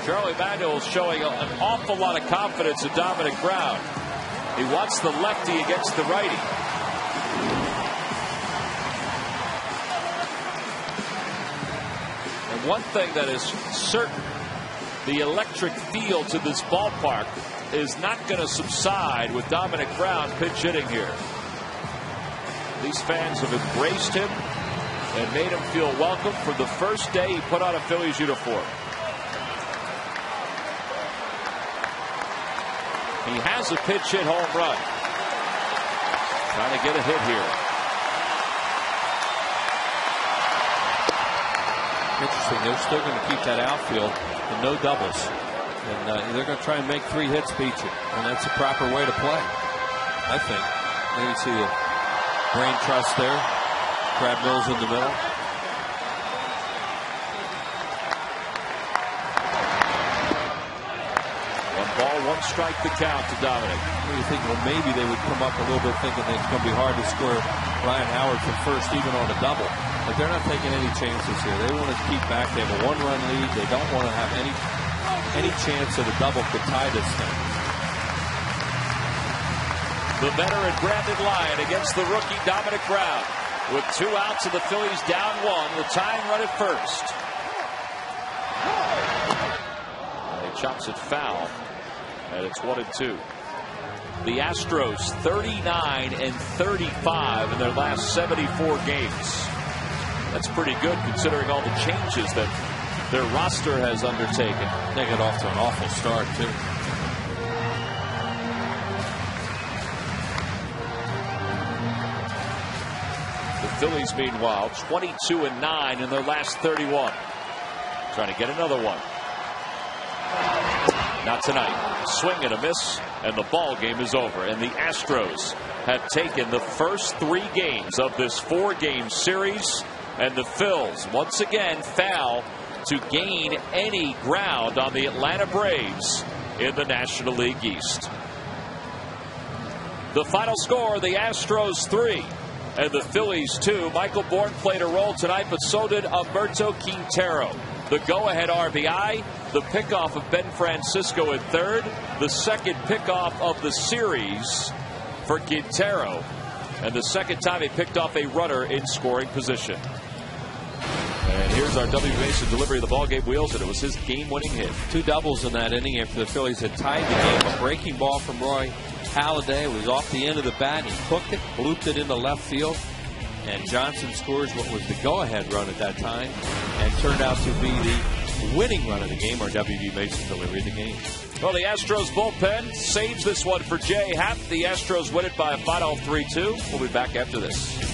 Charlie Manuel's showing an awful lot of confidence in Dominic Brown. He wants the lefty against the righty. And one thing that is certain, the electric feel to this ballpark is not going to subside with Dominic Brown pitch hitting here. These fans have embraced him and made him feel welcome from the first day he put on a Phillies uniform. He has a pitch hit home run. Trying to get a hit here. Interesting. They're still going to keep that outfield and no doubles. And they're going to try and make 3 hits beat you. And that's the proper way to play, I think. There you see the brain trust there. Brad Mills in the middle. 1 strike the count to Dominic. What do you think? Well, maybe they would come up a little bit thinking that it's going to be hard to score Ryan Howard from first, even on a double. But they're not taking any chances here. They want to keep back. They have a 1-run lead. They don't want to have any chance that a double could tie this thing. The veteran Brandon Lyon against the rookie Dominic Brown. With 2 outs and the Phillies down 1. The tying run at first. And he chops it foul. And it's 1-2. The Astros 39-35 in their last 74 games. That's pretty good considering all the changes that their roster has undertaken. They got off to an awful start too. The Phillies, meanwhile, 22-9 in their last 31. Trying to get another one. Not tonight. Swing and a miss, and the ball game is over. And the Astros have taken the first 3 games of this 4-game series, and the Phils once again foul to gain any ground on the Atlanta Braves in the National League East. The final score: the Astros 3 and the Phillies 2. Michael Bourne played a role tonight, but so did Alberto Quintero. The go-ahead RBI, the pickoff of Ben Francisco at third, the second pickoff of the series for Quintero, and the second time he picked off a runner in scoring position. And here's our W. Mason delivery of the ballgame wheels, and it was his game-winning hit. 2 doubles in that inning after the Phillies had tied the game. A breaking ball from Roy Halladay was off the end of the bat. He hooked it, looped it into left field. And Johnson scores what was the go-ahead run at that time and turned out to be the winning run of the game, or W.B. Mason delivery of the game. Well, the Astros bullpen saves this one for Jay Happ. The Astros win it by a final 3-2. We'll be back after this.